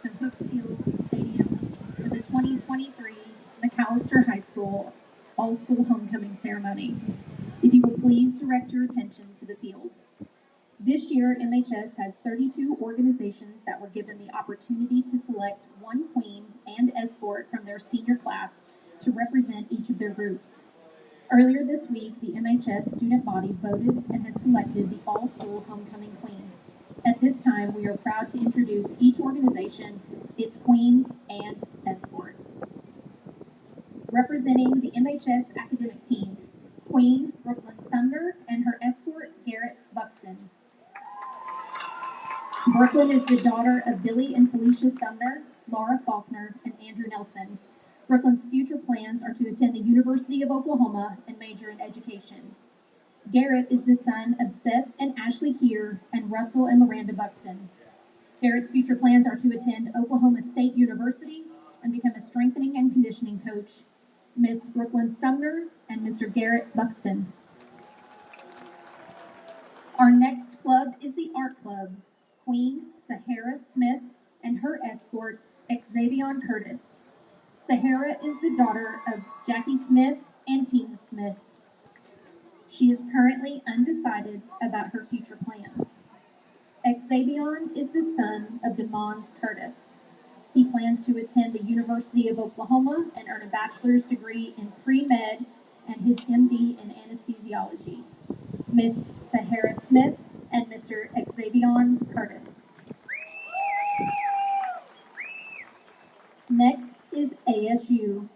to Hook Fields Stadium for the 2023 McAlester High School All-School Homecoming Ceremony. If you will please direct your attention to the field. This year, MHS has 32 organizations that were given the opportunity to select one queen and escort from their senior class to represent each of their groups. Earlier this week, the MHS student body voted and has selected the All-School Homecoming Queen. At this time, we are proud to introduce each organization, its queen, and escort. Representing the MHS academic team, Queen Brooklyn Sumner and her escort, Garrett Buxton. Brooklyn is the daughter of Billy and Felicia Sumner, Laura Faulkner, and Andrew Nelson. Brooklyn's future plans are to attend the University of Oklahoma and major in education. Garrett is the son of Seth and Ashley Keir and Russell and Miranda Buxton. Garrett's future plans are to attend Oklahoma State University and become a strengthening and conditioning coach. Miss Brooklyn Sumner and Mr. Garrett Buxton. Our next club is the Art Club. Queen Sahara Smith and her escort, Xavion Curtis. Sahara is the daughter of Jackie Smith and Tina Smith. She is currently undecided about her future plans. Xavion is the son of DeMons Curtis. He plans to attend the University of Oklahoma and earn a bachelor's degree in pre-med and his MD in anesthesiology. Miss Sahara Smith and Mr. Xavion Curtis. Next is ASU.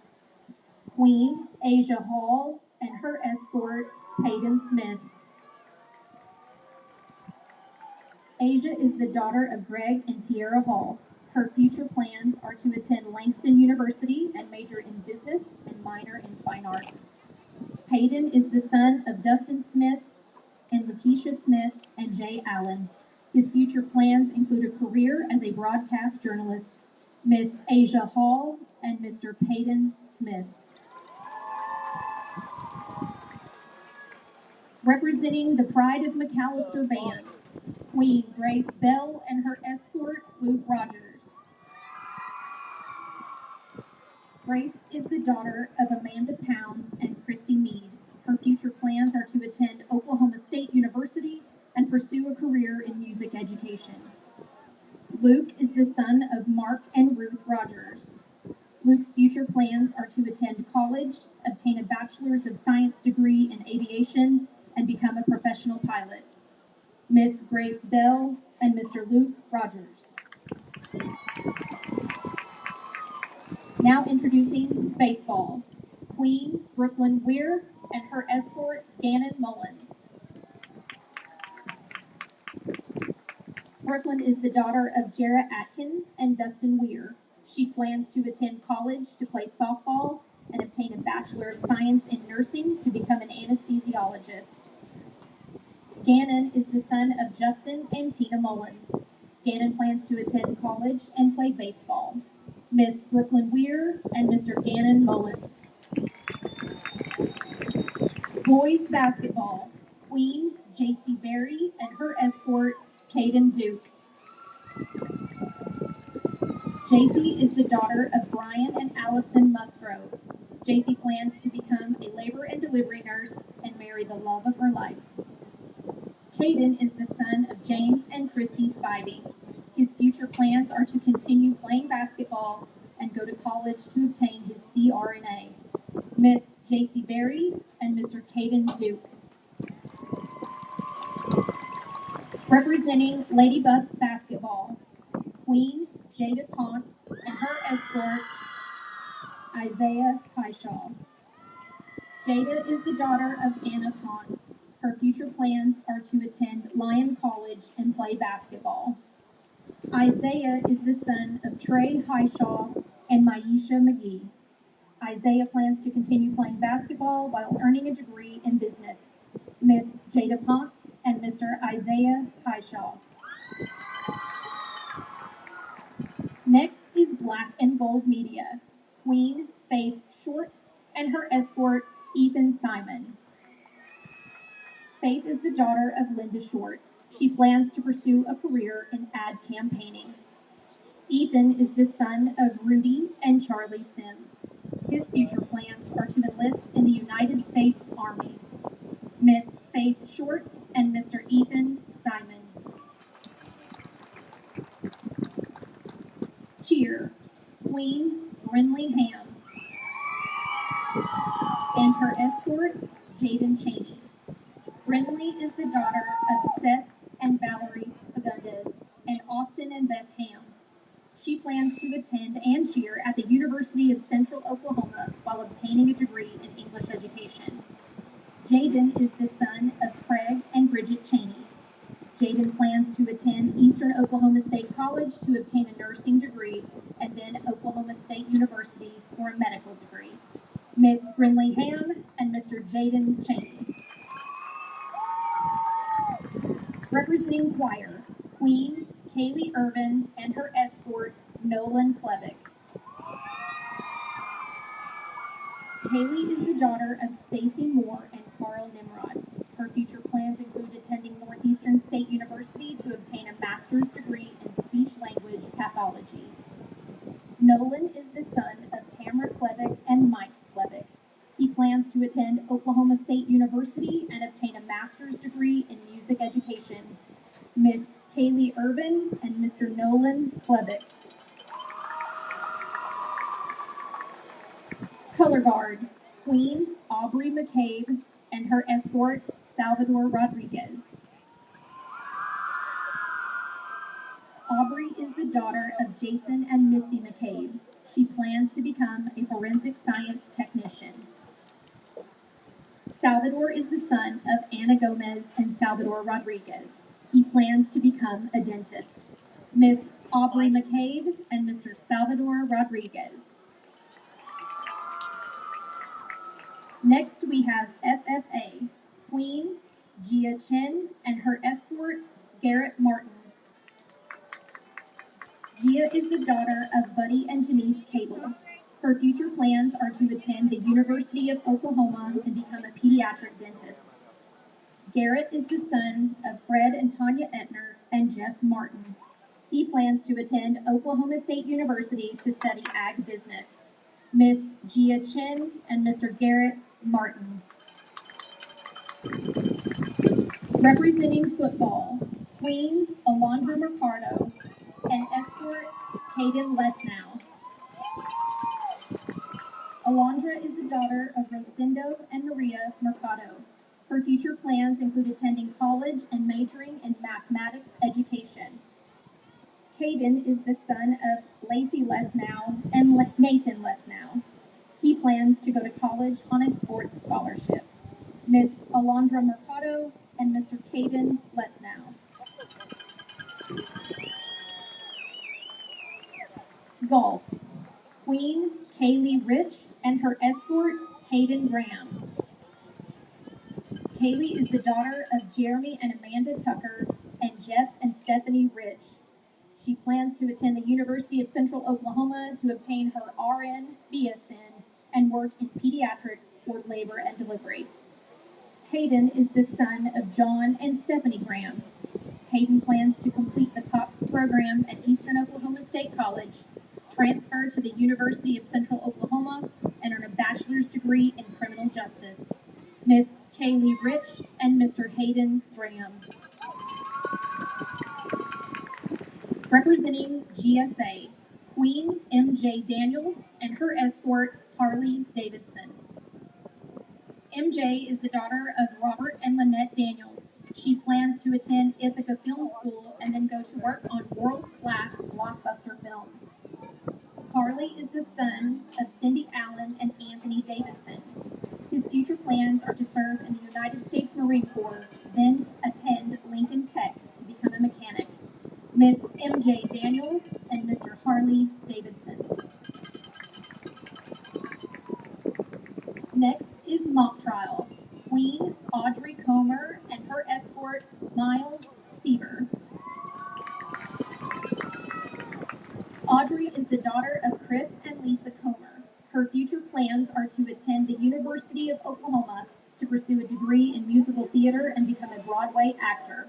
Queen Asia Hall and her escort, Peyton Smith. Asia is the daughter of Greg and Tierra Hall. Her future plans are to attend Langston University and major in business and minor in fine arts. Peyton is the son of Dustin Smith and Lakeisha Smith and Jay Allen. His future plans include a career as a broadcast journalist. Miss Asia Hall and Mr. Peyton Smith. Representing the Pride of McAlester Band, Queen Grace Bell and her escort, Luke Rogers. Grace is the daughter of Amanda Pounds and Christy Meade. Her future plans are to attend Oklahoma State University and pursue a career in music education. Luke is the son of Mark and Ruth Rogers. Luke's future plans are to attend college, obtain a bachelor's of science degree in aviation, and become a professional pilot. Miss Grace Bell and Mr. Luke Rogers. Now introducing baseball. Queen Brooklyn Weir and her escort, Gannon Mullins. Brooklyn is the daughter of Jarrett Atkins and Dustin Weir. She plans to attend college to play softball and obtain a Bachelor of Science in Nursing to become an anesthesiologist. Gannon is the son of Justin and Tina Mullins. Gannon plans to attend college and play baseball. Miss Brooklyn Weir and Mr. Gannon Mullins. Boys basketball. Queen J.C. Berry and her escort, Caden Duke. J.C. is the daughter of Brian and Allison Musgrove. J.C. plans to become a labor and delivery nurse and marry the love of her life. Caden is the son of James and Christy Spivey. His future plans are to continue playing basketball and go to college to obtain his CRNA. Miss J.C. Berry and Mr. Caden Duke. Representing Lady Buffs basketball, Queen Jada Ponce and her escort, Isaiah Kyshaw. Jada is the daughter of Anna Ponce. Her future plans are to attend Lyon College and play basketball. Isaiah is the son of Trey Highshaw and Maisha McGee. Isaiah plans to continue playing basketball while earning a degree in business. Miss Jada Ponce and Mr. Isaiah Highshaw. Next is Black and Gold Media. Queen Faith Short and her escort, Ethan Simon. Faith is the daughter of Linda Short. She plans to pursue a career in ad campaigning. Ethan is the son of Rudy and Charlie Sims. His future plans are to enlist in the United States Army. Miss Faith Short and Mr. Ethan Simon. Cheer, Queen Brinley Ham and her escort, Jaden Cheney. Brinley is the daughter of Seth and Valerie Fagundes and Austin and Beth Ham. She plans to attend and cheer at the University of Central Oklahoma while obtaining a degree in English education. Jaden is the son of Craig and Bridget Cheney. Jaden plans to attend Eastern Oklahoma State College to obtain a nursing degree and then Oklahoma State University for a medical degree. Miss Brinley Ham and Mr. Jaden Cheney. Representing choir, Queen Kaylee Irvin and her escort, Nolan Klevick. Kaylee is the daughter of Stacy Moore and Carl Nimrod. Her future plans include attending Northeastern State University to obtain a master's degree in speech-language pathology. Nolan is the son of Tamara Klevick and Mike Klevick. He plans to attend Oklahoma State University and obtain a master's degree in music education. Miss Kaylee Irvin and Mr. Nolan Klevick. Color guard, Queen Aubrey McCabe and her escort, Salvador Rodriguez. Aubrey is the daughter of Jason and Misty McCabe. She plans to become a forensic science technician. Salvador is the son of Anna Gomez and Salvador Rodriguez. He plans to become a dentist. Miss Aubrey McCabe and Mr. Salvador Rodriguez. Next we have FFA, Queen Gia Chen and her escort, Garrett Martin. Gia is the daughter of Buddy and Janice Cable. Her future plans are to attend the University of Oklahoma and become a pediatric dentist. Garrett is the son of Fred and Tanya Etner and Jeff Martin. He plans to attend Oklahoma State University to study ag business. Miss Gia Chen and Mr. Garrett Martin. Representing football, Queen Alondra Mercado and escort Caden Lesnow. Alondra is the daughter of Rosendo and Maria Mercado. Her future plans include attending college and majoring in mathematics education. Caden is the son of Lacey Lesnow and Nathan Lesnow. He plans to go to college on a sports scholarship. Miss Alondra Mercado and Mr. Caden Lesnow. Golf, Queen Kaylee Rich and her escort, Hayden Graham. Kaylee is the daughter of Jeremy and Amanda Tucker and Jeff and Stephanie Rich. She plans to attend the University of Central Oklahoma to obtain her RN, BSN, and work in pediatrics or labor and delivery. Hayden is the son of John and Stephanie Graham. Hayden plans to complete the COPS program at Eastern Oklahoma State College, transfer to the University of Central Oklahoma, and earn a bachelor's degree in criminal justice. Miss Kaylee Rich and Mr. Hayden Graham. Representing GSA, Queen MJ Daniels and her escort, Harley Davidson. MJ is the daughter of Robert and Lynette Daniels. She plans to attend Ithaca Film School and then go to work on world-class blockbuster films. Harley is the son of Cindy Allen and Anthony Davidson. His future plans are to serve in the United States Marine Corps, then attend Lincoln Tech to become a mechanic. Miss MJ Daniels and Mr. Harley Davidson. Next is mock trial. Queen Audrey Comer and her escort, Miles Seaver. Audrey is the daughter of Chris and Lisa Comer. Her future plans are to attend the University of Oklahoma to pursue a degree in musical theater and become a Broadway actor.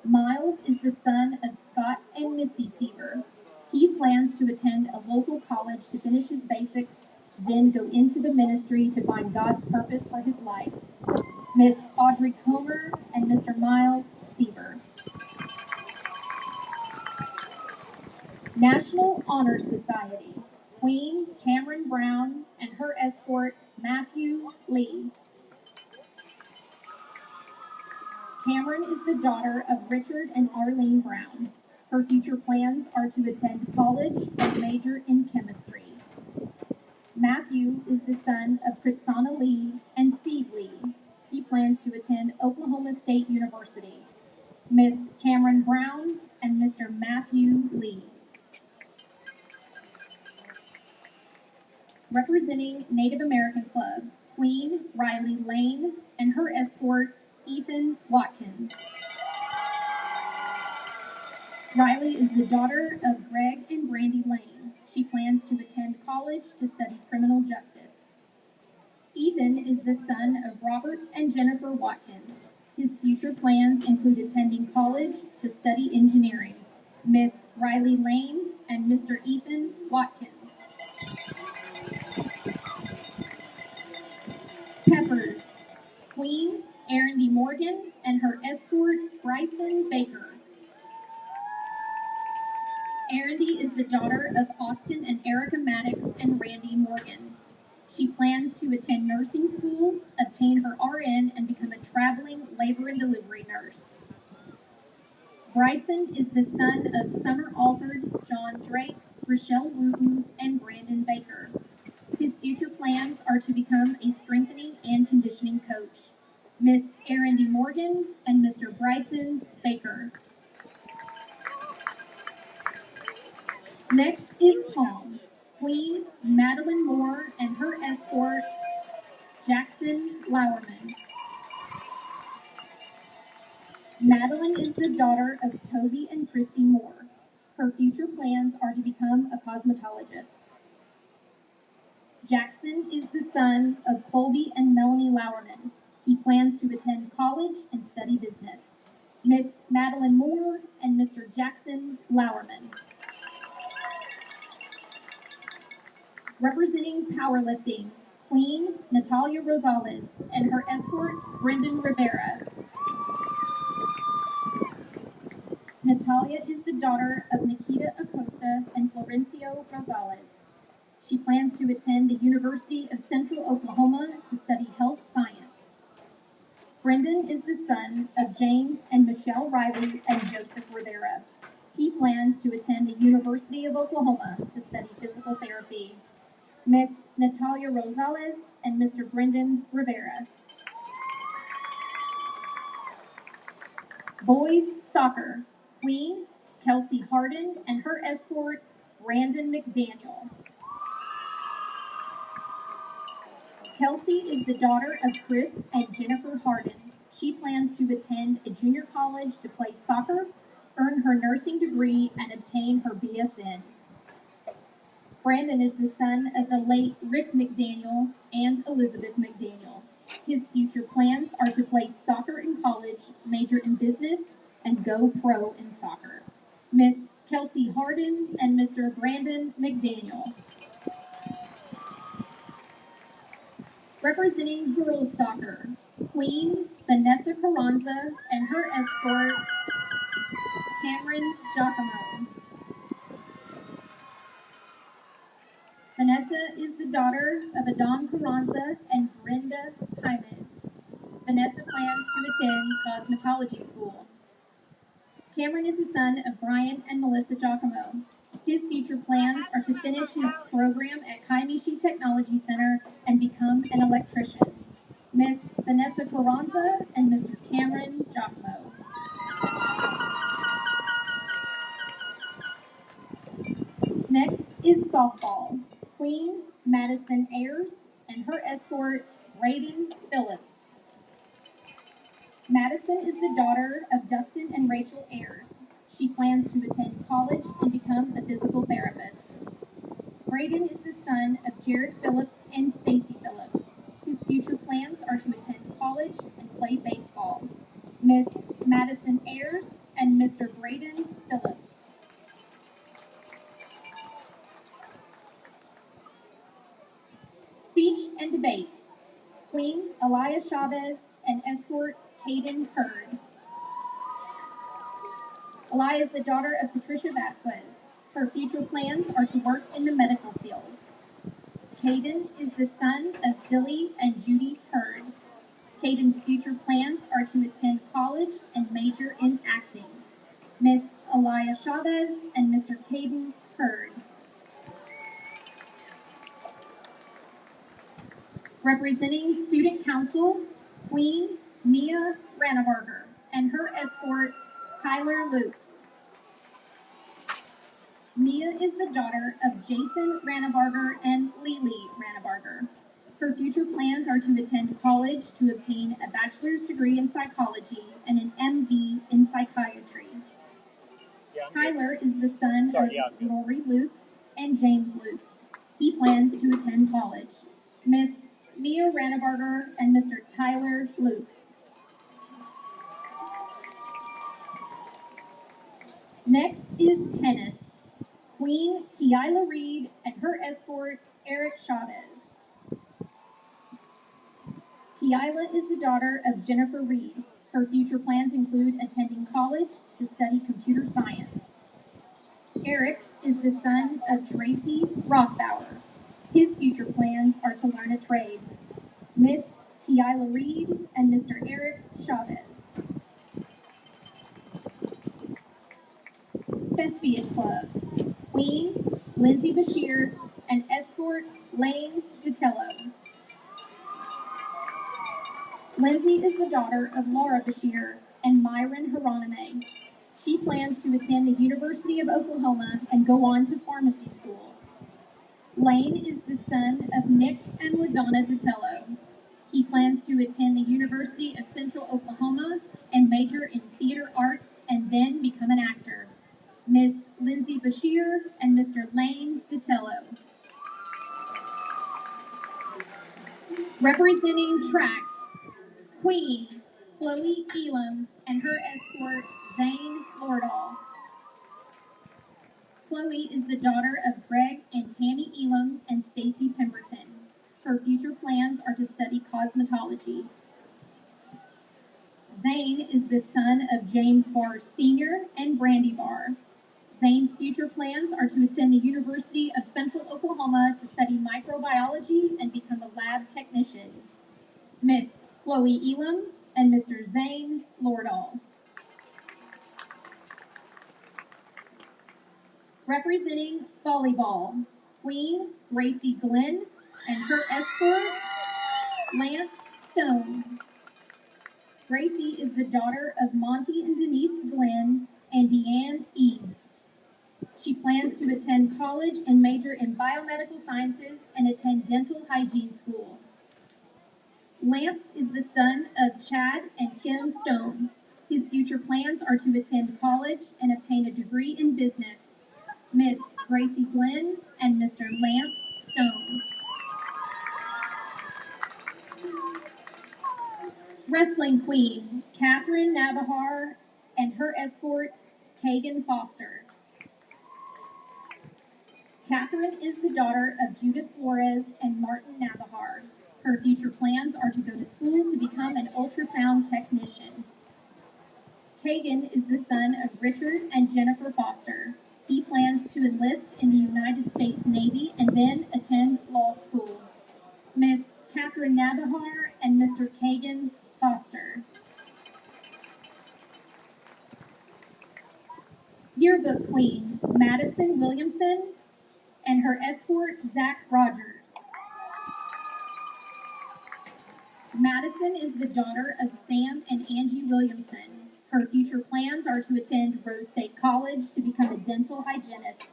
Miles is the son of Scott and Misty Seaver. He plans to attend a local college to finish his basics, then go into the ministry to find God's purpose for his life. Miss Audrey Comer and Mr. Miles Siever. National Honor Society, Queen Cameron Brown and her escort Matthew Lee. Cameron is the daughter of Richard and Arlene Brown. Her future plans are to attend college and major in chemistry. Matthew is the son of Kritsana Lee and Steve Lee. He plans to attend Oklahoma State University. Miss Cameron Brown and Mr. Matthew Lee. Representing Native American Club, Queen Riley Lane and her escort Ethan Watkins. Riley is the daughter of Greg and Brandy Lane. She plans to attend college to study criminal justice. Ethan is the son of Robert and Jennifer Watkins. His future plans include attending college to study engineering. Miss Riley Lane and Mr. Ethan Watkins. Peppers, Queen Erin D. Morgan and her escort Bryson Baker. Erin is the daughter of Austin and Erica Maddox and Randy Morgan. She plans to attend nursing school, obtain her RN, and become a traveling labor and delivery nurse. Bryson is the son of Summer Alford, John Drake, Rochelle Wooten, and Brandon Baker. His future plans are to become a strengthening and conditioning coach. Miss Erin D. Morgan and Mr. Bryson Baker. Next is Palm, Queen Madeline Moore and her escort, Jackson Lowerman. Madeline is the daughter of Toby and Christy Moore. Her future plans are to become a cosmetologist. Jackson is the son of Colby and Melanie Lowerman. He plans to attend college and study business. Miss Madeline Moore and Mr. Jackson Lowerman. Representing powerlifting, Queen Natalia Rosales and her escort Brendan Rivera. Natalia is the daughter of Nikita Acosta and Florencio Rosales. She plans to attend the University of Central Oklahoma to study health science. Brendan is the son of James and Michelle Riley and Joseph Rivera. He plans to attend the University of Oklahoma to study physical therapy. Miss Natalia Rosales and Mr. Brendan Rivera. Boys Soccer, Queen Kelsey Harden and her escort Brandon McDaniel. Kelsey is the daughter of Chris and Jennifer Harden. She plans to attend a junior college to play soccer, earn her nursing degree, and obtain her BSN. Brandon is the son of the late Rick McDaniel and Elizabeth McDaniel. His future plans are to play soccer in college, major in business, and go pro in soccer. Miss Kelsey Harden and Mr. Brandon McDaniel. Representing girls soccer, Queen Vanessa Carranza and her escort, Cameron Giacomo. Vanessa is the daughter of Adon Carranza and Brenda Jaimes. Vanessa plans to attend cosmetology school. Cameron is the son of Brian and Melissa Giacomo. His future plans are to finish his program at Kaimishi Technology Center and become an electrician. Miss Vanessa Carranza and Mr. Cameron Giacomo. Next is softball. Queen Madison Ayers and her escort Raiden Phillips. Madison is the daughter of Dustin and Rachel Ayers. She plans to attend college and become a physical therapist. Braden is the son of Jared Phillips and Stacy Phillips. His future plans are to attend college and play baseball. Miss Madison Ayers and Mr. Braden Phillips. Hayden Hurd. Elia is the daughter of Patricia Vasquez. Her future plans are to work in the medical field. Caden is the son of Billy and Judy Hurd. Caden's future plans are to attend college and major in acting. Miss Elia Chavez and Mr. Caden Hurd. Representing Student Council, Queen Mia Ranabarger and her escort, Tyler Lukes. Mia is the daughter of Jason Ranabarger and Lily Ranabarger. Her future plans are to attend college to obtain a bachelor's degree in psychology and an MD in psychiatry. Tyler is the son of Lori Lukes and James Lukes. He plans to attend college. Miss Mia Ranabarger and Mr. Tyler Lukes. Next is tennis. Queen Kiala Reed and her escort, Eric Chavez. Kiala is the daughter of Jennifer Reed. Her future plans include attending college to study computer science. Eric is the son of Tracy Rothbauer. His future plans are to learn a trade. Miss Kiala Reed and Mr. Eric Chavez. Thespian Club. Queen Lindsay Bashir and escort Lane Ditello. Lindsay is the daughter of Laura Bashir and Myron Hieronyme. She plans to attend the University of Oklahoma and go on to pharmacy school. Lane is the son of Nick and LaDonna Ditello. He plans to attend the University of Central Oklahoma and major in theater arts and then become an actor. Miss Lindsay Bashir and Mr. Lane Ditello. Representing track, Queen Chloe Elam and her escort, Zane Lordahl. Chloe is the daughter of Greg and Tammy Elam and Stacy Pemberton. Her future plans are to study cosmetology. Zane is the son of James Barr Sr. and Brandy Barr. Zane's future plans are to attend the University of Central Oklahoma to study microbiology and become a lab technician. Miss Chloe Elam and Mr. Zane Lordahl. Representing volleyball, Queen Gracie Glenn and her escort, Lance Stone. Gracie is the daughter of Monty and Denise Glenn and Deanne Eads. She plans to attend college and major in biomedical sciences and attend dental hygiene school. Lance is the son of Chad and Kim Stone. His future plans are to attend college and obtain a degree in business. Miss Gracie Glenn and Mr. Lance Stone. Wrestling Queen, Catherine Navahar and her escort, Kagan Foster. Catherine is the daughter of Judith Flores and Martin Navahar. Her future plans are to go to school to become an ultrasound technician. Kagan is the son of Richard and Jennifer Foster. He plans to enlist in the United States Navy and then attend law school. Miss Catherine Navahar and Mr. Kagan Foster. Yearbook Queen, Madison Williamson and her escort, Zach Rogers. Madison is the daughter of Sam and Angie Williamson. Her future plans are to attend Rose State College to become a dental hygienist.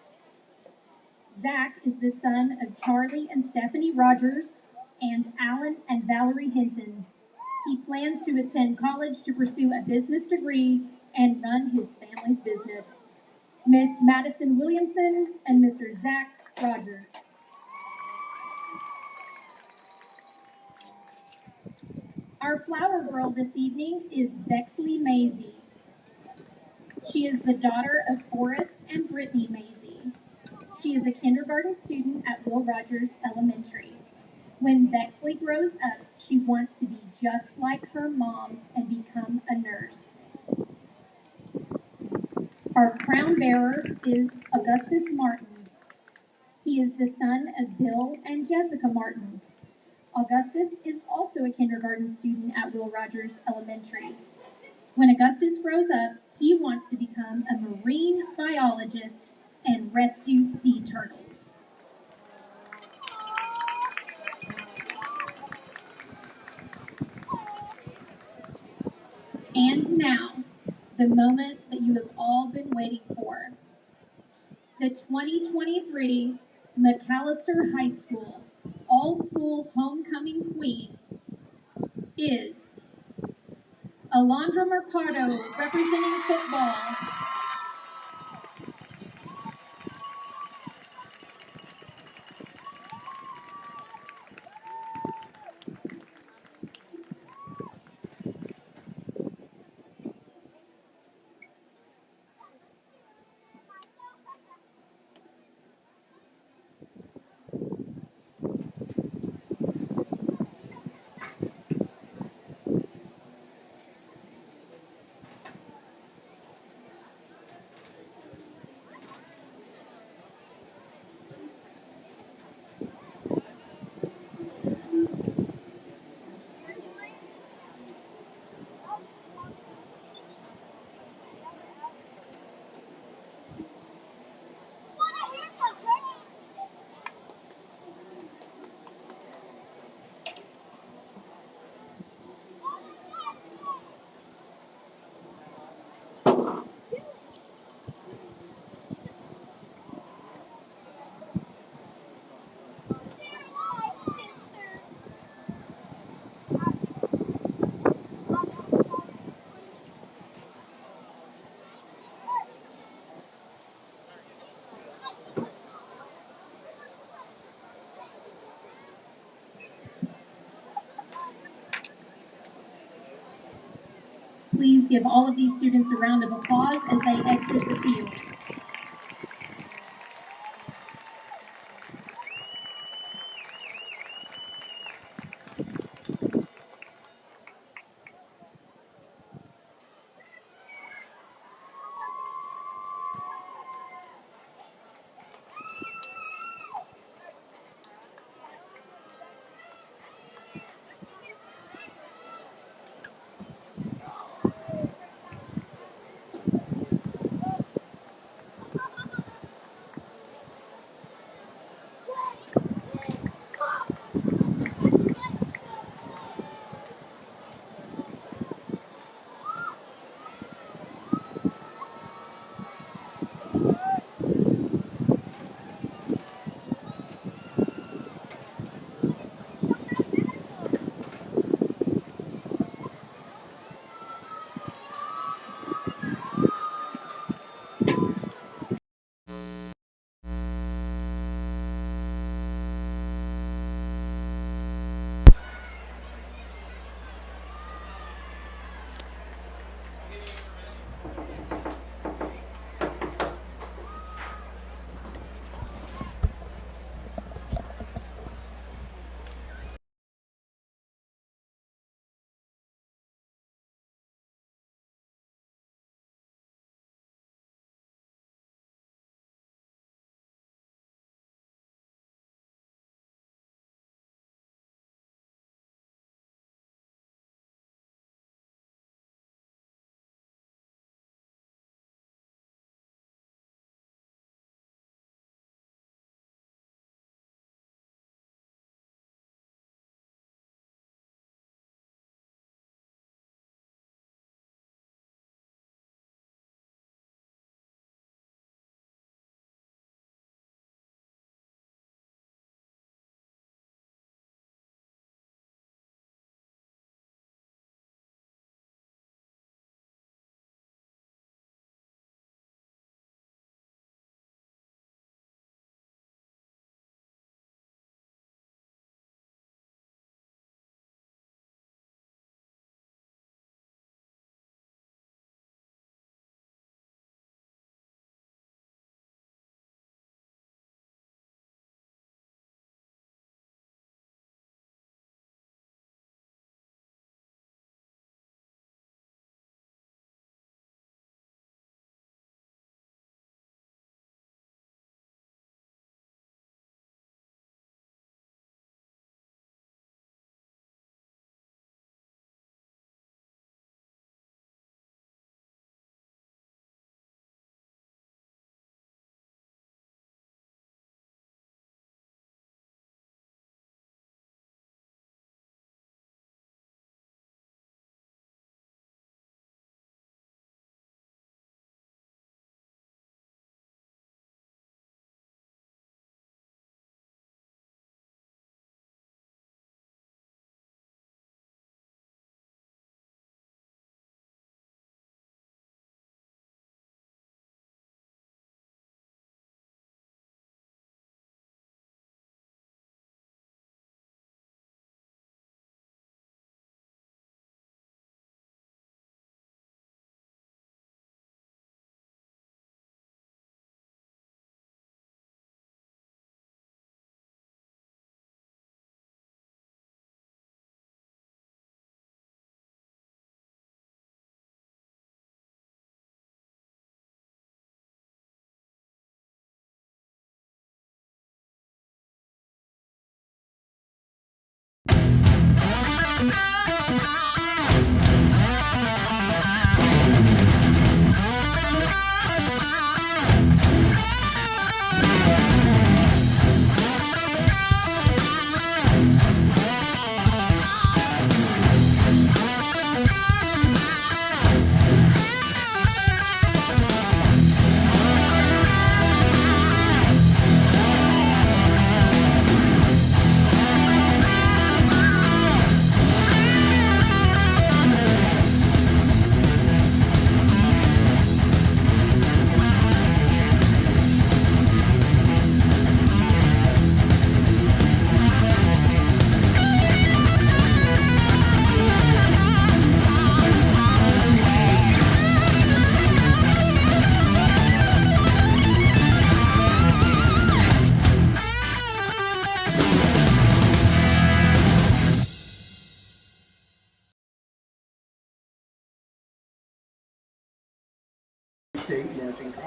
Zach is the son of Charlie and Stephanie Rogers and Alan and Valerie Hinton. He plans to attend college to pursue a business degree and run his family's business. Miss Madison Williamson and Mr. Zach Rogers. Our flower girl this evening is Bexley Maisie. She is the daughter of Forrest and Brittany Maisie. She is a kindergarten student at Will Rogers Elementary. When Bexley grows up, she wants to be just like her mom and become crown bearer is Augustus Martin. He is the son of Bill and Jessica Martin. Augustus is also a kindergarten student at Will Rogers Elementary. When Augustus grows up, he wants to become a marine biologist and rescue sea turtles. And now, the moment that you have all been waiting for. The 2023 McAlester High School All-School Homecoming Queen is Alondra Mercado, representing football. Please give all of these students a round of applause as they exit the field.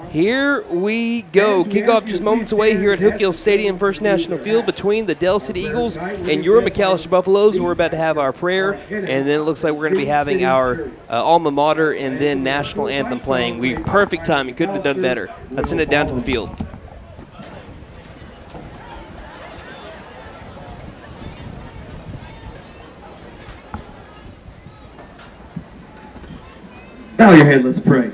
Here we go. Kickoff just moments away here at Hook Hill Stadium, First National Field, between the Dell City Eagles and your McAlester Buffaloes. We're about to have our prayer, and then it looks like we're going to be having our alma mater and then national anthem playing. Perfect timing. Couldn't have done better. Let's send it down to the field. Bow your head, let's pray.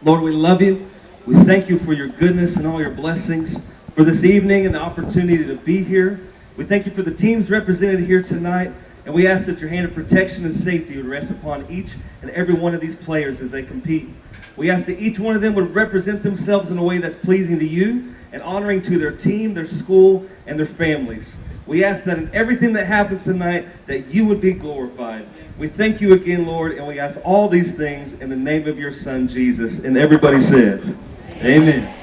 Lord, we love you. We thank you for your goodness and all your blessings, for this evening and the opportunity to be here. We thank you for the teams represented here tonight, and we ask that your hand of protection and safety would rest upon each and every one of these players as they compete. We ask that each one of them would represent themselves in a way that's pleasing to you and honoring to their team, their school, and their families. We ask that in everything that happens tonight, that you would be glorified. We thank you again, Lord, and we ask all these things in the name of your Son, Jesus. And everybody said, amen.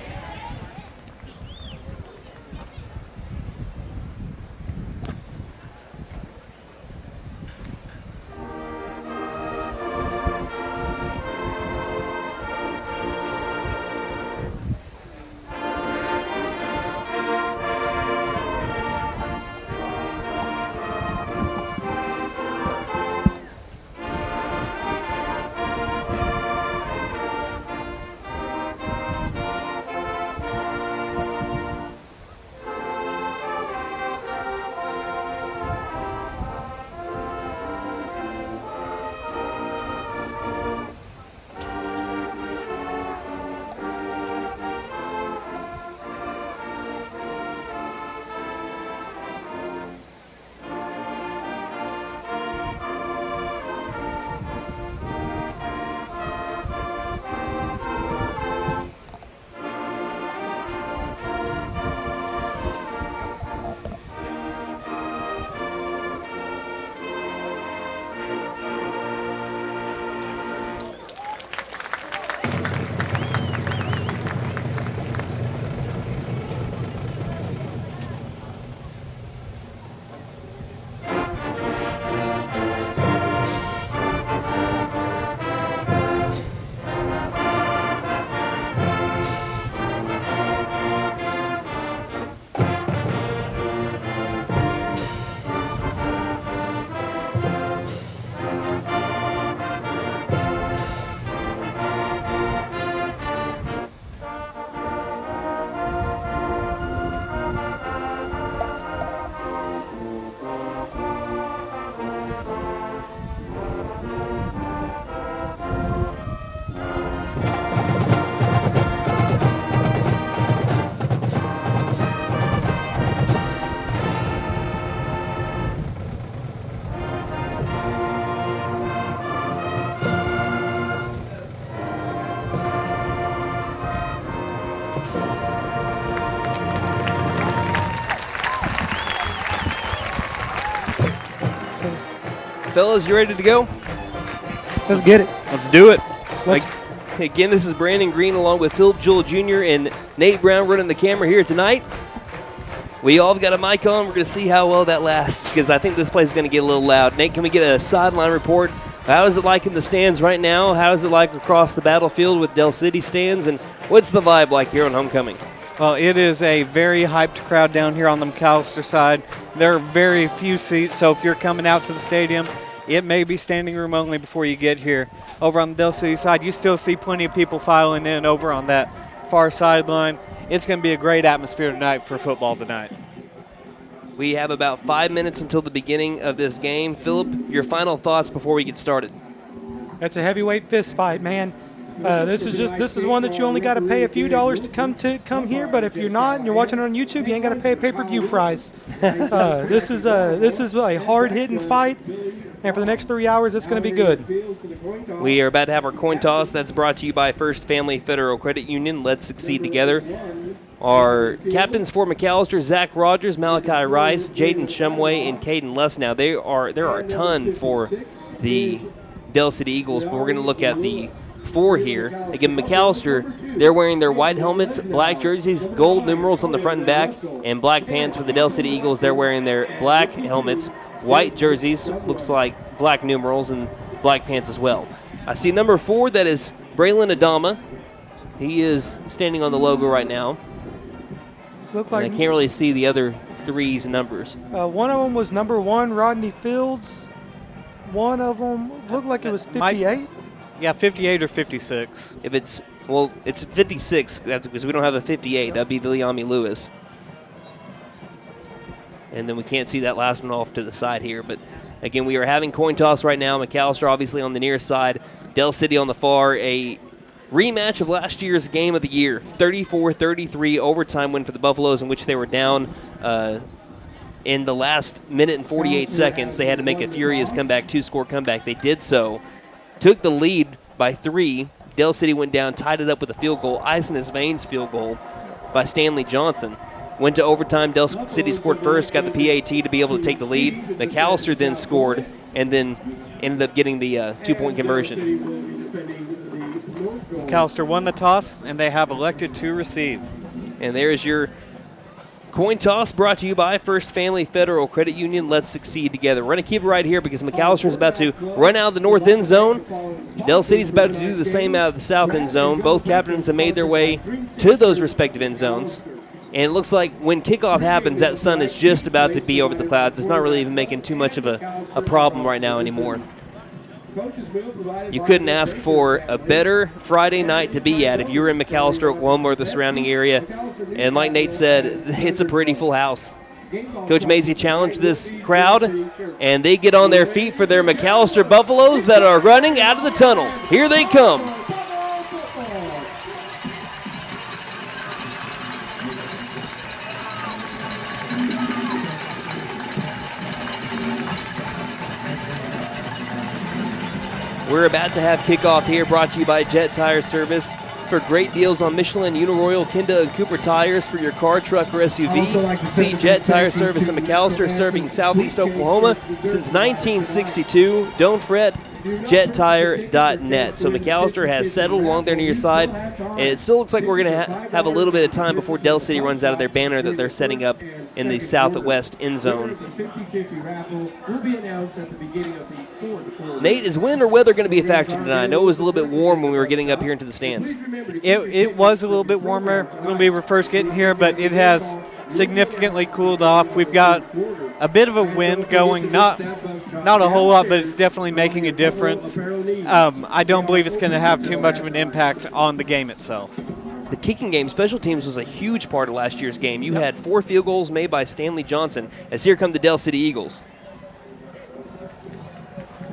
Fellas, you ready to go? Let's get it. Let's do it. Again, this is Brandon Green along with Phillip Jewell Jr. and Nate Brown running the camera here tonight. We all got a mic on. We're going to see how well that lasts because I think this place is going to get a little loud. Nate, can we get a sideline report? How is it like in the stands right now? How is it like across the battlefield with Dell City stands? And what's the vibe like here on homecoming? Well, it is a very hyped crowd down here on the McAlester side. There are very few seats, so if you're coming out to the stadium, it may be standing room only before you get here. Over on the Dell City side, you still see plenty of people filing in over on that far sideline. It's going to be a great atmosphere tonight for football tonight. We have about 5 minutes until the beginning of this game. Phillip, your final thoughts before we get started. That's a heavyweight fist fight, man. This is one that you only got to pay a few dollars to come here. But if you're not and you're watching it on YouTube, you ain't got to pay a pay-per-view price. This is a hard-hitting fight, and for the next 3 hours, it's going to be good. We are about to have our coin toss. That's brought to you by First Family Federal Credit Union. Let's succeed together. Our captains for McAlester, Zach Rogers, Malachi Rice, Jaden Shumway, and Caden Lesnow. There are a ton for the Dell City Eagles, but we're going to look at the four here. Again, McAlester, they're wearing their white helmets, black jerseys, gold numerals on the front and back, and black pants. For the Dell City Eagles, they're wearing their black helmets, white jerseys, looks like black numerals, and black pants as well. I see number 4 that is Braylon Adama. He is standing on the logo right now. Look And I like can't really see the other three's numbers. one of them was number 1, Rodney Fields. One of them looked like it was 58. Yeah, 58 or 56. If it's, well, it's 56, that's because we don't have a 58. That'd be Leami Lewis. And then we can't see that last one off to the side here. But again, we are having coin toss right now. McAlester obviously on the near side. Del City on the far. A rematch of last year's game of the year. 34-33 overtime win for the Buffaloes, in which they were down in the last minute and 48 seconds. They had to make a furious comeback, 2-score comeback. They did so. Took the lead by 3. Del City went down, tied it up with a field goal. Ice in his veins field goal by Stanley Johnson. Went to overtime. Del City scored first, got the PAT to be able to take the lead. McAlester then scored and then ended up getting the 2-point conversion. McAlester won the toss, and they have elected to receive. And there's your coin toss brought to you by First Family Federal Credit Union. Let's succeed together. We're going to keep it right here because McAlester is about to run out of the north end zone. Del City's about to do the same out of the south end zone. Both captains have made their way to those respective end zones. And it looks like when kickoff happens, that sun is just about to be over the clouds. It's not really even making too much of a problem right now anymore. You couldn't ask for a better Friday night to be at if you were in McAlester, Oklahoma, or the surrounding area. And like Nate said, it's a pretty full house. Coach Mazey challenged this crowd, and they get on their feet for their McAlester Buffaloes that are running out of the tunnel. Here they come. We're about to have kickoff here, brought to you by Jet Tire Service. For great deals on Michelin, Uniroyal, Kinda, and Cooper tires for your car, truck, or SUV. See Jet Tire Service in McAlester, serving Southeast Oklahoma since 1962. Don't fret, jettire.net. So McAlester has settled along there near your side, and it still looks like we're going to have a little bit of time before Del City runs out of their banner that they're setting up in the southwest end zone. Nate, is wind or weather going to be a factor tonight? I know it was a little bit warm when we were getting up here into the stands. It was a little bit warmer when we were first getting here, but it has significantly cooled off. We've got a bit of a wind going, not a whole lot, but it's definitely making a difference. I don't believe it's going to have too much of an impact on the game itself. The kicking game, special teams, was a huge part of last year's game. You had 4 field goals made by Stanley Johnson, as here come the Del City Eagles.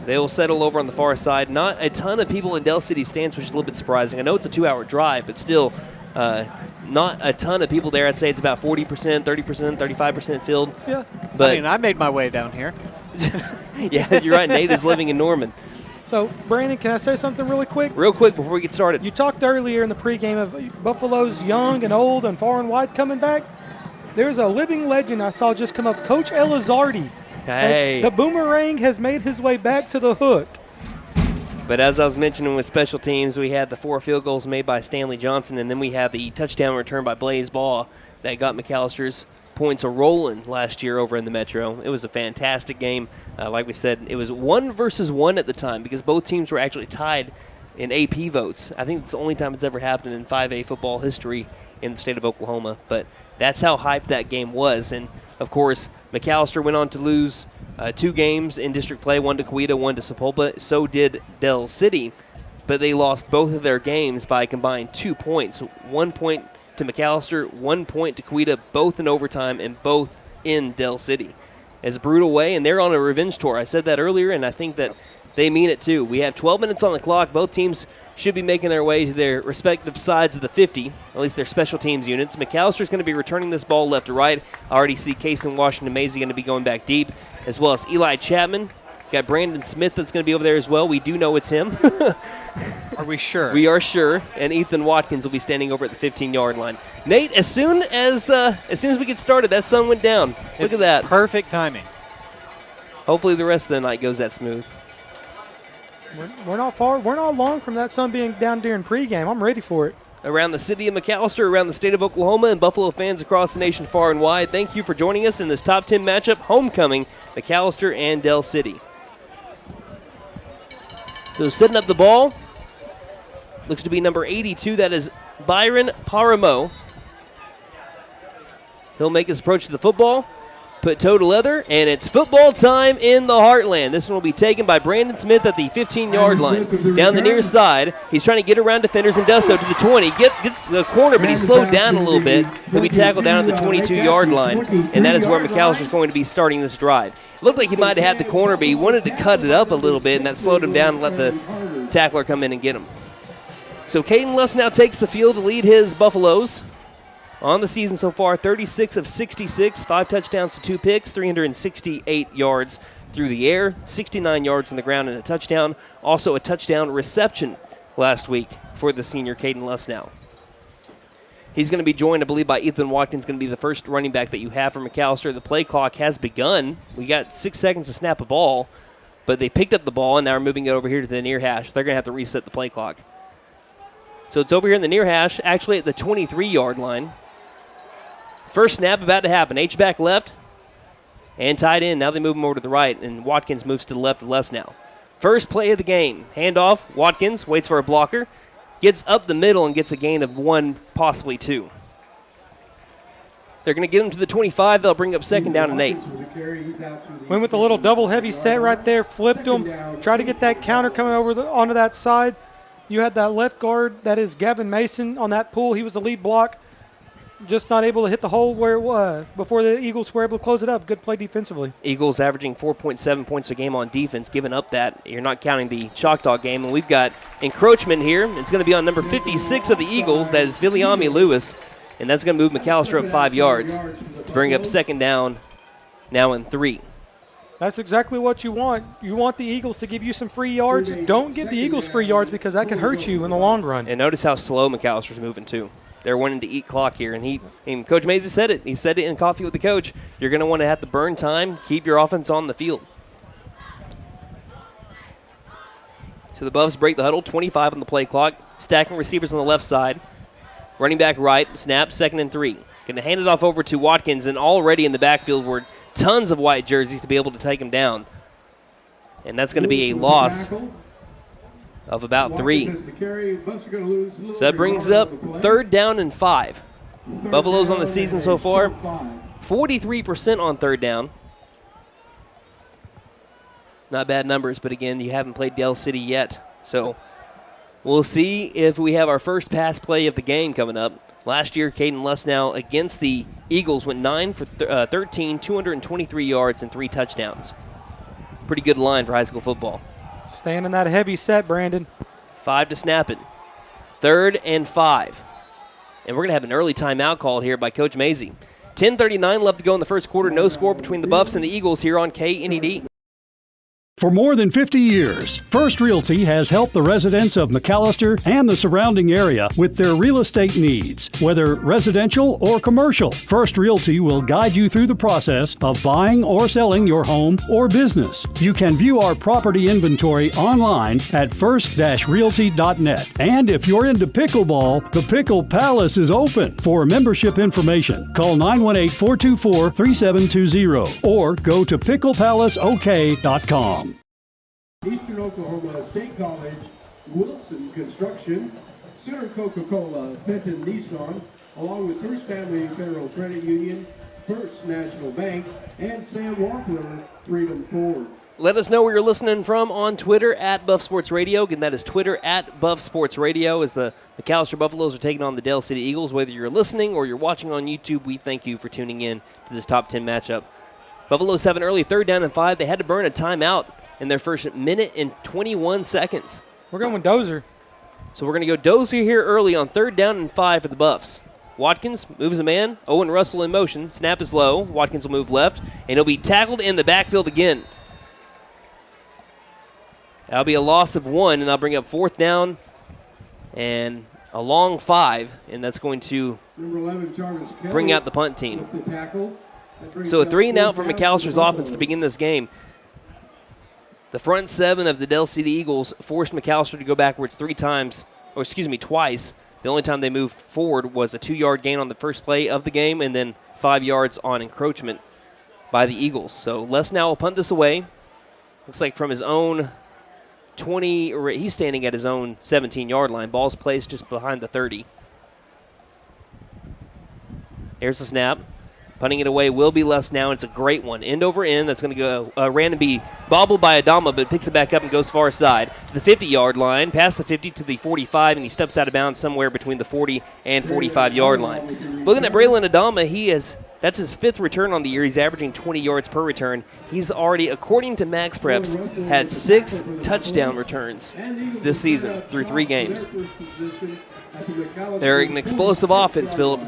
They will settle over on the far side. Not a ton of people in Del City stands, which is a little bit surprising. I know it's a 2-hour drive, but still not a ton of people there. I'd say it's about 40%, 30%, 35% filled. Yeah. But I made my way down here. yeah, you're right. Nate is living in Norman. So, Brandon, can I say something really quick? Real quick before we get started. You talked earlier in the pregame of Buffaloes young and old and far and wide coming back. There's a living legend I saw just come up, Coach Elizardi. Hey. The boomerang has made his way back to the hook. But as I was mentioning with special teams, we had the 4 field goals made by Stanley Johnson, and then we had the touchdown return by Blaze Ball that got McAllister's points a-rolling last year over in the Metro. It was a fantastic game. Like we said, it was 1 versus 1 at the time because both teams were actually tied in AP votes. I think it's the only time it's ever happened in 5A football history in the state of Oklahoma. But that's how hyped that game was. And, of course, McAlester went on to lose 2 games in district play, 1 to Coweta, 1 to Sepulpa. So did Del City. But they lost both of their games by a combined 2 points. 1 point to McAlester, 1 point to Coweta, both in overtime and both in Del City. It's a brutal way, and they're on a revenge tour. I said that earlier, and I think that they mean it too. We have 12 minutes on the clock. Both teams should be making their way to their respective sides of the 50, at least their special teams units. McAllister's going to be returning this ball left to right. I already see Case and Washington Mazey going to be going back deep, as well as Eli Chapman. Got Brandon Smith that's going to be over there as well. We do know it's him. Are we sure? We are sure. And Ethan Watkins will be standing over at the 15-yard line. Nate, as soon as we get started, that sun went down. Look at that. Perfect timing. Hopefully the rest of the night goes that smooth. We're not far. We're not long from that sun being down during pregame. I'm ready for it. Around the city of McAlester, around the state of Oklahoma, and Buffalo fans across the nation far and wide, thank you for joining us in this top 10 matchup, homecoming, McAlester and Del City. So setting up the ball looks to be number 82. That is Byron Paramo. He'll make his approach to the football, put toe to leather, and it's football time in the Heartland. This one will be taken by Brandon Smith at the 15-yard line. Down the near side, he's trying to get around defenders and does so to the 20. Gets the corner, but he's slowed down a little bit. He'll be tackled down at the 22-yard line, and that is where McAllister's going to be starting this drive. It looked like he might have had the corner, but he wanted to cut it up a little bit, and that slowed him down and let the tackler come in and get him. So Caden Less now takes the field to lead his Buffaloes. On the season so far, 36 of 66, 5 touchdowns to 2 picks, 368 yards through the air, 69 yards on the ground and a touchdown. Also a touchdown reception last week for the senior Caden Less now. He's going to be joined, I believe, by Ethan Watkins, going to be the first running back that you have for McAllister. The play clock has begun. We got 6 seconds to snap a ball, but they picked up the ball and now are moving it over here to the near hash. They're going to have to reset the play clock. So it's over here in the near hash, actually at the 23-yard line. First snap about to happen. H-back left and tight end. Now they move him over to the right, and Watkins moves to the left of Less now. First play of the game. Handoff. Watkins waits for a blocker. Gets up the middle and gets a gain of 1, possibly 2. They're going to get him to the 25. They'll bring up second down and 8. Went with a little double heavy set right there. Flipped him. Tried to get that counter coming over onto that side. You had that left guard. That is Gavin Mason on that pull. He was the lead block. Just not able to hit the hole where it was before the Eagles were able to close it up. Good play defensively. Eagles averaging 4.7 points a game on defense, giving up that. You're not counting the Choctaw game. And we've got encroachment here. It's going to be on number 56 of the Eagles. That is Viliami Lewis. And that's going to move McAllister up 5 yards to bring up second down now in 3. That's exactly what you want. You want the Eagles to give you some free yards. Don't give the Eagles free yards because that can hurt you in the long run. And notice how slow McAllister's moving, too. They're wanting to eat clock here. And Coach Mazie said it. He said it in Coffee with the Coach. You're going to want to have to burn time, keep your offense on the field. So the Buffs break the huddle, 25 on the play clock. Stacking receivers on the left side. Running back right, snap, 2nd and 3. Going to hand it off over to Watkins, and already in the backfield were tons of white jerseys to be able to take him down. And that's going to be a loss of about 3. So that brings up 3rd down and 5. Buffaloes on the season so far, 43% on 3rd down. Not bad numbers, but again, you haven't played Dell City yet. So we'll see if we have our first pass play of the game coming up. Last year, Caden Less now against the Eagles went 9 for 13, 223 yards and 3 touchdowns. Pretty good line for high school football. Staying in that heavy set, Brandon. 5 to snap it. 3rd and 5. And we're going to have an early timeout called here by Coach Mazie. 10:39 left to go in the first quarter. No score between the Buffs and the Eagles here on KNED. For more than 50 years, First Realty has helped the residents of McAlester and the surrounding area with their real estate needs. Whether residential or commercial, First Realty will guide you through the process of buying or selling your home or business. You can view our property inventory online at first-realty.net. And if you're into pickleball, the Pickle Palace is open. For membership information, call 918-424-3720 or go to picklepalaceok.com. Eastern Oklahoma State College, Wilson Construction, Center Coca-Cola, Fenton Nissan, along with First Family Federal Credit Union, First National Bank, and Sam Wampler, Freedom Ford. Let us know where you're listening from on Twitter at Buff Sports Radio. Again, that is Twitter at Buff Sports Radio. As the McAlester Buffaloes are taking on the Dell City Eagles. Whether you're listening or you're watching on YouTube, we thank you for tuning in to this top 10 matchup. Buffaloes have an early 3rd down and 5. They had to burn a timeout in their first minute and 21 seconds. We're going with Dozer. So we're going to go Dozer here early on 3rd down and 5 for the Buffs. Watkins moves a man. Owen Russell in motion. Snap is low. Watkins will move left, and he'll be tackled in the backfield again. That'll be a loss of 1, and I'll bring up 4th down and a long 5, and that's going to bring out the punt team. So a 3-and-out for McAllister's offense to begin this game. The front 7 of the Dell City Eagles forced McAllister to go backwards twice. The only time they moved forward was a 2-yard gain on the first play of the game and then 5 yards on encroachment by the Eagles. So Les now will punt this away. Looks like from his own he's standing at his own 17-yard line. Ball's placed just behind the 30. Here's the snap. Punting it away will be less now. It's a great one. End over end. That's going to go ran and be bobbled by Adama, but picks it back up and goes far side to the 50-yard line, past the 50 to the 45, and he steps out of bounds somewhere between the 40 and 45-yard line. Looking at Braylon Adama, that's his 5th return on the year. He's averaging 20 yards per return. He's already, according to Max Preps, had 6 touchdown returns this season through 3 games. They're an explosive offense, Phillip,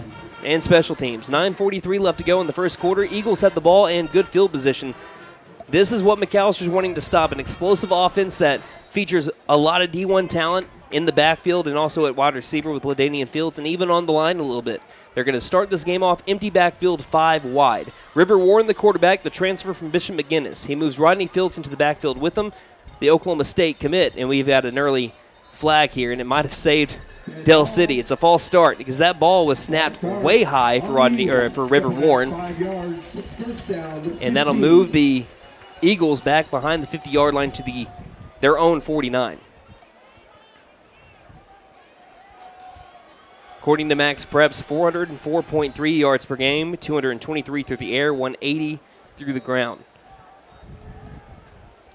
and special teams. 9:43 left to go in the first quarter. Eagles have the ball and good field position. This is what McAllister's wanting to stop, an explosive offense that features a lot of D1 talent in the backfield and also at wide receiver with LaDainian Fields and even on the line a little bit. They're going to start this game off empty backfield 5 wide. River Warren, the quarterback, the transfer from Bishop McGinnis. He moves Rodney Fields into the backfield with him, the Oklahoma State commit, and we've got an early flag here, and it might have saved Del City. It's a false start because that ball was snapped way high for River Warren, and that'll move the Eagles back behind the 50-yard line to their own 49. According to Max Preps, 404.3 yards per game, 223 through the air, 180 through the ground.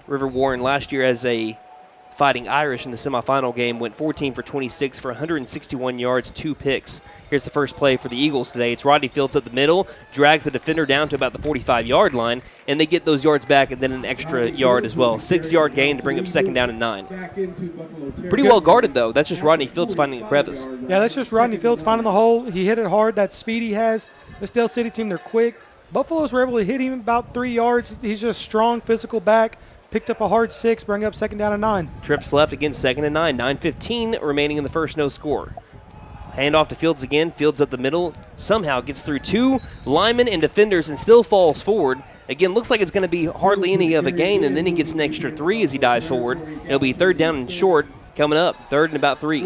River Warren last year as a Fighting Irish in the semifinal game went 14 for 26 for 161 yards, 2 picks. Here's the first play for the Eagles today. It's Rodney Fields up the middle, drags the defender down to about the 45-yard line, and they get those yards back and then an extra yard as well. 6-yard gain to bring up 2nd down and 9. Pretty well guarded, though. That's just Rodney Fields finding the crevice. Yeah, that's just Rodney Fields finding the hole. He hit it hard. That speed he has. This Del City team, they're quick. Buffaloes were able to hit him about 3 yards. He's just strong, physical back. Picked up a hard 6, bring up 2nd down and 9. Trips left again, 2nd and 9. 9:15 remaining in the first, no score. Hand off to Fields again. Fields up the middle. Somehow gets through 2 linemen and defenders and still falls forward. Again, looks like it's going to be hardly any of a gain, and then he gets an extra 3 as he dives forward. It'll be 3rd down and short coming up. 3rd and about 3.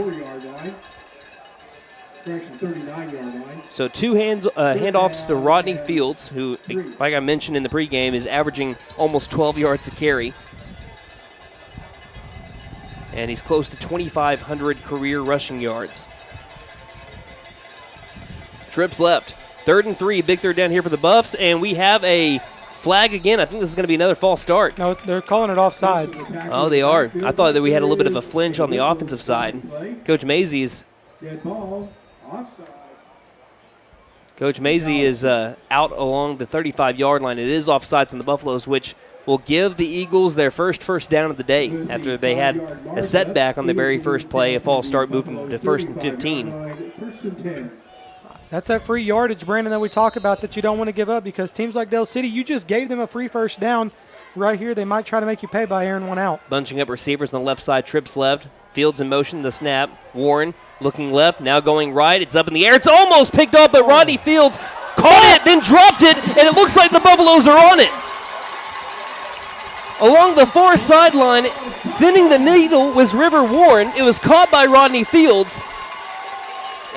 So 2 handoffs to Rodney Fields, who, like I mentioned in the pregame, is averaging almost 12 yards a carry. And he's close to 2,500 career rushing yards. Trips left. 3rd and 3, big 3rd down here for the Buffs, and we have a flag again. I think this is going to be another false start. No, they're calling it offsides. Oh, they are. I thought that we had a little bit of a flinch on the offensive side. Coach Mazey is out along the 35-yard line. It is offsides on the Buffaloes, which will give the Eagles their first down of the day after they had a setback on the very first play, a false start moving to 1st and 15. That's that free yardage, Brandon, that we talk about that you don't want to give up because teams like Del City, you just gave them a free 1st down. Right here, they might try to make you pay by airing one out. Bunching up receivers on the left side, Trips left. Fields in motion, the snap. Warren looking left, now going right. It's up in the air. It's almost picked up, but Rodney Fields caught it, then dropped it, and it looks like the Buffaloes are on it. Along the far sideline, thinning the needle was River Warren. It was caught by Rodney Fields,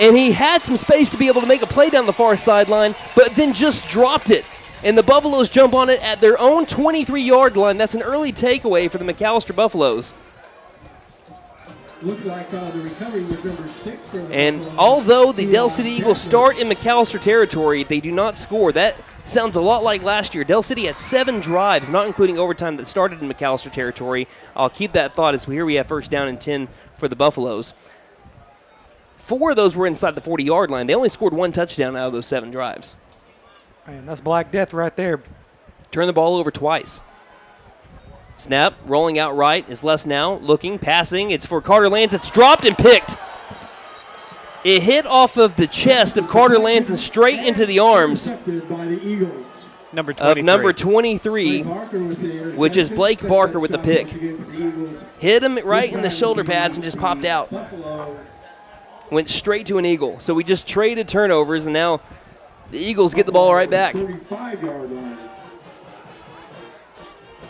and he had some space to be able to make a play down the far sideline, but then just dropped it. And the Buffaloes jump on it at their own 23-yard line. That's an early takeaway for the McAlester Buffaloes. Looked like the recovery was number 6. And although the Del City Eagles start in McAlester territory, they do not score. That sounds a lot like last year. Del City had 7 drives, not including overtime, that started in McAlester territory. I'll keep that thought as here we have 1st down and 10 for the Buffaloes. 4 of those were inside the 40-yard line. They only scored 1 touchdown out of those 7 drives. Man, that's Black Death right there. Turn the ball over twice. Snap, rolling out right is Les now, looking, passing. It's for Carter Lance. It's dropped and picked. It hit off of the chest of Carter Lance and straight into the arms Number 23. of number 23, which is Blake Barker with the pick. Hit him right in the shoulder pads and just popped out. Went straight to an Eagle. So we just traded turnovers, and now the Eagles get the ball right back.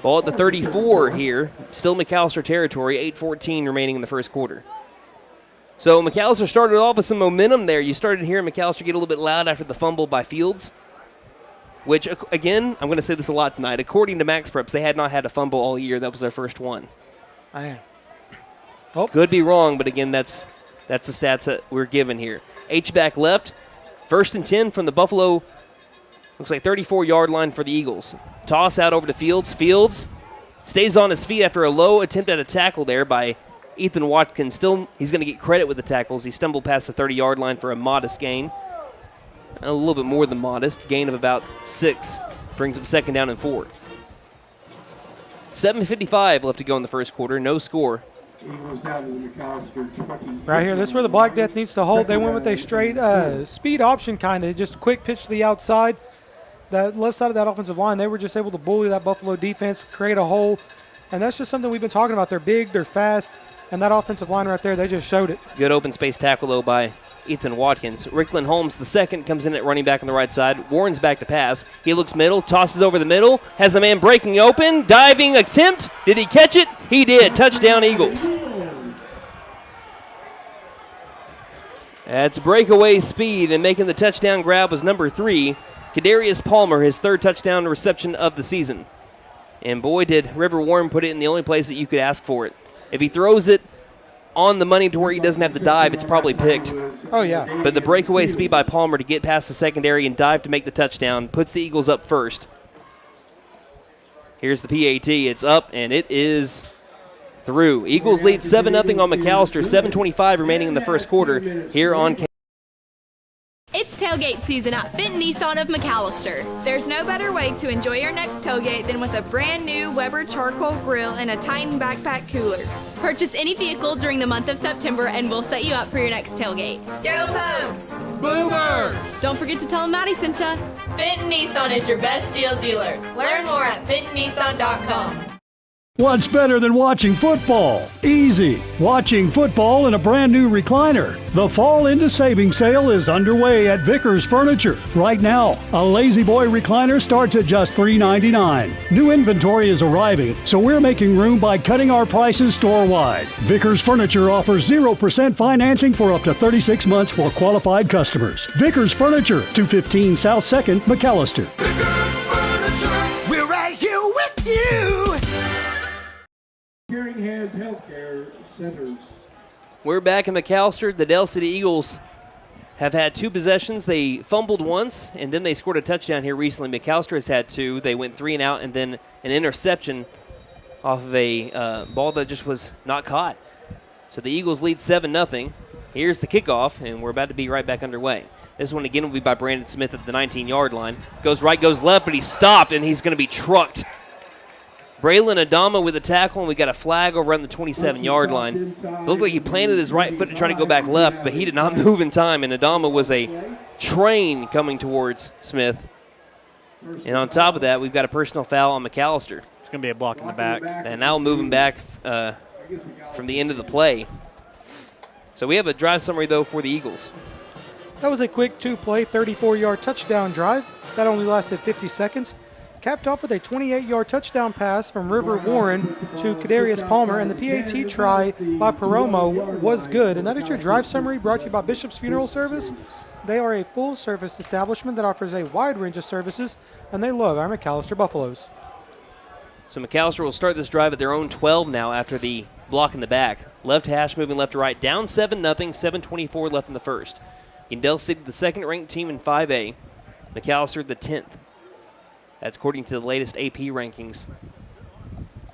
Ball at the 34 here. Still McAlester territory. 8:14 remaining in the first quarter. So McAlester started off with some momentum there. You started hearing McAlester get a little bit loud after the fumble by Fields, which, again, I'm going to say this a lot tonight. According to Max Preps, they had not had a fumble all year. That was their first one. Man. Oh. Could be wrong, but again, that's the stats that we're given here. H-back left, 1st and 10 from the Buffalo, looks like 34-yard line for the Eagles. Toss out over to Fields. Fields stays on his feet after a low attempt at a tackle there by Ethan Watkins. Still, he's going to get credit with the tackles. He stumbled past the 30-yard line for a modest gain. A little bit more than modest. Gain of about 6. Brings up 2nd down and 4. 7:55 left to go in the first quarter. No score. Eagles down to the McAlester 20. Right here, this is where the Black Death needs to hold. They went with a straight speed option kind of, just a quick pitch to the outside. That left side of that offensive line, they were just able to bully that Buffalo defense, create a hole. And that's just something we've been talking about. They're big, they're fast, and that offensive line right there, they just showed it. Good open space tackle, though, by Ethan Watkins. Rickland Holmes, the second, comes in at running back on the right side. Warren's back to pass. He looks middle, tosses over the middle, has a man breaking open, diving attempt. Did he catch it? He did. Touchdown, Eagles. That's breakaway speed, and making the touchdown grab was number 3, Kadarius Palmer, his 3rd touchdown reception of the season. And boy, did River Warren put it in the only place that you could ask for it. If he throws it on the money to where he doesn't have to dive, it's probably picked. Oh, yeah. But the breakaway speed by Palmer to get past the secondary and dive to make the touchdown puts the Eagles up first. Here's the PAT. It's up, and it is through. Eagles lead 7-0 on McAlester. 7:25 remaining in the first quarter here on It's tailgate season at Fenton Nissan of McAlester. There's no better way to enjoy your next tailgate than with a brand new Weber charcoal grill and a Titan backpack cooler. Purchase any vehicle during the month of September and we'll set you up for your next tailgate. Go Pokes! Boomer! Don't forget to tell them Maddie sent ya. Fenton Nissan is your best deal dealer. Learn more at FentonNissan.com. What's better than watching football? Easy. Watching football in a brand new recliner. The Fall Into Savings sale is underway at Vickers Furniture. Right now, a Lazy Boy recliner starts at just $3.99. New inventory is arriving, so we're making room by cutting our prices store-wide. Vickers Furniture offers 0% financing for up to 36 months for qualified customers. Vickers Furniture, 215 South 2nd, McAlester. Vickers Furniture, we're right here with you. Caring Hands Healthcare Centers. We're back in McAlester. The Dell City Eagles have had 2 possessions. They fumbled once, and then they scored a touchdown here recently. McAlester has had 2. They went 3 and out, and then an interception off of a ball that just was not caught. So the Eagles lead 7-0. Here's the kickoff, and we're about to be right back underway. This one again will be by Brandon Smith at the 19-yard line. Goes right, goes left, but he's stopped, and he's going to be trucked. Braylon Adama with a tackle, and we got a flag over on the 27-yard line. It looked like he planted his right foot to try to go back left, but he did not move in time, and Adama was a train coming towards Smith. And on top of that, we've got a personal foul on McAlester. It's going to be a block in the back. And now moving back from the end of the play. So we have a drive summary, though, for the Eagles. That was a quick 2-play, 34-yard touchdown drive. That only lasted 50 seconds. Capped off with a 28-yard touchdown pass from River Warren to Kadarius Palmer, and the PAT try by Peromo was good. And that is your drive summary brought to you by Bishop's Funeral Service. They are a full-service establishment that offers a wide range of services, and they love our McAlester Buffaloes. So McAlester will start this drive at their own 12 now after the block in the back. Left hash moving left to right, down 7-0, 7:24 left in the first. Dell City, the second-ranked team in 5A. McAlester, the 10th. That's according to the latest AP rankings.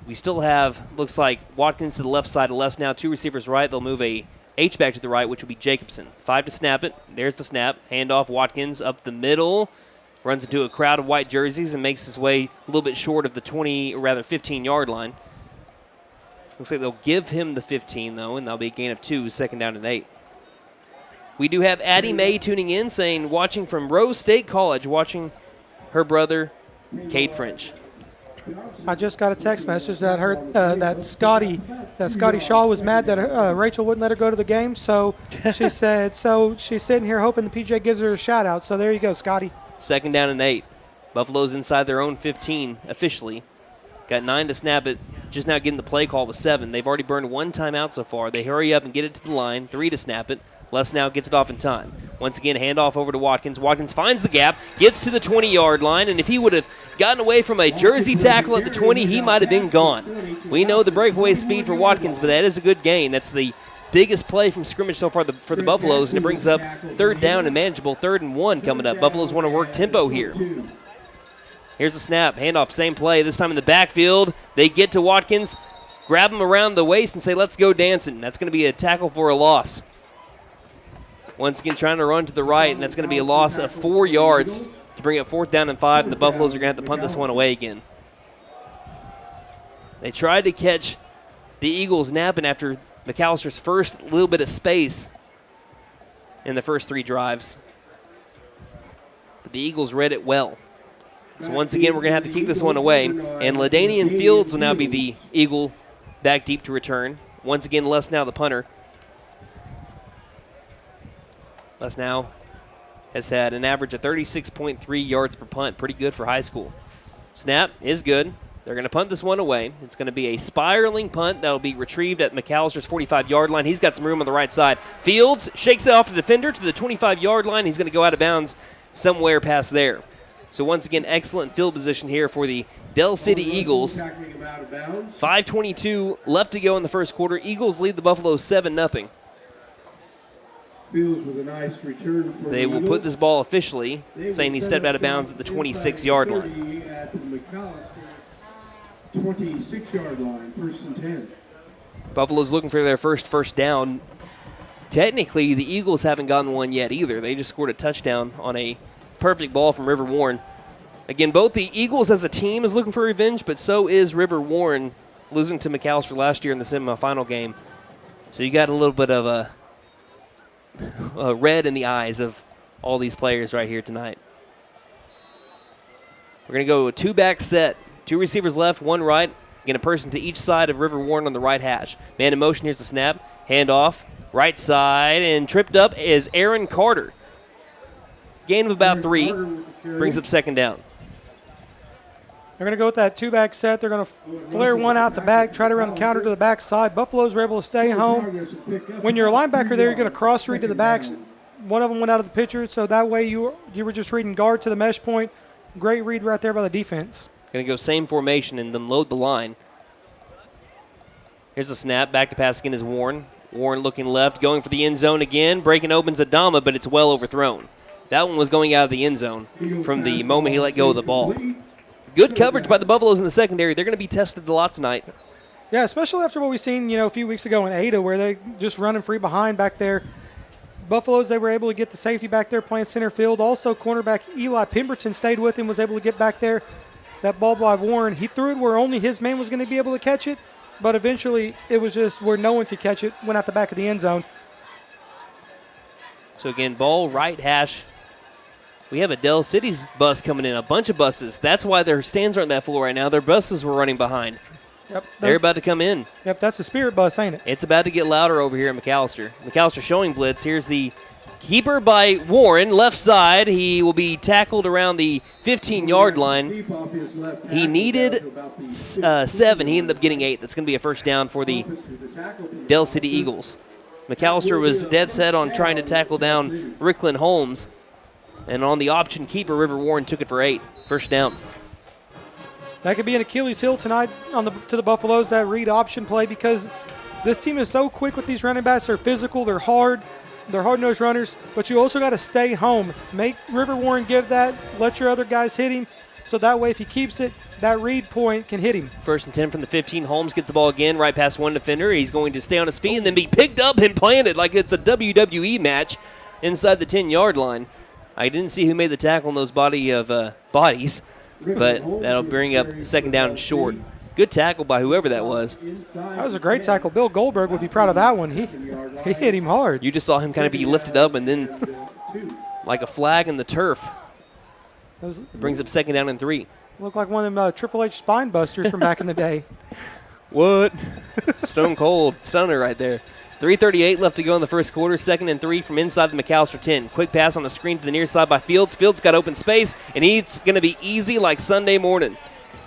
We still have, looks like, Watkins to the left side of Les now, 2 receivers right. They'll move a H-back to the right, which will be Jacobson. 5 to snap it. There's the snap. Handoff, Watkins up the middle. Runs into a crowd of white jerseys and makes his way a little bit short of the 15-yard line. Looks like they'll give him the 15, though, and that'll be a gain of 2, 2nd down and 8. We do have Addie May tuning in, saying, watching from Rose State College, watching her brother, Cade French. I just got a text message that that Scotty Shaw was mad that Rachel wouldn't let her go to the game. So she said, so she's sitting here hoping the PJ gives her a shout out. So there you go, Scotty. 2nd down and 8. Buffalo's inside their own 15 officially. Got 9 to snap it. Just now getting the play call with 7. They've already burned 1 timeout so far. They hurry up and get it to the line. 3 to snap it. Les now gets it off in time. Once again, handoff over to Watkins. Watkins finds the gap, gets to the 20-yard line, and if he would have gotten away from a jersey tackle at the 20, he might have been gone. We know the breakaway speed for Watkins, but that is a good gain. That's the biggest play from scrimmage so far for the Buffaloes, and it brings up 3rd down and manageable, 3rd and 1 coming up. Buffaloes want to work tempo here. Here's the snap, handoff, same play, this time in the backfield. They get to Watkins, grab him around the waist and say, let's go dancing. That's going to be a tackle for a loss. Once again, trying to run to the right, and that's going to be a loss of 4 yards to bring up 4th down and 5, and the Buffaloes are going to have to punt this one away again. They tried to catch the Eagles napping after McAllister's first little bit of space in the first 3 drives. But the Eagles read it well. So once again, we're going to have to kick this one away, and LaDainian Fields will now be the Eagle back deep to return. Once again, Les now the punter. Les now has had an average of 36.3 yards per punt. Pretty good for high school. Snap is good. They're going to punt this one away. It's going to be a spiraling punt that will be retrieved at McAllister's 45-yard line. He's got some room on the right side. Fields shakes it off the defender to the 25-yard line. He's going to go out of bounds somewhere past there. So once again, excellent field position here for the Del City Eagles. 5:22 left to go in the first quarter. Eagles lead the Buffaloes 7-0. With a nice return for they will put this ball officially, saying he stepped out of bounds at the 26-yard line. At the McAlester 26-yard line, 1st and 10. Buffalo's looking for their first down. Technically, the Eagles haven't gotten one yet either. They just scored a touchdown on a perfect ball from River Warren. Again, both the Eagles as a team is looking for revenge, but so is River Warren, losing to McAlester last year in the semifinal game. So you got a little bit of a red in the eyes of all these players right here tonight. We're going to go a 2-back set. 2 receivers left, 1 right. Again, a person to each side of River Warren on the right hash. Man in motion, here's the snap. Handoff, right side, and tripped up is Aaron Carter. Gain of about 3, brings up 2nd down. They're going to go with that 2-back set. They're going to flare one out the back, try to run the counter to the backside. Buffaloes were able to stay home. When you're a linebacker there, you're going to cross read to the backs. One of them went out of the picture, so that way you were just reading guard to the mesh point. Great read right there by the defense. Going to go same formation and then load the line. Here's the snap. Back to pass again is Warren. Warren looking left, going for the end zone again. Breaking open's Adama, but it's well overthrown. That one was going out of the end zone from the moment he let go of the ball. Good coverage by the Buffaloes in the secondary. They're going to be tested a lot tonight. Yeah, especially after what we seen, a few weeks ago in Ada, where they just running free behind back there. Buffaloes, they were able to get the safety back there playing center field. Also, cornerback Eli Pemberton stayed with him, was able to get back there. That ball by Warren, he threw it where only his man was going to be able to catch it, but eventually it was just where no one could catch it, went out the back of the end zone. So again, ball right hash. We have a Del City's bus coming in, a bunch of buses. That's why their stands aren't that full right now. Their buses were running behind. Yep, they're about to come in. Yep, that's a Spirit bus, ain't it? It's about to get louder over here at McAlester. McAlester showing blitz. Here's the keeper by Warren, left side. He will be tackled around the 15-yard line. He needed 7. He ended up getting 8. That's going to be a first down for the Del City Eagles. McAlester was dead set on trying to tackle down Ricklin Holmes. And on the option keeper, River Warren took it for 8. First down. That could be an Achilles heel tonight to the Buffaloes, that read option play, because this team is so quick with these running backs. They're physical, they're hard-nosed runners, but you also got to stay home. Make River Warren give that, let your other guys hit him, so that way if he keeps it, that read point can hit him. First and 10 from the 15. Holmes gets the ball again, right past one defender. He's going to stay on his feet and then be picked up and planted like it's a WWE match inside the 10-yard line. I didn't see who made the tackle on those bodies, but that'll bring up second down and short. Good tackle by whoever that was. That was a great tackle. Bill Goldberg would be proud of that one. He hit him hard. You just saw him kind of be lifted up and then like a flag in the turf. It brings up second down and 3. Looked like one of them Triple H spine busters from back in the day. What? Stone cold stunner right there. 3:38 left to go in the first quarter. 2nd and 3 from inside the McAlester 10. Quick pass on the screen to the near side by Fields. Fields got open space, and he's going to be easy like Sunday morning.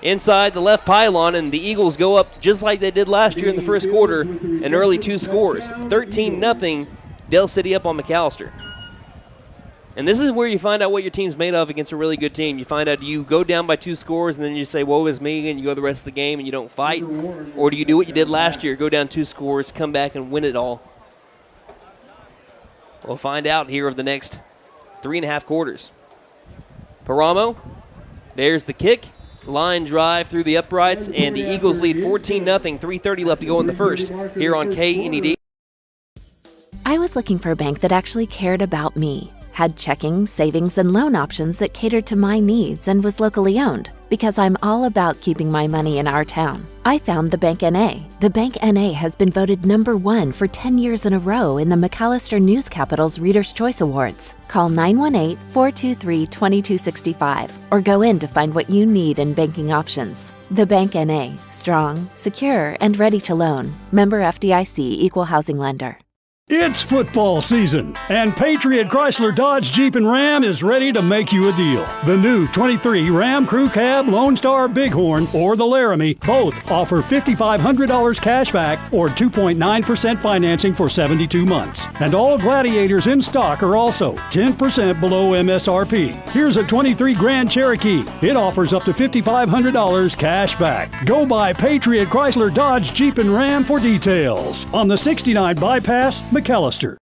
Inside the left pylon, and the Eagles go up just like they did last year in the first quarter, an early 2 scores. 13-0, Del City up on McAlester. And this is where you find out what your team's made of against a really good team. You find out, do you go down by 2 scores and then you say, woe is me, and you go the rest of the game and you don't fight? Or do you do what you did last year, go down 2 scores, come back and win it all? We'll find out here over the next 3.5 quarters. Paramo, there's the kick. Line drive through the uprights, and the Eagles lead 14-0, 3:30 left to go in the first here on KNED. I was looking for a bank that actually cared about me, had checking, savings, and loan options that catered to my needs, and was locally owned, because I'm all about keeping my money in our town. I found the Bank NA. The Bank NA has been voted #1 for 10 years in a row in the McAlester News Capital's Reader's Choice Awards. Call 918-423-2265 or go in to find what you need in banking options. The Bank NA, strong, secure, and ready to loan. Member FDIC, Equal Housing Lender. It's football season, and Patriot Chrysler Dodge Jeep and Ram is ready to make you a deal. The new 23 Ram Crew Cab, Lone Star Bighorn, or the Laramie both offer $5,500 cash back or 2.9% financing for 72 months. And all Gladiators in stock are also 10% below MSRP. Here's a 23 Grand Cherokee. It offers up to $5,500 cash back. Go by Patriot Chrysler Dodge Jeep and Ram for details. On the 69 Bypass, McAlester.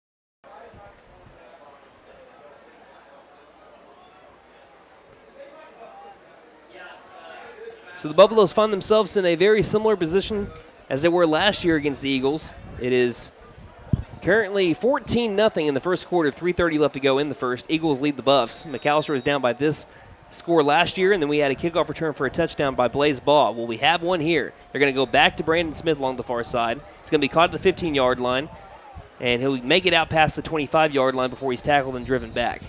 So the Buffaloes find themselves in a very similar position as they were last year against the Eagles. It is currently 14-0 in the first quarter, 3:30 left to go in the first. Eagles lead the Buffs. McAlester was down by this score last year, and then we had a kickoff return for a touchdown by Blaze Baugh. Well, we have one here. They're going to go back to Brandon Smith along the far side. It's going to be caught at the 15-yard line, and he'll make it out past the 25-yard line before he's tackled and driven back.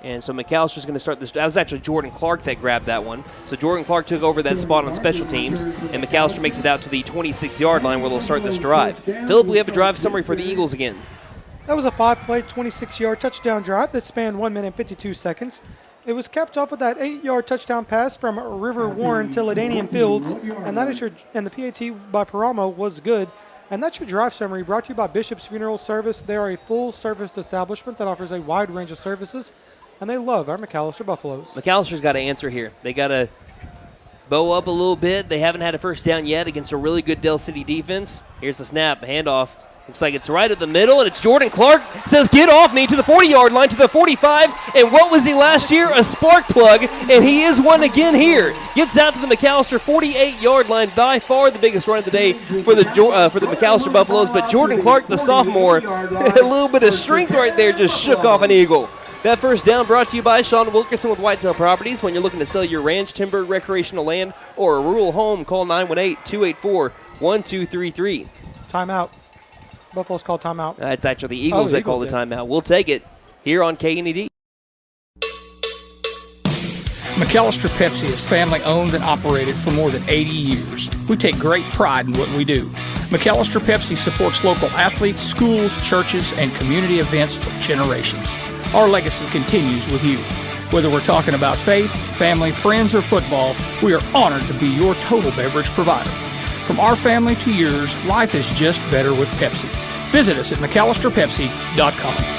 And so McAllister's going to start this. That was actually Jordan Clark that grabbed that one. So Jordan Clark took over that spot on special teams, and McAlester makes it out to the 26-yard line where they'll start this drive. Phillip, we have a drive summary for the Eagles again. That was a 5-play, 26-yard touchdown drive that spanned 1 minute and 52 seconds. It was capped off with that 8-yard touchdown pass from River Warren to Ladanian Fields, and the PAT by Paramo was good. And that's your drive summary, brought to you by Bishop's Funeral Service. They are a full-service establishment that offers a wide range of services, and they love our McAlester Buffaloes. McAllister's got to answer here. They got to bow up a little bit. They haven't had a first down yet against a really good Del City defense. Here's the snap, handoff. Looks like it's right at the middle, and it's Jordan Clark. Says, get off me, to the 40-yard line, to the 45. And what was he last year? A spark plug, and he is one again here. Gets out to the McAlester 48-yard line, by far the biggest run of the day for the McAlester Buffaloes. But Jordan Clark, the sophomore, a little bit of strength right there, just shook off an Eagle. That first down brought to you by Sean Wilkerson with Whitetail Properties. When you're looking to sell your ranch, timber, recreational land, or a rural home, call 918-284-1233. Timeout. Buffaloes call timeout. It's actually the Eagles that call the timeout. We'll take it here on KNED. McAlester Pepsi is family owned and operated for more than 80 years. We take great pride in what we do. McAlester Pepsi supports local athletes, schools, churches, and community events for generations. Our legacy continues with you. Whether we're talking about faith, family, friends, or football, we are honored to be your total beverage provider. From our family to yours, life is just better with Pepsi. Visit us at McAllisterPepsi.com.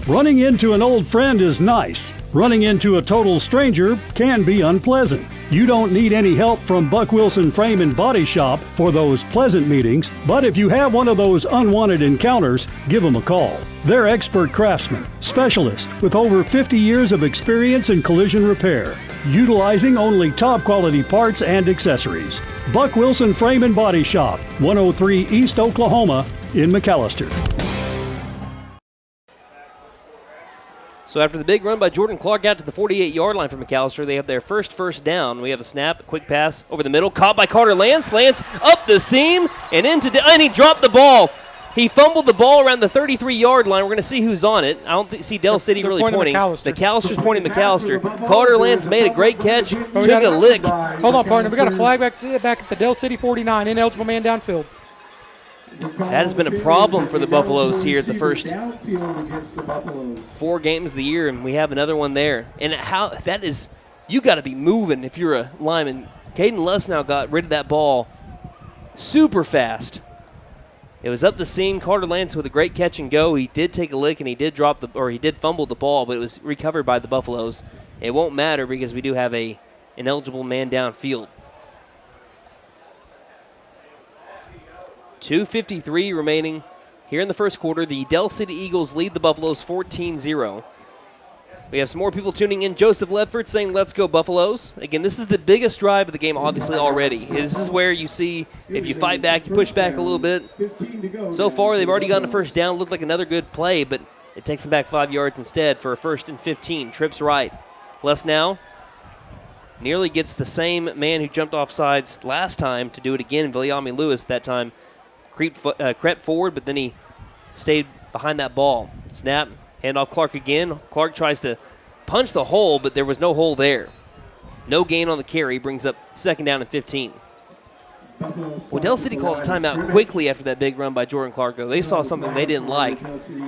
Running into an old friend is nice. Running into a total stranger can be unpleasant. You don't need any help from Buck Wilson Frame and Body Shop for those pleasant meetings, but if you have one of those unwanted encounters, give them a call. They're expert craftsmen, specialists with over 50 years of experience in collision repair, utilizing only top quality parts and accessories. Buck Wilson Frame and Body Shop, 103 East Oklahoma in McAlester. So after the big run by Jordan Clark out to the 48-yard line for McAlester, they have their first down. We have a snap, a quick pass over the middle, caught by Carter Lance. Lance up the seam and and he dropped the ball. He fumbled the ball around the 33-yard line. We're going to see who's on it. I don't see Del City really pointing. McAllister's pointing McAlester. Carter Lance made a great catch, took a lick. Hold on, partner. We got a flag back at the Del City 49. Ineligible man downfield. That has been a problem for the Buffaloes here at the first 4 games of the year, and we have another one there. And how that is, you got to be moving if you're a lineman. Caden Lesnow got rid of that ball super fast. It was up the seam. Carter Lance with a great catch and go. He did take a lick and he did fumble the ball, but it was recovered by the Buffaloes. It won't matter because we do have an eligible man downfield. 2:53 remaining here in the first quarter. The Del City Eagles lead the Buffaloes 14-0. We have some more people tuning in. Joseph Ledford saying, "Let's go Buffaloes." Again, this is the biggest drive of the game, obviously, already. This is where you see if you fight back, you push back a little bit. So far, they've already gotten a first down. Looked like another good play, but it takes them back 5 yards instead for a 1st and 15. Trips right. Les now nearly gets the same man who jumped off sides last time to do it again. Viliami Lewis that time crept forward, but then he stayed behind that ball. Snap. Hand off Clark again. Clark tries to punch the hole, but there was no hole there. No gain on the carry. Brings up 2nd down and 15. Well, Del City called a timeout quickly after that big run by Jordan Clark, though. They saw something they didn't like.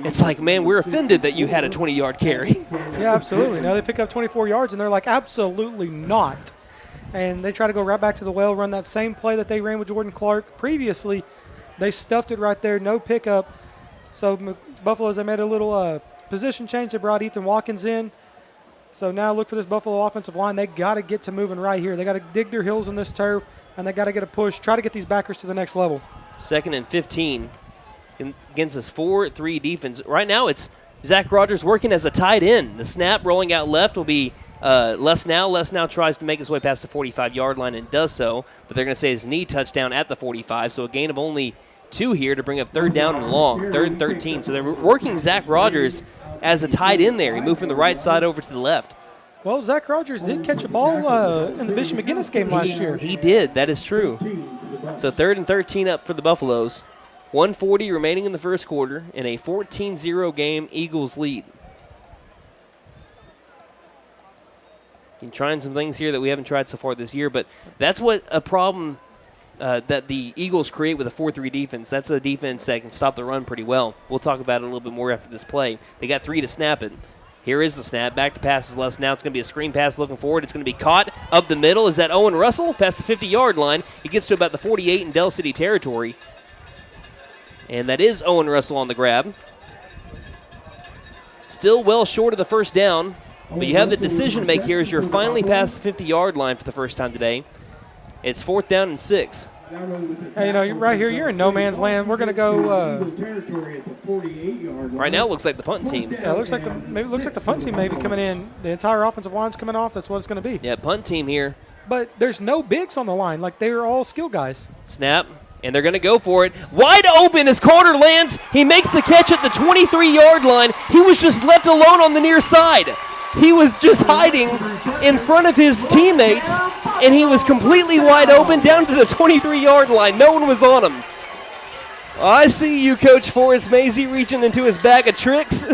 It's like, man, we're offended that you had a 20-yard carry. Yeah, absolutely. Now they pick up 24 yards, and they're like, absolutely not. And they try to go right back to the well, run that same play that they ran with Jordan Clark previously. They stuffed it right there, no pickup. So Buffaloes, they made a little position change. They brought Ethan Watkins in. So now look for this Buffalo offensive line. They got to get to moving right here. They got to dig their heels in this turf, and they got to get a push. Try to get these backers to the next level. 2nd and 15 against this 4-3 defense. Right now it's Zach Rogers working as a tight end. The snap rolling out left will be Les Now. Les Now tries to make his way past the 45-yard line and does so, but they're going to say his knee touchdown at the 45, so a gain of only 2 here to bring up 3rd down and long, 3rd and 13. So they're working Zach Rogers as a tight end there. He moved from the right side over to the left. Well, Zach Rogers did catch a ball in the Bishop McGinnis game last year. He did. That is true. So 3rd and 13 up for the Buffaloes. 1:40 remaining in the first quarter in a 14-0 game. Eagles lead. Been trying some things here that we haven't tried so far this year, but that's what a problem that the Eagles create with a 4-3 defense. That's a defense that can stop the run pretty well. We'll talk about it a little bit more after this play. They got 3 to snap it. Here is the snap. Back to passes less. Now it's going to be a screen pass looking forward. It's going to be caught up the middle. Is that Owen Russell? Past the 50-yard line. He gets to about the 48 in Del City territory. And that is Owen Russell on the grab. Still well short of the first down. But you have the decision to make here as you're finally past the 50-yard line for the first time today. It's 4th down and 6. Hey, right here, you're in no man's land. We're going to go. Right now, it looks like the punt team. Yeah, it looks like the punt team may be coming in. The entire offensive line's coming off. That's what it's going to be. Yeah, punt team here. But there's no bigs on the line. Like, they are all skill guys. Snap, and they're going to go for it. Wide open as Carter lands. He makes the catch at the 23-yard line. He was just left alone on the near side. He was just hiding in front of his teammates, and he was completely wide open down to the 23-yard line. No one was on him. I see you, Coach Forrest Mazie, reaching into his bag of tricks.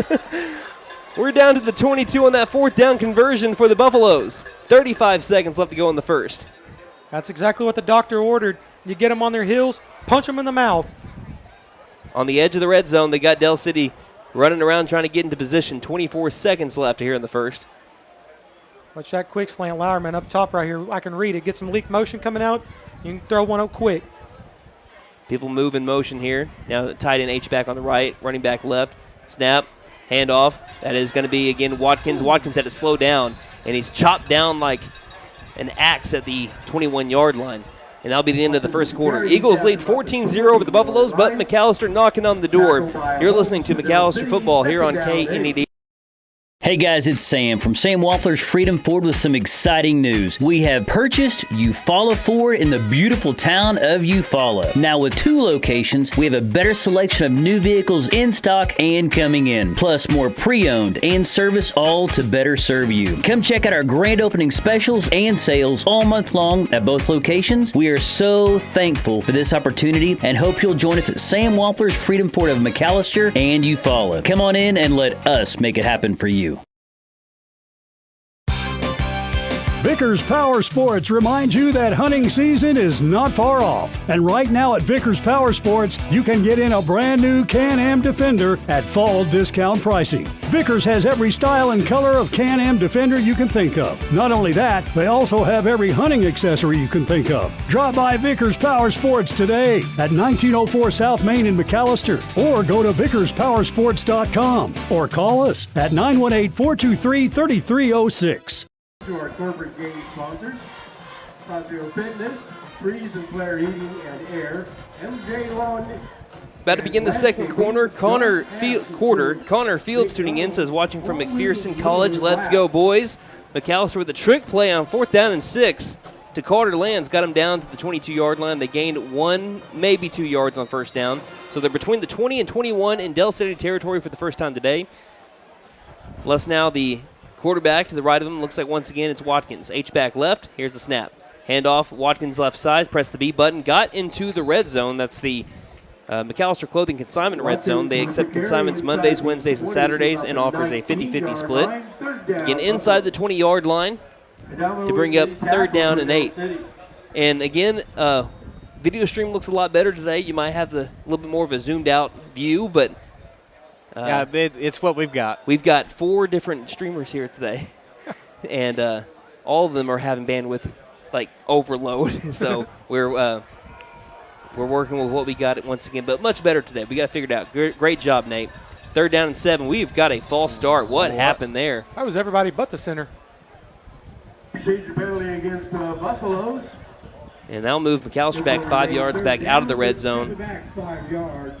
We're down to the 22 on that 4th down conversion for the Buffaloes. 35 seconds left to go in the first. That's exactly what the doctor ordered. You get them on their heels, punch them in the mouth. On the edge of the red zone, they got Del City running around trying to get into position. 24 seconds left here in the first. Watch that quick slant, Lowerman up top right here. I can read it. Get some leak motion coming out. You can throw one up quick. People move in motion here. Now tight end H-back on the right, running back left. Snap, handoff. That is going to be, again, Watkins. Watkins had to slow down, and he's chopped down like an axe at the 21-yard line. And that'll be the end of the first quarter. Eagles lead 14-0 over the Buffaloes, but McAlester knocking on the door. You're listening to McAlester Football here on KNED. Hey guys, it's Sam from Sam Wampler's Freedom Ford with some exciting news. We have purchased Eufaula Ford in the beautiful town of Eufaula. Now with 2 locations, we have a better selection of new vehicles in stock and coming in, plus more pre-owned and service, all to better serve you. Come check out our grand opening specials and sales all month long at both locations. We are so thankful for this opportunity and hope you'll join us at Sam Wampler's Freedom Ford of McAlester and Eufaula. Come on in and let us make it happen for you. Vickers Power Sports reminds you that hunting season is not far off. And right now at Vickers Power Sports, you can get in a brand new Can-Am Defender at fall discount pricing. Vickers has every style and color of Can-Am Defender you can think of. Not only that, they also have every hunting accessory you can think of. Drop by Vickers Power Sports today at 1904 South Main in McAlester, or go to vickerspowersports.com, or call us at 918-423-3306. To our corporate game sponsors, Frontier Fitness, Freeze and Flare Heating and Air, MJ Lawn. About to begin the second quarter. Connor Fields tuning in, says watching from McPherson College. Let's go, boys. McAlester with a trick play on 4th down and 6 to Carter Lands. Got him down to the 22-yard line. They gained 1, maybe 2 yards on first down. So they're between the 20 and 21 in Del City territory for the first time today. Les now the quarterback to the right of him. Looks like once again it's Watkins. H-back left. Here's the snap. Handoff. Watkins left side. Press the B button. Got into the red zone. That's the McAlester Clothing Consignment red zone. They accept consignments Mondays, Wednesdays, and Saturdays and offers a 50-50 split. Again, inside the 20-yard line to bring up 3rd down and 8. And again, video stream looks a lot better today. You might have a little bit more of a zoomed-out view, but yeah, it's what we've got. We've got 4 different streamers here today, and all of them are having bandwidth overload. So we're working with what we got once again, but much better today. We got it figured out. Great job, Nate. 3rd down and 7. We've got a false start. What happened there? That was everybody but the center. Procedure penalty against the Buffaloes. And that'll move McAlester back 5 yards back out of the red zone. Back 5 yards.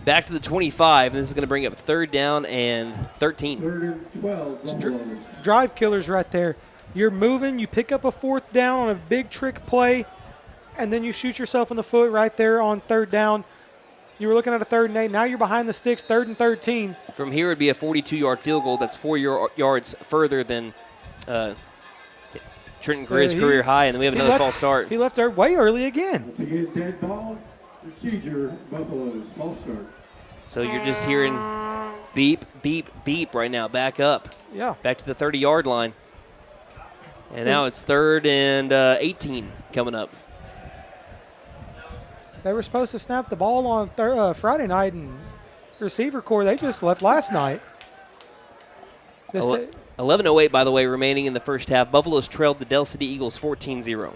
Back to the 25, and this is going to bring up 3rd down and 13. 3rd and 12. Buffaloes. Drive killers right there. You're moving, you pick up a 4th down on a big trick play, and then you shoot yourself in the foot right there on 3rd down. You were looking at a 3rd and 8. Now you're behind the sticks, 3rd and 13. From here, it would be a 42-yard field goal. That's 4 yards further than Trenton Greer's career high, and then we have another false start. He left there way early again. Once again, dead ball. Procedure, Buffaloes, false start. So you're just hearing beep, beep, beep right now. Back up. Yeah. Back to the 30-yard line. And now it's 3rd and 18 coming up. They were supposed to snap the ball on Friday night, and receiver corps, they just left last night. 11:08, by the way, remaining in the first half. Buffaloes trailed the Del City Eagles 14-0.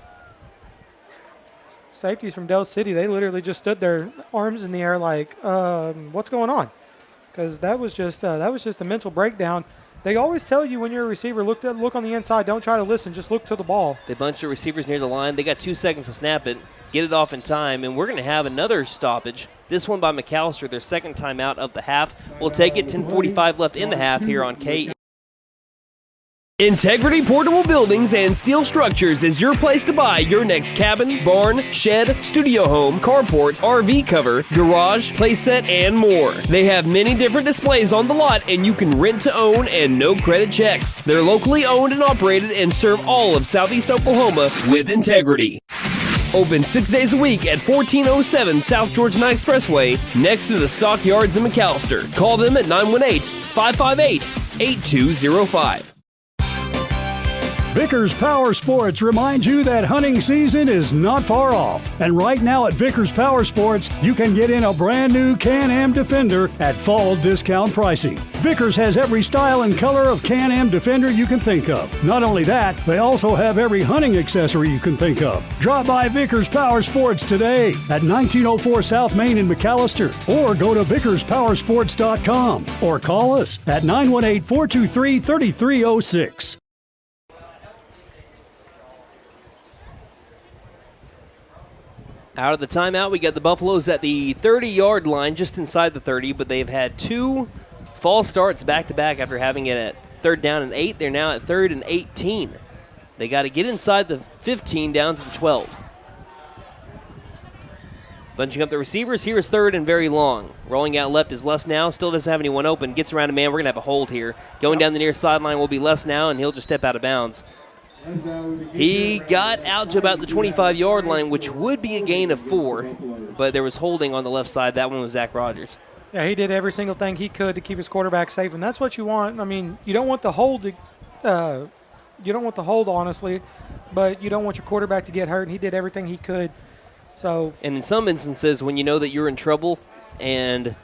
Safeties from Del City, they literally just stood there, arms in the air like, what's going on? Because that was just a mental breakdown. They always tell you when you're a receiver, look on the inside. Don't try to listen. Just look to the ball. They bunch of receivers near the line. They got 2 seconds to snap it, get it off in time, and we're going to have another stoppage. This one by McAlester, their second timeout of the half. We'll take it. 10:45 left in the half here on K. Integrity Portable Buildings and Steel Structures is your place to buy your next cabin, barn, shed, studio home, carport, RV cover, garage, playset, and more. They have many different displays on the lot, and you can rent to own and no credit checks. They're locally owned and operated and serve all of Southeast Oklahoma with integrity. Open 6 days a week at 1407 South Georgia Knight Expressway, next to the Stockyards in McAlester. Call them at 918-558-8205. Vickers Power Sports reminds you that hunting season is not far off. And right now at Vickers Power Sports, you can get in a brand new Can-Am Defender at fall discount pricing. Vickers has every style and color of Can-Am Defender you can think of. Not only that, they also have every hunting accessory you can think of. Drop by Vickers Power Sports today at 1904 South Main in McAlester, or go to vickerspowersports.com, or call us at 918-423-3306. Out of the timeout, we got the Buffaloes at the 30-yard line, just inside the 30, but they've had 2 false starts back-to-back after having it at 3rd down and 8. They're now at 3rd and 18. They got to get inside the 15 down to the 12. Bunching up the receivers. Here is 3rd and very long. Rolling out left is Les now. Still doesn't have anyone open. Gets around a man. We're going to have a hold here. Going down the near sideline will be Les now, and he'll just step out of bounds. He got out to about the 25-yard line, which would be a gain of 4, but there was holding on the left side. That one was Zach Rogers. Yeah, he did every single thing he could to keep his quarterback safe, and that's what you want. I mean, you don't want the hold to the hold, honestly, but you don't want your quarterback to get hurt, and he did everything he could. So, and in some instances, when you know that you're in trouble, and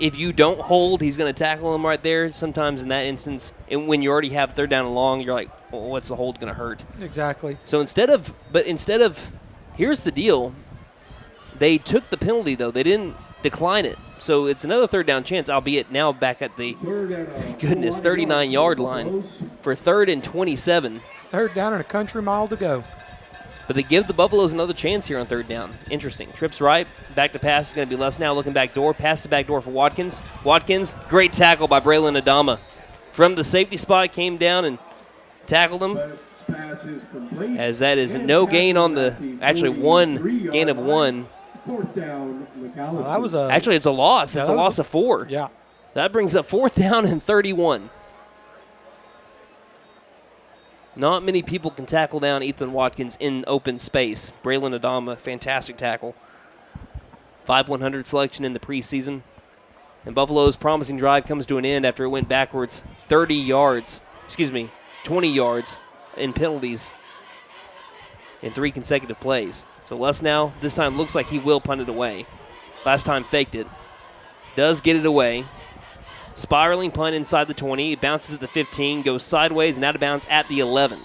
if you don't hold, he's going to tackle him right there. Sometimes in that instance, and when you already have third down and long, you're like, well, what's the hold going to hurt? Exactly. So instead of, here's the deal. They took the penalty, though. They didn't decline it. So it's another third down chance, albeit now back at the, 39-yard line for 3rd and 27. Third down and a country mile to go. But they give the Buffaloes another chance here on third down. Interesting. Trips right. Back to pass is going to be less now. Looking back door. Pass the back door for Watkins. Watkins, great tackle by Braylon Adama. From the safety spot, came down and tackled him. As that is no gain on the, actually one gain of 1. That was a, actually, it's a loss. It's a loss of 4. Yeah. That brings up 4th down and 31. Not many people can tackle down Ethan Watkins in open space. Braylon Adama, fantastic tackle. 5-100 selection in the preseason. And Buffalo's promising drive comes to an end after it went backwards 20 yards in penalties in 3 consecutive plays. So Les now, this time looks like he will punt it away. Last time faked it. Does get it away. Spiraling punt inside the 20. It bounces at the 15, goes sideways and out of bounds at the 11.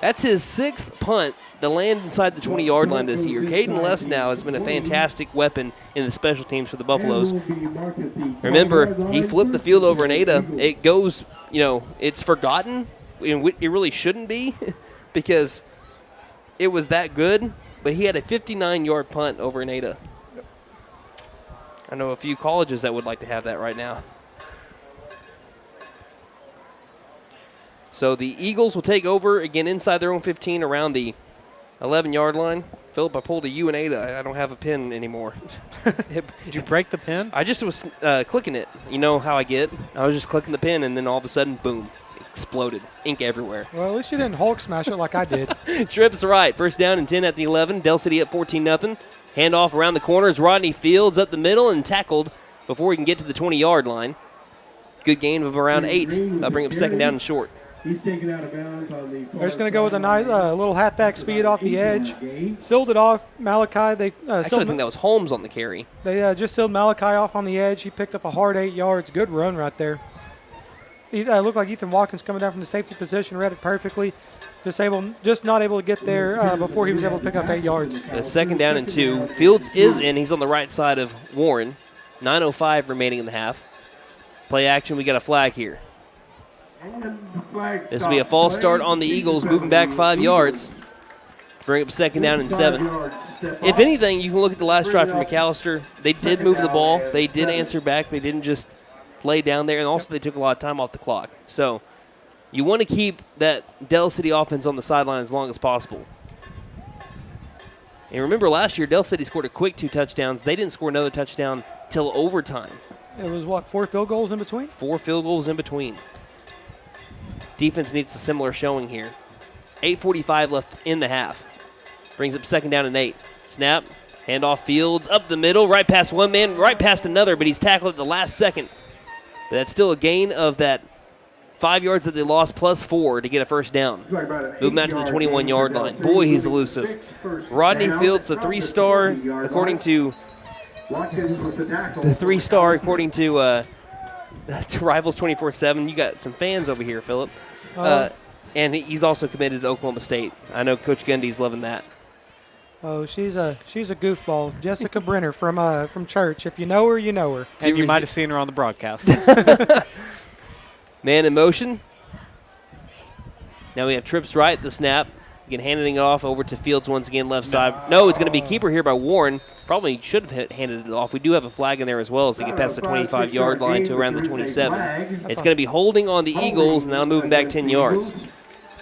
That's his 6th punt to land inside the 20-yard line this year. Caden Lesnow has been a fantastic weapon in the special teams for the Buffaloes. Remember, he flipped the field over in Ada. It goes, it's forgotten. It really shouldn't be because it was that good, but he had a 59-yard punt over in Ada. I know a few colleges that would like to have that right now. So the Eagles will take over again inside their own 15 around the 11-yard line. Phillip, I pulled a U and Ada. I don't have a pin anymore. Did you break the pin? I just was clicking it. You know how I get. I was just clicking the pin, and then all of a sudden, boom, exploded. Ink everywhere. Well, at least you didn't Hulk smash it like I did. Trips right. 1st down and 10 at the 11. Del City up 14-0. Handoff around the corner. It's Rodney Fields up the middle and tackled before he can get to the 20-yard line. Good gain of around 8. That'll bring up 2nd down and short. He's taken out of bounds on the. They're just going to go with a nice little halfback speed off the edge. Sealed it off. Malachi. They actually, I think that was Holmes on the carry. They just sealed Malachi off on the edge. He picked up a hard 8 yards. Good run right there. He looked like Ethan Watkins coming down from the safety position. Read it perfectly. Just not able to get there before he was able to pick up 8 yards. 2nd down and 2. Fields is in. He's on the right side of Warren. 9:05 remaining in the half. Play action. We got a flag here. This will be a false start on the Eagles, moving back 5 yards. Bring up 2nd down and 7. If anything, you can look at the last drive from McAlester. They did move the ball. They did answer back. They didn't just lay down there. And also they took a lot of time off the clock. So you want to keep that Del City offense on the sideline as long as possible. And remember last year, Del City scored a quick 2 touchdowns. They didn't score another touchdown till overtime. It was, 4 field goals in between? 4 field goals in between. Defense needs a similar showing here. 8:45 left in the half. Brings up 2nd down and 8. Snap, handoff Fields, up the middle, right past one man, right past another, but he's tackled at the last second. But that's still a gain of that 5 yards that they lost plus 4 to get a 1st down. Move him out to the 21-yard line. Boy, he's elusive. Rodney Fields, the 3-star, according to to Rivals 24/7. You got some fans over here, Phillip. And he's also committed to Oklahoma State. I know Coach Gundy's loving that. Oh, she's a goofball. Jessica Brenner from church. If you know her, you know her. And you might have seen her on the broadcast. Man in motion. Now we have trips right, the snap. Again, handing it off over to Fields once again, left side. No, it's going to be keeper here by Warren. Probably should have handed it off. We do have a flag in there as well as they get past the 25-yard line to around the 27. It's going to be holding on the Eagles, and now moving back 10 yards.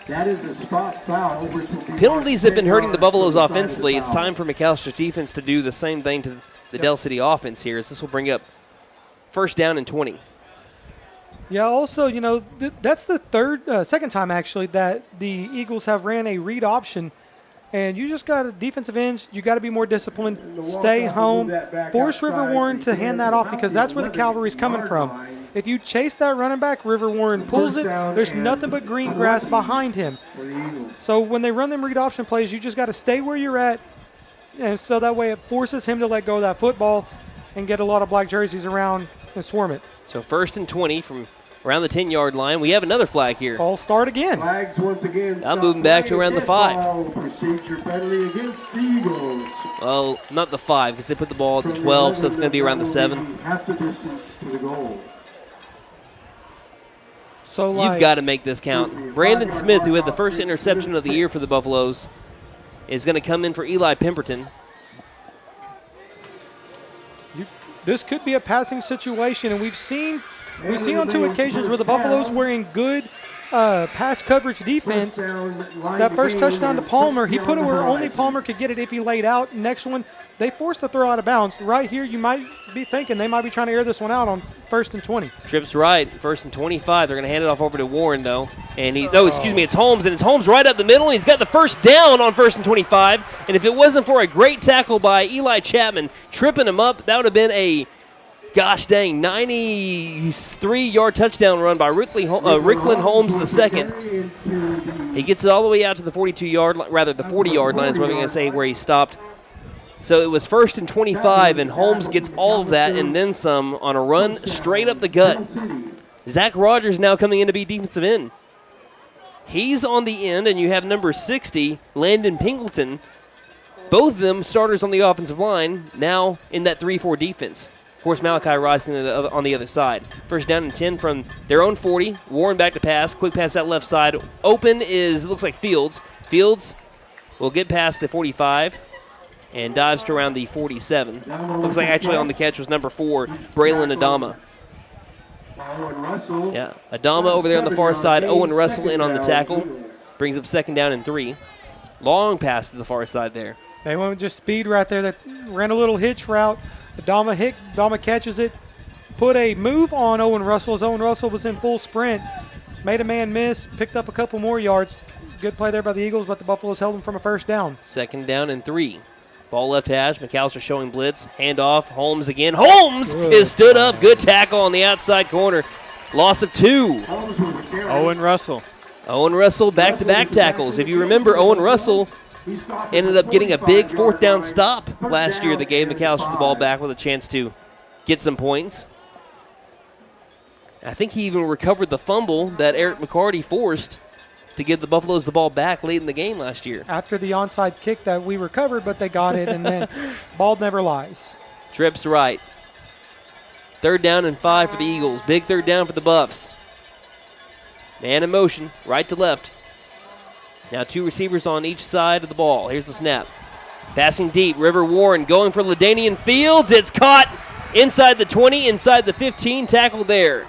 That is a spot foul. Penalties have been hurting the Buffaloes offensively. It's time for McAlster's defense to do the same thing to the Del City offense here, as this will bring up 1st down and 20. Yeah, also, that's the second time actually that the Eagles have ran a read option, and you just got a defensive ends. You got to be more disciplined. Stay home. Force River Warren to hand that off because that's where the cavalry's coming from. If you chase that running back, River Warren pulls it. There's nothing but green grass behind him. So when they run them read option plays, you just got to stay where you're at, and so that way it forces him to let go of that football and get a lot of black jerseys around and swarm it. So 1st and 20 from around the 10-yard line. We have another flag here. Ball start again. Flags once again. I'm moving back to around the 5. Procedure penalty against the Eagles. Well, not the 5 because they put the ball at the 12, so it's going to be around the 7. Half the distance to the goal. So You've got to make this count. Brandon Smith, who had the first interception of the year for the Buffaloes, is going to come in for Eli Pemberton. This could be a passing situation, and we've seen on 2 occasions where the Buffaloes were in good pass coverage defense. That first touchdown to Palmer, he put it where only Palmer could get it if he laid out. Next one, they forced the throw out of bounds. Right here, you might be thinking they might be trying to air this one out on 1st and 20. Trips right, 1st and 25. They're going to hand it off over to Warren, though. And it's Holmes, and it's Holmes right up the middle, and he's got the first down on 1st and 25. And if it wasn't for a great tackle by Eli Chapman tripping him up, that would have been a 93-yard touchdown run by Rickland Holmes II. He gets it all the way out to the 42-yard line, rather the 40-yard line is what I'm going to say, where he stopped. So it was 1st and 25, and Holmes gets all of that and then some on a run straight up the gut. Zach Rogers now coming in to be defensive end. He's on the end, and you have number 60, Landon Pingleton. Both of them starters on the offensive line, now in that 3-4 defense. Of course, Malachi Rice on the other side. 1st down and 10 from their own 40. Warren back to pass. Quick pass out left side. Open looks like Fields. Fields will get past the 45 and dives to around the 47. Looks like actually on the catch was number 4, Braylon Adama. Yeah, Adama over there on the far side. Owen Russell in on the tackle. Brings up 2nd down and 3. Long pass to the far side there. They went with just speed right there. That ran a little hitch route. Adama catches it. Put a move on Owen Russell as Owen Russell was in full sprint. Made a man miss. Picked up a couple more yards. Good play there by the Eagles, but the Buffaloes held them from a 1st down. 2nd down and 3. Ball left hash. McAlester showing blitz. Handoff. Holmes again. Holmes is stood up. Good tackle on the outside corner. Loss of 2. Owen Russell. Owen Russell back-to-back tackles. If you remember, Owen Russell ended up getting a big 4th down stop last year that gave McAlester the ball back with a chance to get some points. I think he even recovered the fumble that Eric McCarty forced to give the Buffaloes the ball back late in the game last year. After the onside kick that we recovered, but they got it, and then ball never lies. Trips right. 3rd down and 5 for the Eagles. Big 3rd down for the Buffs. Man in motion, right to left. Now 2 receivers on each side of the ball. Here's the snap. Passing deep, River Warren going for LaDainian Fields. It's caught inside the 20, inside the 15, tackle there.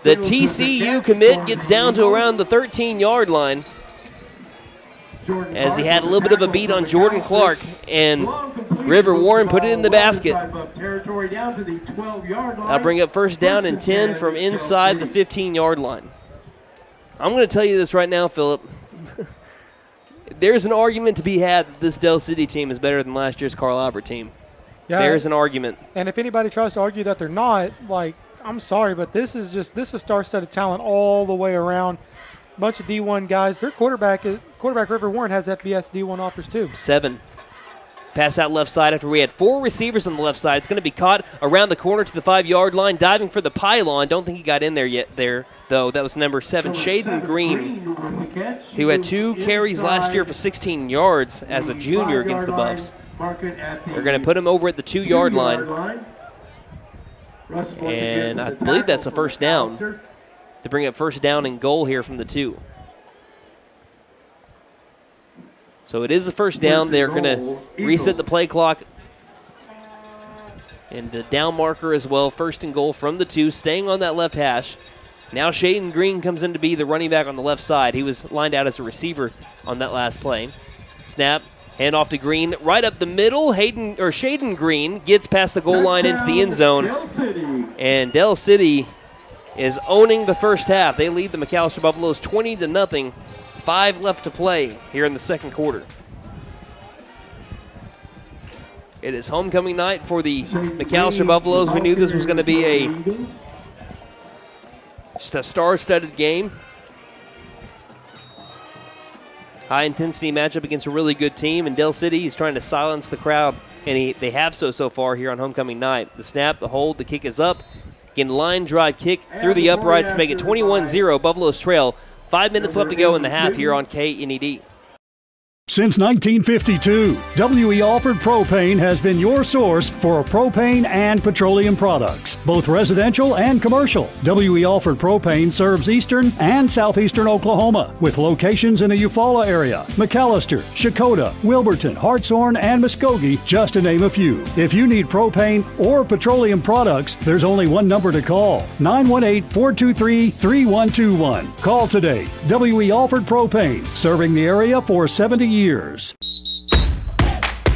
The TCU commit gets down to around the 13-yard line as he had a little bit of a beat on Jordan Clark, and River Warren put it in the basket. I'll bring up 1st down and 10 from inside the 15-yard line. I'm going to tell you this right now, Phillip. There's an argument to be had that this Del City team is better than last year's Carl Albert team. Yeah, there's an argument. And if anybody tries to argue that they're not, I'm sorry, but this is star-studded talent all the way around. Bunch of D1 guys. Their quarterback River Warren has FBS D1 offers too. 7. Pass out left side after we had 4 receivers on the left side. It's going to be caught around the corner to the 5-yard line, diving for the pylon. Don't think he got in there yet though. That was number 7, Shaden Green, who had 2 carries last year for 16 yards as a junior against the Buffs. They're going to put him over at the 2-yard line. And I believe that's a 1st down to bring up 1st down and goal here from the 2. So it is a 1st down. They're going to reset the play clock and the down marker as well. 1st and goal from the 2, staying on that left hash. Now Shaden Green comes in to be the running back on the left side. He was lined out as a receiver on that last play. Snap, hand off to Green, right up the middle. Shaden Green gets past the goal line into the end zone. And Del City is owning the first half. They lead the McAlester Buffaloes 20-0. 5 left to play here in the 2nd quarter. It is homecoming night for the McAlester Buffaloes. We knew this was going to be Just a star-studded game. High-intensity matchup against a really good team, and Del City is trying to silence the crowd, and they have so far here on homecoming night. The snap, the hold, the kick is up. Again, line drive kick through the uprights to make it 21-0. Buffaloes trail. 5 minutes left to go in the half here on KNED. Since 1952, W.E. Alford Propane has been your source for propane and petroleum products, both residential and commercial. W.E. Alford Propane serves eastern and southeastern Oklahoma, with locations in the Eufaula area, McAlester, Shakota, Wilburton, Hartshorn, and Muskogee, just to name a few. If you need propane or petroleum products, there's only one number to call, 918-423-3121. Call today. W.E. Alford Propane, serving the area for 70 years.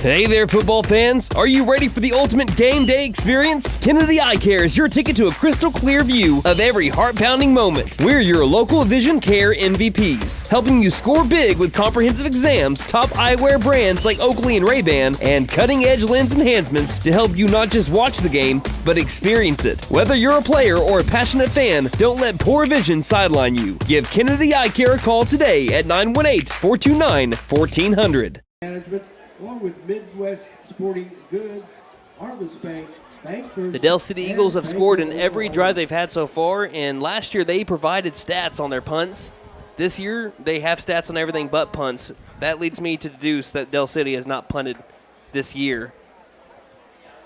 Hey there, football fans. Are you ready for the ultimate game day experience? Kennedy Eye Care is your ticket to a crystal clear view of every heart-pounding moment. We're your local vision care MVPs, helping you score big with comprehensive exams, top eyewear brands like Oakley and Ray-Ban, and cutting-edge lens enhancements to help you not just watch the game, but experience it. Whether you're a player or a passionate fan, don't let poor vision sideline you. Give Kennedy Eye Care a call today at 918-429-1400. Management, along with Midwest Sporting Goods, Harvest Bank, The Del City Eagles have scored in every drive they've had so far, and last year they provided stats on their punts. This year, they have stats on everything but punts. That leads me to deduce that Del City has not punted this year,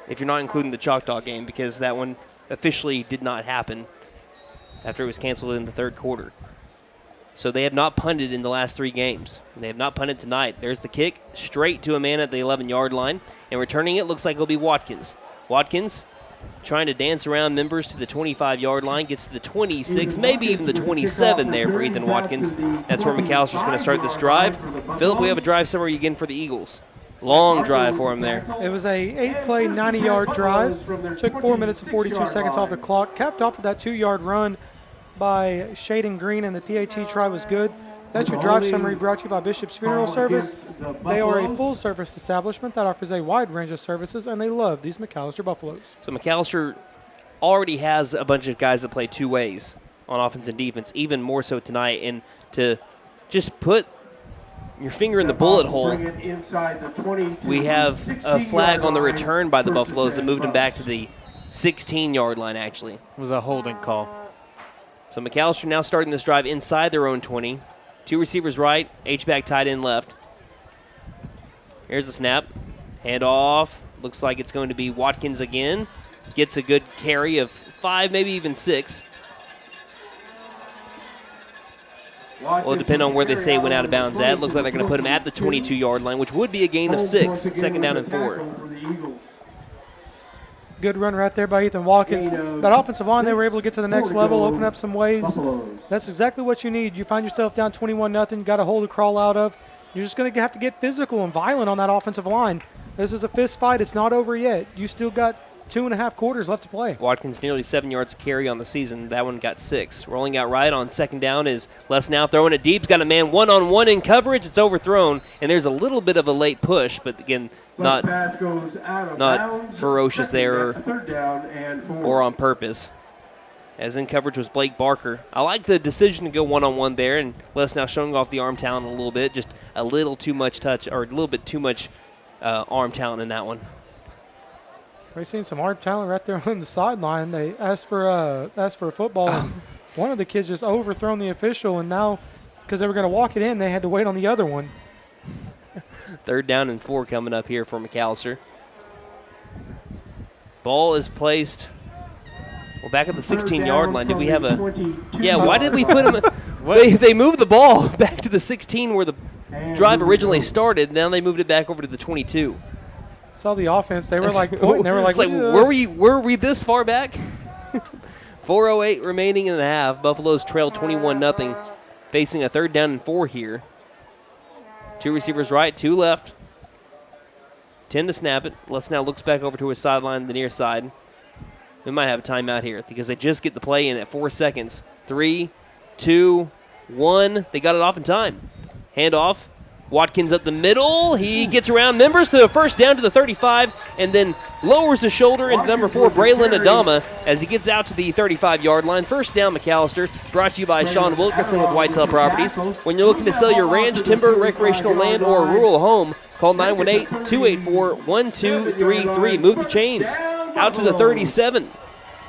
if you're not including the Choctaw game, because that one officially did not happen after it was canceled in the third quarter. So they have not punted in the last 3 games. They have not punted tonight. There's the kick, straight to a man at the 11-yard line. And returning it looks like it'll be Watkins. Watkins trying to dance around members to the 25-yard line, gets to the 26, maybe even the 27 there for Ethan Watkins. That's where McAllister's going to start this drive. Phillip, we have a drive summary again for the Eagles. Long drive for him there. It was a 8-play, 90-yard drive. Took 4 minutes and 42 seconds off the clock. Capped off with that 2-yard run by Shaden Green, and the PAT try was good. That's your drive summary brought to you by Bishop's Funeral Service. They are a full-service establishment that offers a wide range of services, and they love these McAlester Buffaloes. So McAlester already has a bunch of guys that play 2 ways on offense and defense, even more so tonight. And to just put your finger in the bullet hole, we have a flag on the return by the Buffaloes that moved him back to the 16-yard line, actually. It was a holding call. So McAlester now starting this drive inside their own 20. 2 receivers right, H-back tight end left. Here's the snap. Hand off. Looks like it's going to be Watkins again. Gets a good carry of 5, maybe even 6. Well, it'll depend on where they say went out of bounds at. Looks like they're going to put him at the 22-yard line, which would be a gain of 6, 2nd down and 4. Good run right there by Ethan Watkins. That offensive line, they were able to get to the next level, open up some ways. That's exactly what you need. You find yourself down 21-0, you got a hole to crawl out of. You're just going to have to get physical and violent on that offensive line. This is a fist fight. It's not over yet. You still got 2.5 quarters left to play. Watkins nearly 7 yards carry on the season. That one got 6. Rolling out right on 2nd down is Les now throwing it deep. He's got a man one-on-one in coverage. It's overthrown, and there's a little bit of a late push, but again, not ferocious there or on purpose. As in coverage was Blake Barker. I like the decision to go one-on-one there, and Les now showing off the arm talent a little bit. Just a little too much touch, or a little bit too much arm talent in that one. We've seen some arm talent right there on the sideline. They asked for a football. And one of the kids just overthrown the official, and now because they were going to walk it in, they had to wait on the other one. 3rd down and 4 coming up here for McAlester. Ball is placed, well, back at the 16-yard line. Did we have a – yeah, why did we put him – they moved the ball back to the 16 where the drive originally started. Now they moved it back over to the 22. Saw the offense. They were like pointing. They were like, it's like were we this far back? 4:08 remaining in the half. Buffaloes trail 21-0, facing a 3rd down and 4 here. 2 receivers right, 2 left. 10 to snap it. Les now looks back over to his sideline, the near side. We might have a timeout here because they just get the play in at 4 seconds. 3, 2, 1. They got it off in time. Hand off. Watkins up the middle. He gets around members to the first down to the 35 and then lowers the shoulder into number 4, Braylon Adama, as he gets out to the 35-yard line. First down, McAlester. Brought to you by Sean Wilkerson with Whitetail Properties. When you're looking to sell your ranch, timber, recreational land, or rural home, call 918-284-1233. Move the chains. Out to the 37.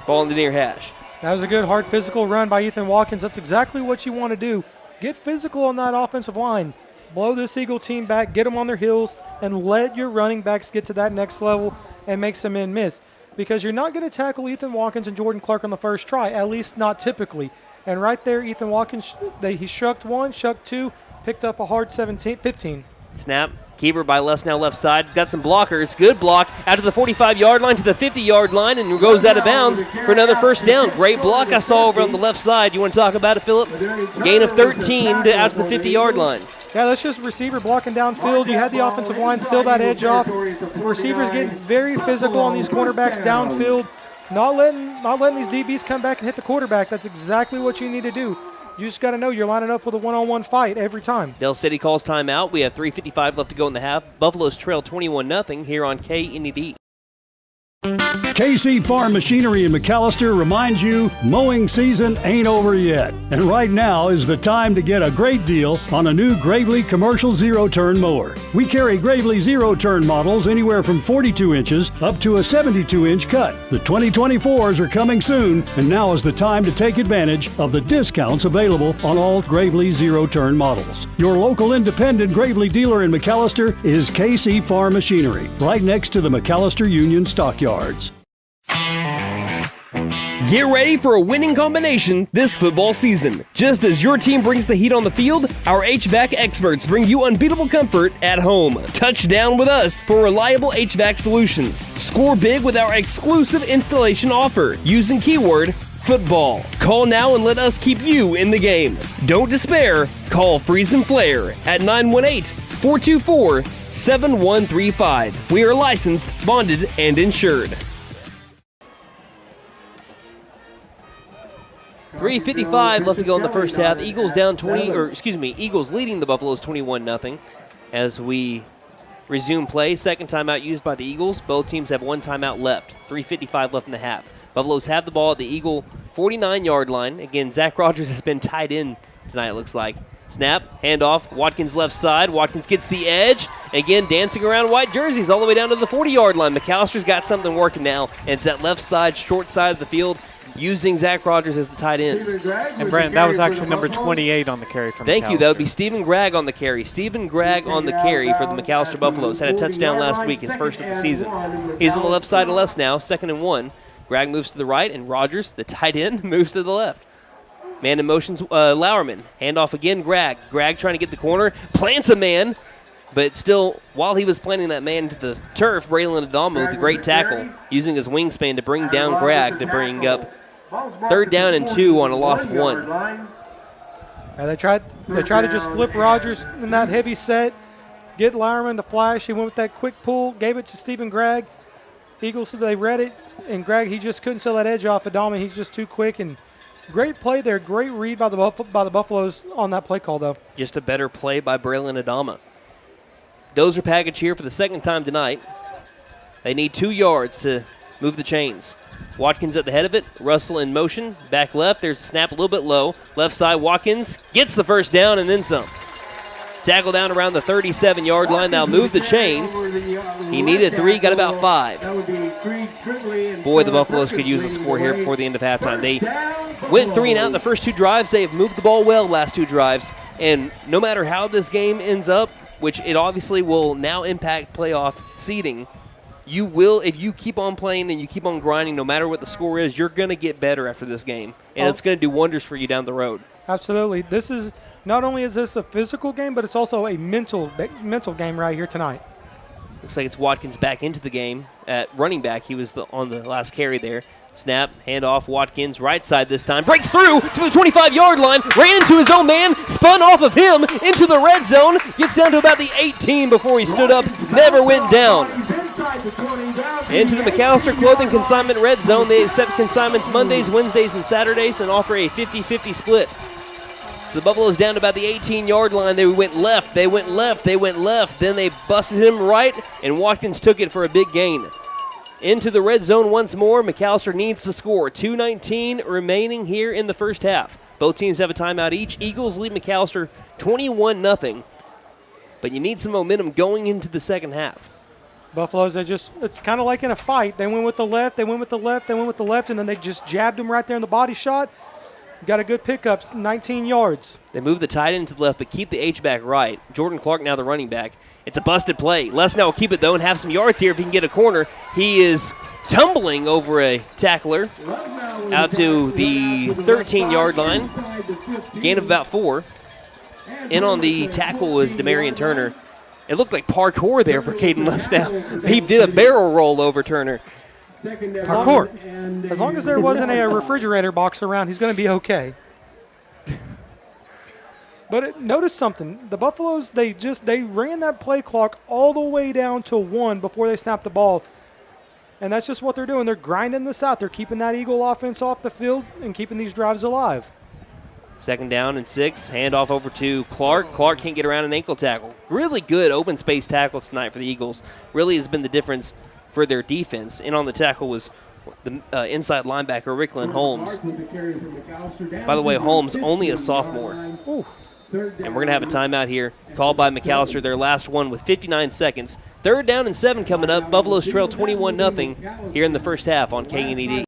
Ball in the near hash. That was a good, hard, physical run by Ethan Watkins. That's exactly what you want to do. Get physical on that offensive line. Blow this Eagle team back, get them on their heels, and let your running backs get to that next level and make some men miss. Because you're not going to tackle Ethan Watkins and Jordan Clark on the first try, at least not typically. And right there, Ethan Watkins, he shucked one, shucked two, picked up a hard 15. Snap. Keeper by Les now left side. Got some blockers. Good block. Out to the 45-yard line to the 50-yard line and goes out of bounds for another first down. Great block I saw over on the left side. You want to talk about it, Phillip? Gain of 13 out to the 50-yard line. Yeah, that's just receiver blocking downfield. You had the offensive line seal that edge off. Receivers getting very physical on these cornerbacks downfield. Not letting these DBs come back and hit the quarterback. That's exactly what you need to do. You just got to know you're lining up with a one-on-one fight every time. Dell City calls timeout. We have 3:55 left to go in the half. Buffaloes trail 21-0 here on KNED. KC Farm Machinery in McAlester reminds you mowing season ain't over yet. And right now is the time to get a great deal on a new Gravely Commercial Zero-Turn Mower. We carry Gravely Zero-Turn models anywhere from 42 inches up to a 72-inch cut. The 2024s are coming soon, and now is the time to take advantage of the discounts available on all Gravely Zero-Turn models. Your local independent Gravely dealer in McAlester is KC Farm Machinery, right next to the McAlester Union Stockyards. Get ready for a winning combination this football season. Just as your team brings the heat on the field, our HVAC experts bring you unbeatable comfort at home. Touchdown with us for reliable HVAC solutions. Score big with our exclusive installation offer using keyword football. Call now and let us keep you in the game. Don't despair. Call Freeze and Flare at 918-424-7135. We are licensed, bonded, and insured. 3:55 left to go in the first half. Eagles Eagles leading the Buffaloes 21-0 as we resume play. Second timeout used by the Eagles. Both teams have one timeout left. 3:55 left in the half. Buffaloes have the ball at the Eagle 49-yard line. Again, Zach Rogers has been tied in tonight, it looks like. Snap, handoff, Watkins left side. Watkins gets the edge. Again, dancing around white jerseys all the way down to the 40-yard line. McAllister's got something working now, and it's that left side, short side of the field, using Zach Rogers as the tight end. And Brent, that was actually number 28 on the carry from Thank McAlester. you. That would be Stephen Gregg on the carry. Stephen Gregg on the carry for the McAlester Buffaloes. Had a touchdown last week, his first of the season. He's on the left side of Les now, 2nd and 1. Gregg moves to the right, and Rogers, the tight end, moves to the left. Man in motion's Lauerman. Handoff again, Gregg. Gregg trying to get the corner, plants a man, but still, while he was planting that man to the turf, Braylon Adama with a great tackle, using his wingspan to bring down Gregg to bring up 3rd down and 2 on a loss of 1. They tried to just flip Rogers in that heavy set, get Lauerman to flash. He went with that quick pull, gave it to Stephen Gregg. Eagles, they read it, and Gregg, he just couldn't sell that edge off Adama. He's just too quick, and great play there. Great read by the Buffaloes on that play call, though. Just a better play by Braylon Adama. Dozer package here for the second time tonight. They need 2 yards to move the chains. Watkins at the head of it. Russell in motion. Back left. There's a snap a little bit low. Left side, Watkins gets the first down and then some. Tackle down around the 37-yard line. Now move the chains. He needed 3, got about 5. Boy, the Buffaloes could use a score here before the end of halftime. They went 3 and out in the first 2 drives. They have moved the ball well the last 2 drives. And no matter how this game ends up, which it obviously will now impact playoff seeding, you will, if you keep on playing and you keep on grinding, no matter what the score is, you're going to get better after this game. And it's going to do wonders for you down the road. Absolutely. This is, not only is this a physical game, but it's also a mental game right here tonight. Looks like it's Watkins back into the game at running back. He was on the last carry there. Snap, handoff, Watkins, right side this time. Breaks through to the 25-yard line, ran into his own man, spun off of him into the red zone, gets down to about the 18 before he stood up, never went down. Into the McAlester Clothing Consignment Red Zone. They accept consignments Mondays, Wednesdays, and Saturdays and offer a 50-50 split. So the Buffaloes down to about the 18-yard line. They went left, they went left, they went left. Then they busted him right, and Watkins took it for a big gain. Into the red zone once more. McAlester needs to score. 2:19 remaining here in the first half. Both teams have a timeout each. Eagles lead McAlester 21-0. But you need some momentum going into the second half. Buffaloes, it's kind of like in a fight. They went with the left, they went with the left, they went with the left, and then they just jabbed him right there in the body shot. Got a good pickup, 19 yards. They move the tight end to the left, but keep the H-back right. Jordan Clark now the running back. It's a busted play. Lesnow will keep it, though, and have some yards here if he can get a corner. He is tumbling over a tackler out to the 13-yard line. Gain of about 4. In on the tackle was Demarion Turner. It looked like parkour there for Caden Lesnow. He did a barrel roll over Turner. Parkour. As long as there wasn't a refrigerator box around, he's going to be okay. But notice something. The Buffaloes, they ran that play clock all the way down to 1 before they snapped the ball. And that's just what they're doing. They're grinding this out. They're keeping that Eagle offense off the field and keeping these drives alive. 2nd down and 6. Handoff over to Clark. Clark can't get around an ankle tackle. Really good open space tackles tonight for the Eagles. Really has been the difference for their defense. In on the tackle was the inside linebacker, Ricklin Holmes. By the way, Holmes only a sophomore. And we're going to have a timeout here called by McAlester, their last one with 59 seconds. 3rd down and 7 coming up. Buffaloes trail 21-0 here in the first half on KNED.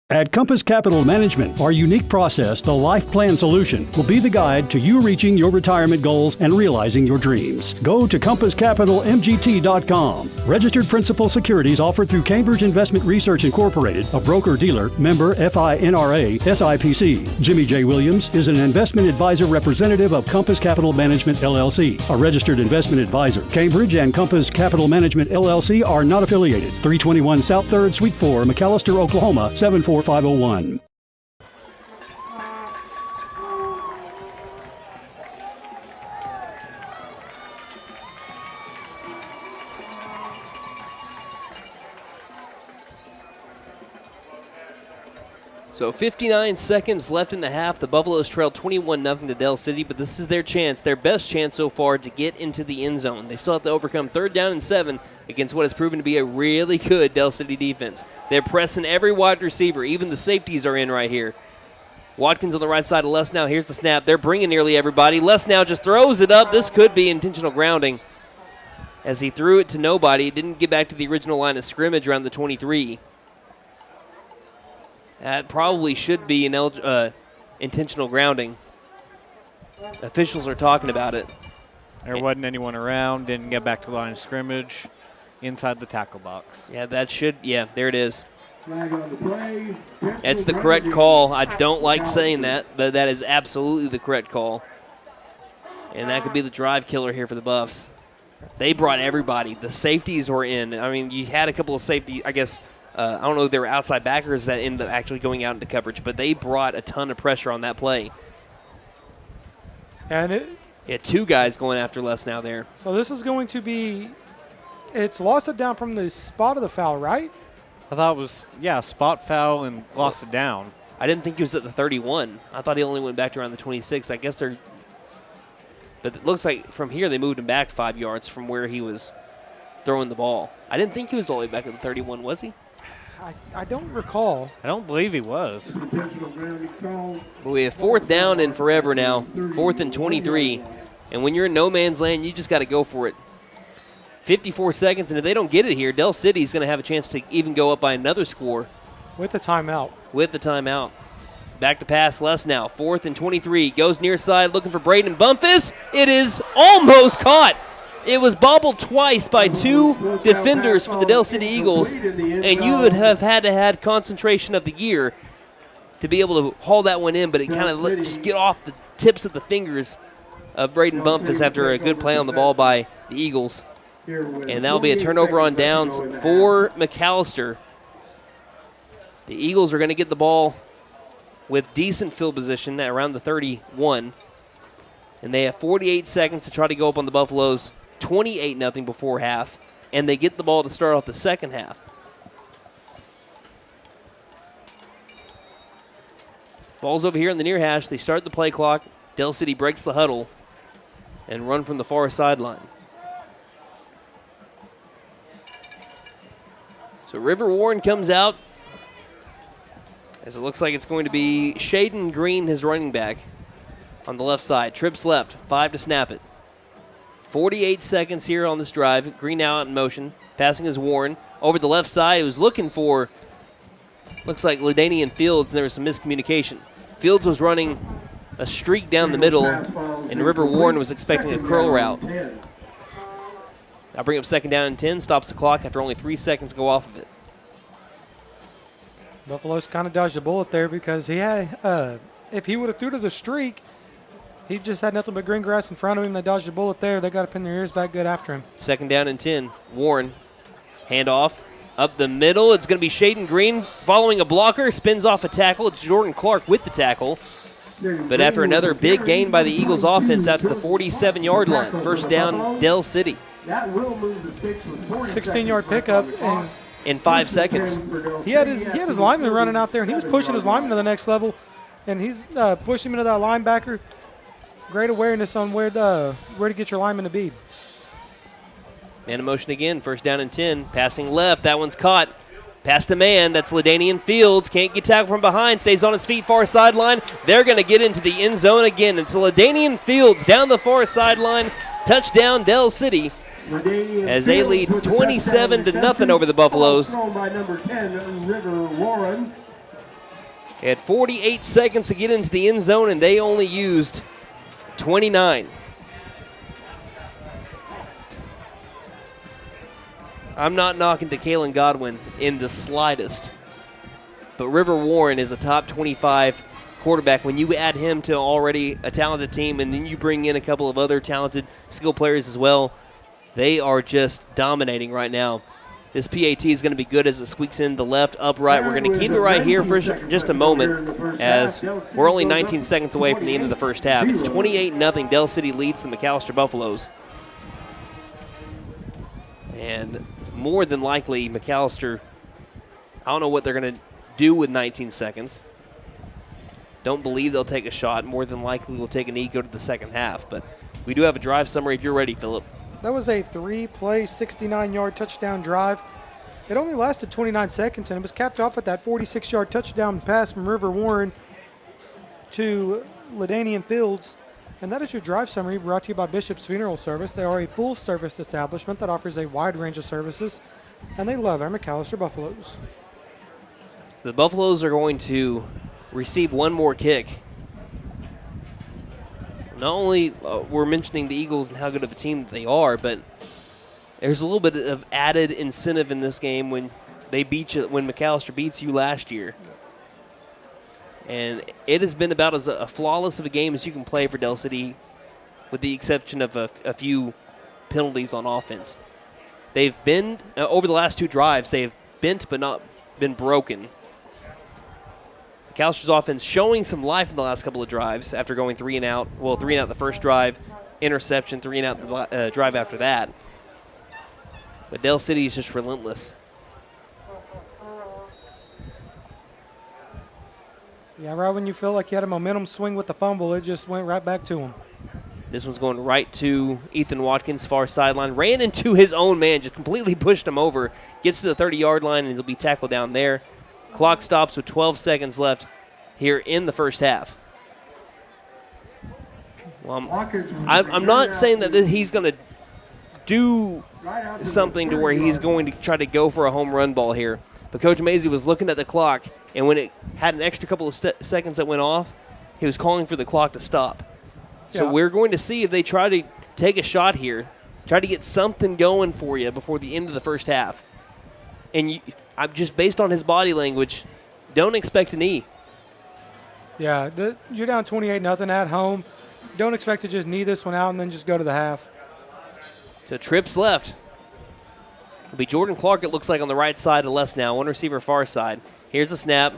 At Compass Capital Management, our unique process, the Life Plan Solution, will be the guide to you reaching your retirement goals and realizing your dreams. Go to compasscapitalmgt.com. Registered principal securities offered through Cambridge Investment Research Incorporated, a broker-dealer, member FINRA, SIPC. Jimmy J. Williams is an investment advisor representative of Compass Capital Management, LLC, a registered investment advisor. Cambridge and Compass Capital Management, LLC are not affiliated. 321 South 3rd, Suite 4, McAlester, Oklahoma, 74501. So 59 seconds left in the half. The Buffaloes trail 21-0 to Del City, but this is their chance, their best chance so far to get into the end zone. They still have to overcome 3rd down and 7 against what has proven to be a really good Del City defense. They're pressing every wide receiver. Even the safeties are in right here. Watkins on the right side of Lesnow. Here's the snap. They're bringing nearly everybody. Lesnow just throws it up. This could be intentional grounding as he threw it to nobody. It didn't get back to the original line of scrimmage around the 23. That probably should be an intentional grounding. Officials are talking about it. There wasn't anyone around, didn't get back to the line of scrimmage, inside the tackle box. Yeah, there it is. That's the correct call. I don't like saying that, but that is absolutely the correct call. And that could be the drive killer here for the Buffs. They brought everybody. The safeties were in. I mean, you had a couple of safety, I guess, I don't know if they were outside backers that ended up actually going out into coverage, but they brought a ton of pressure on that play. And yeah, 2 guys going after Lesnow there. So this is going to be, it's lost it down from the spot of the foul, right? I thought it was, spot foul and lost it down. I didn't think he was at the 31. I thought he only went back to around the 26. I guess they're, but it looks like from here they moved him back 5 yards from where he was throwing the ball. I didn't think he was all the way back at the 31, was he? I don't recall. I don't believe he was. But we have 4th down and forever now. 4th and 23. And when you're in no man's land, you just got to go for it. 54 seconds, and if they don't get it here, Del City's going to have a chance to even go up by another score. With the timeout. Back to pass, Lesnow. 4th and 23. Goes near side looking for Braden Bumpus. It is almost caught. It was bobbled twice by 2 defenders for the Del City Eagles, and you would have had to have concentration of the year to be able to haul that one in, but it kind of just get off the tips of the fingers of Braden Bumpus after a good play on the ball by the Eagles. And that'll be a turnover on downs for McAlester. The Eagles are going to get the ball with decent field position at around the 31, and they have 48 seconds to try to go up on the Buffaloes. 28-0 before half, and they get the ball to start off the second half. Ball's over here in the near hash. They start the play clock. Del City breaks the huddle and run from the far sideline. So River Warren comes out, as it looks like it's going to be Shaden Green, his running back, on the left side. Trips left, 5 to snap it. 48 seconds here on this drive. Green now out in motion. Passing is Warren. Over the left side, he was looking for, looks like LaDainian Fields, and there was some miscommunication. Fields was running a streak down the middle, and River Warren was expecting a curl route. Now bring up second down and 10, stops the clock after only 3 seconds go off of it. Buffalo's kind of dodged a bullet there because he had, if he would have threw to the streak, he just had nothing but green grass in front of him. They dodged a bullet there. They got to pin their ears back good after him. Second down and 10. Warren, handoff up the middle. It's going to be Shaden Green following a blocker, spins off a tackle. It's Jordan Clark with the tackle. But after another big gain by the Eagles offense out to the 47-yard line. First down, Del City. That will move the sticks with 16-yard pickup. And in 5 seconds. He had his lineman running out there, and he was pushing his lineman to the next level. And he's pushing him into that linebacker. Great awareness on where to get your lineman to be. Man in motion again, first down and 10. Passing left, that one's caught. Past a man, that's LaDainian Fields. Can't get tackled from behind, stays on his feet, far sideline. They're going to get into the end zone again. It's LaDainian Fields down the far sideline. Touchdown, Del City, as they lead 27-0 over the Buffaloes. By number 10, River Warren. Had 48 seconds to get into the end zone, and they only used 29. I'm not knocking to Kalen Godwin in the slightest, but River Warren is a top 25 quarterback. When you add him to already a talented team, and then you bring in a couple of other talented skill players as well, they are just dominating right now. This PAT is going to be good as it squeaks in the left upright. We're going to keep it right here for just a moment, as we're only 19 seconds away from the end of the first half. It's 28-0. Del City leads the McAlester Buffaloes. And more than likely, McAlester, I don't know what they're going to do with 19 seconds. Don't believe they'll take a shot. More than likely, we'll take a knee, go to the second half. But we do have a drive summary if you're ready, Phillip. That was a 3-play, 69-yard touchdown drive. It only lasted 29 seconds, and it was capped off at that 46-yard touchdown pass from River Warren to LaDainian Fields. And that is your drive summary, brought to you by Bishop's Funeral Service. They are a full-service establishment that offers a wide range of services, and they love our McAlester Buffaloes. The Buffaloes are going to receive one more kick. Not only we're mentioning the Eagles and how good of a team they are, but there's a little bit of added incentive in this game when they beat you, when McAlester beats you last year. And it has been about as a flawless of a game as you can play for Del City, with the exception of a few penalties on offense. They've been, over the last two drives, they've bent but not been broken. McAlster's offense showing some life in the last couple of drives after going 3 and out. Well, 3 and out the first drive, interception, 3 and out the drive after that. But Del City is just relentless. Yeah, right when you feel like you had a momentum swing with the fumble, it just went right back to him. This one's going right to Ethan Watkins, far sideline. Ran into his own man, just completely pushed him over. Gets to the 30-yard line, and he'll be tackled down there. Clock stops with 12 seconds left here in the first half. Well, I'm not saying that he's going to do something to where he's going to try to go for a home run ball here. But Coach Mazey was looking at the clock, and when it had an extra couple of seconds that went off, he was calling for the clock to stop. Yeah. So we're going to see if they try to take a shot here, try to get something going for you before the end of the first half. And I'm just based on his body language, don't expect a knee. Yeah, you're down 28-0 at home. Don't expect to just knee this one out and then just go to the half. So trips left. It'll be Jordan Clark, it looks like, on the right side of Les now. One receiver far side. Here's the snap.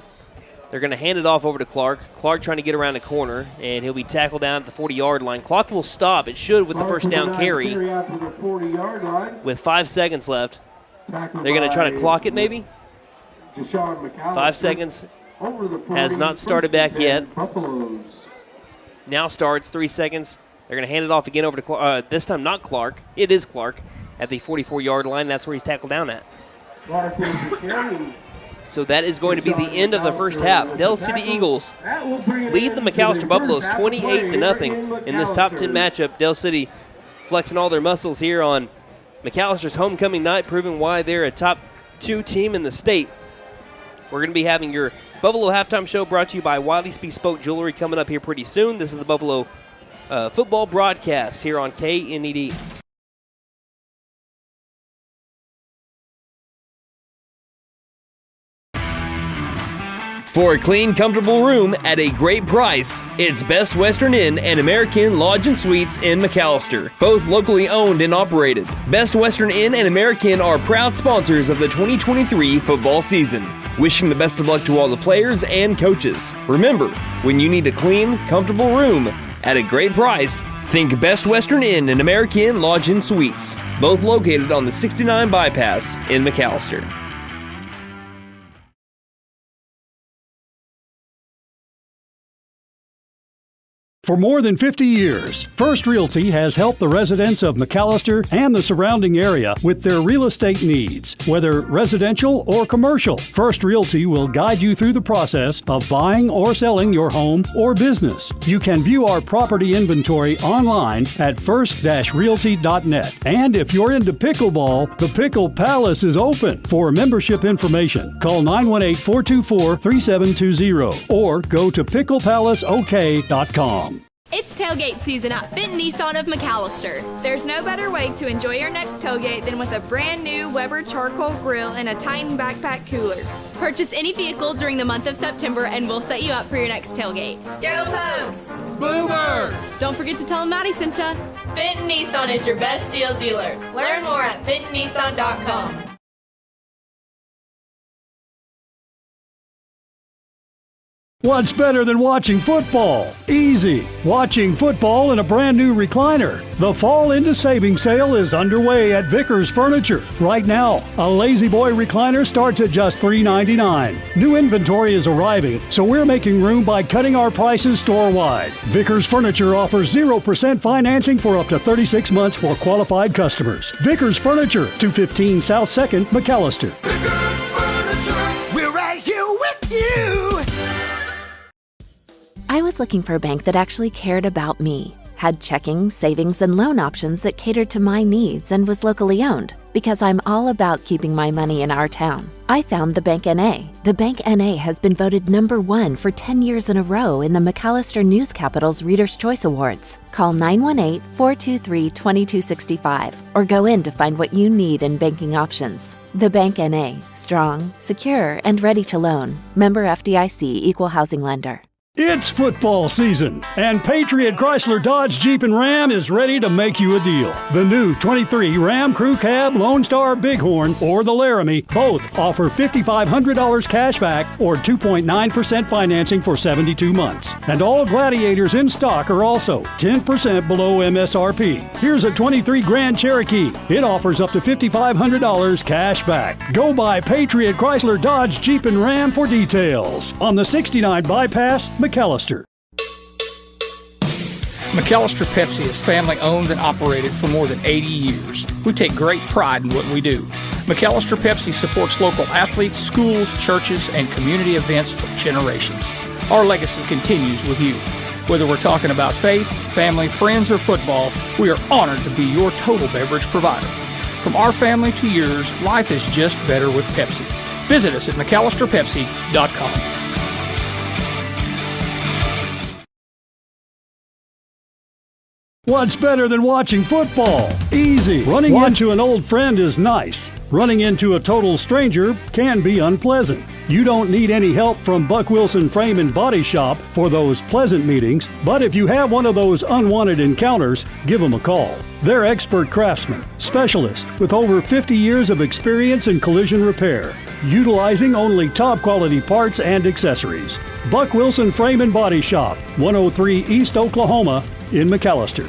They're going to hand it off over to Clark. Clark trying to get around the corner, and he'll be tackled down at the 40-yard line. Clock will stop. It should with the first down carry. With 5 seconds left. They're going to try to clock it maybe. 5 seconds. Has not started back yet. now starts. 3 seconds. They're going to hand it off again over to Clark. This time not Clark. It is Clark at the 44-yard line. That's where he's tackled down at. So that is going to be the end of the first half. Del City Eagles lead the McAlester Buffaloes 28-0 in this top 10 matchup. Del City flexing all their muscles here on McAllister's homecoming night, proving why they're a top 2 team in the state. We're going to be having your Buffalo halftime show brought to you by Wiley's Bespoke Jewelry coming up here pretty soon. This is the Buffalo football broadcast here on KNED. For a clean, comfortable room at a great price, it's Best Western Inn and American Lodge and Suites in McAlester, both locally owned and operated. Best Western Inn and American are proud sponsors of the 2023 football season. Wishing the best of luck to all the players and coaches. Remember, when you need a clean, comfortable room at a great price, think Best Western Inn and American Lodge and Suites, both located on the 69 bypass in McAlester. For more than 50 years, First Realty has helped the residents of McAlester and the surrounding area with their real estate needs. Whether residential or commercial, First Realty will guide you through the process of buying or selling your home or business. You can view our property inventory online at first-realty.net. And if you're into pickleball, the Pickle Palace is open. For membership information, call 918-424-3720 or go to picklepalaceok.com. It's tailgate season at Fenton Nissan of McAlester. There's no better way to enjoy your next tailgate than with a brand new Weber charcoal grill and a Titan backpack cooler. Purchase any vehicle during the month of September and we'll set you up for your next tailgate. Go Pokes! Boomer! Don't forget to tell them Maddie sent ya. Fenton Nissan is your best deal dealer. Learn more at FentonNissan.com. What's better than watching football? Easy. Watching football in a brand new recliner. The Fall Into Savings sale is underway at Vickers Furniture. Right now, a Lazy Boy recliner starts at just $3.99. New inventory is arriving, so we're making room by cutting our prices store-wide. Vickers Furniture offers 0% financing for up to 36 months for qualified customers. Vickers Furniture, 215 South 2nd, McAlester. We're right here with you. I was looking for a bank that actually cared about me, had checking, savings, and loan options that catered to my needs, and was locally owned, because I'm all about keeping my money in our town. I found the Bank NA. The Bank NA has been voted #1 for 10 years in a row in the McAlester News Capital's Reader's Choice Awards. Call 918-423-2265 or go in to find what you need in banking options. The Bank NA, strong, secure, and ready to loan. Member FDIC, Equal Housing Lender. It's football season, and Patriot Chrysler Dodge Jeep and Ram is ready to make you a deal. The new 23 Ram Crew Cab, Lone Star Bighorn, or the Laramie both offer $5,500 cash back or 2.9% financing for 72 months. And all Gladiators in stock are also 10% below MSRP. Here's a 23 Grand Cherokee. It offers up to $5,500 cash back. Go by Patriot Chrysler Dodge Jeep and Ram for details. On the 69 bypass, McAlester. McAlester Pepsi is family owned and operated for more than 80 years. We take great pride in what we do. McAlester Pepsi supports local athletes, schools, churches, and community events for generations. Our legacy continues with you. Whether we're talking about faith, family, friends, or football, we are honored to be your total beverage provider. From our family to yours, life is just better with Pepsi. Visit us at McAllisterPepsi.com. What's better than watching football? Easy. Running into an old friend is nice. Running into a total stranger can be unpleasant. You don't need any help from Buck Wilson Frame and Body Shop for those pleasant meetings, but if you have one of those unwanted encounters, give them a call. They're expert craftsmen, specialists with over 50 years of experience in collision repair, utilizing only top quality parts and accessories. Buck Wilson Frame and Body Shop, 103 East Oklahoma, in McAlester.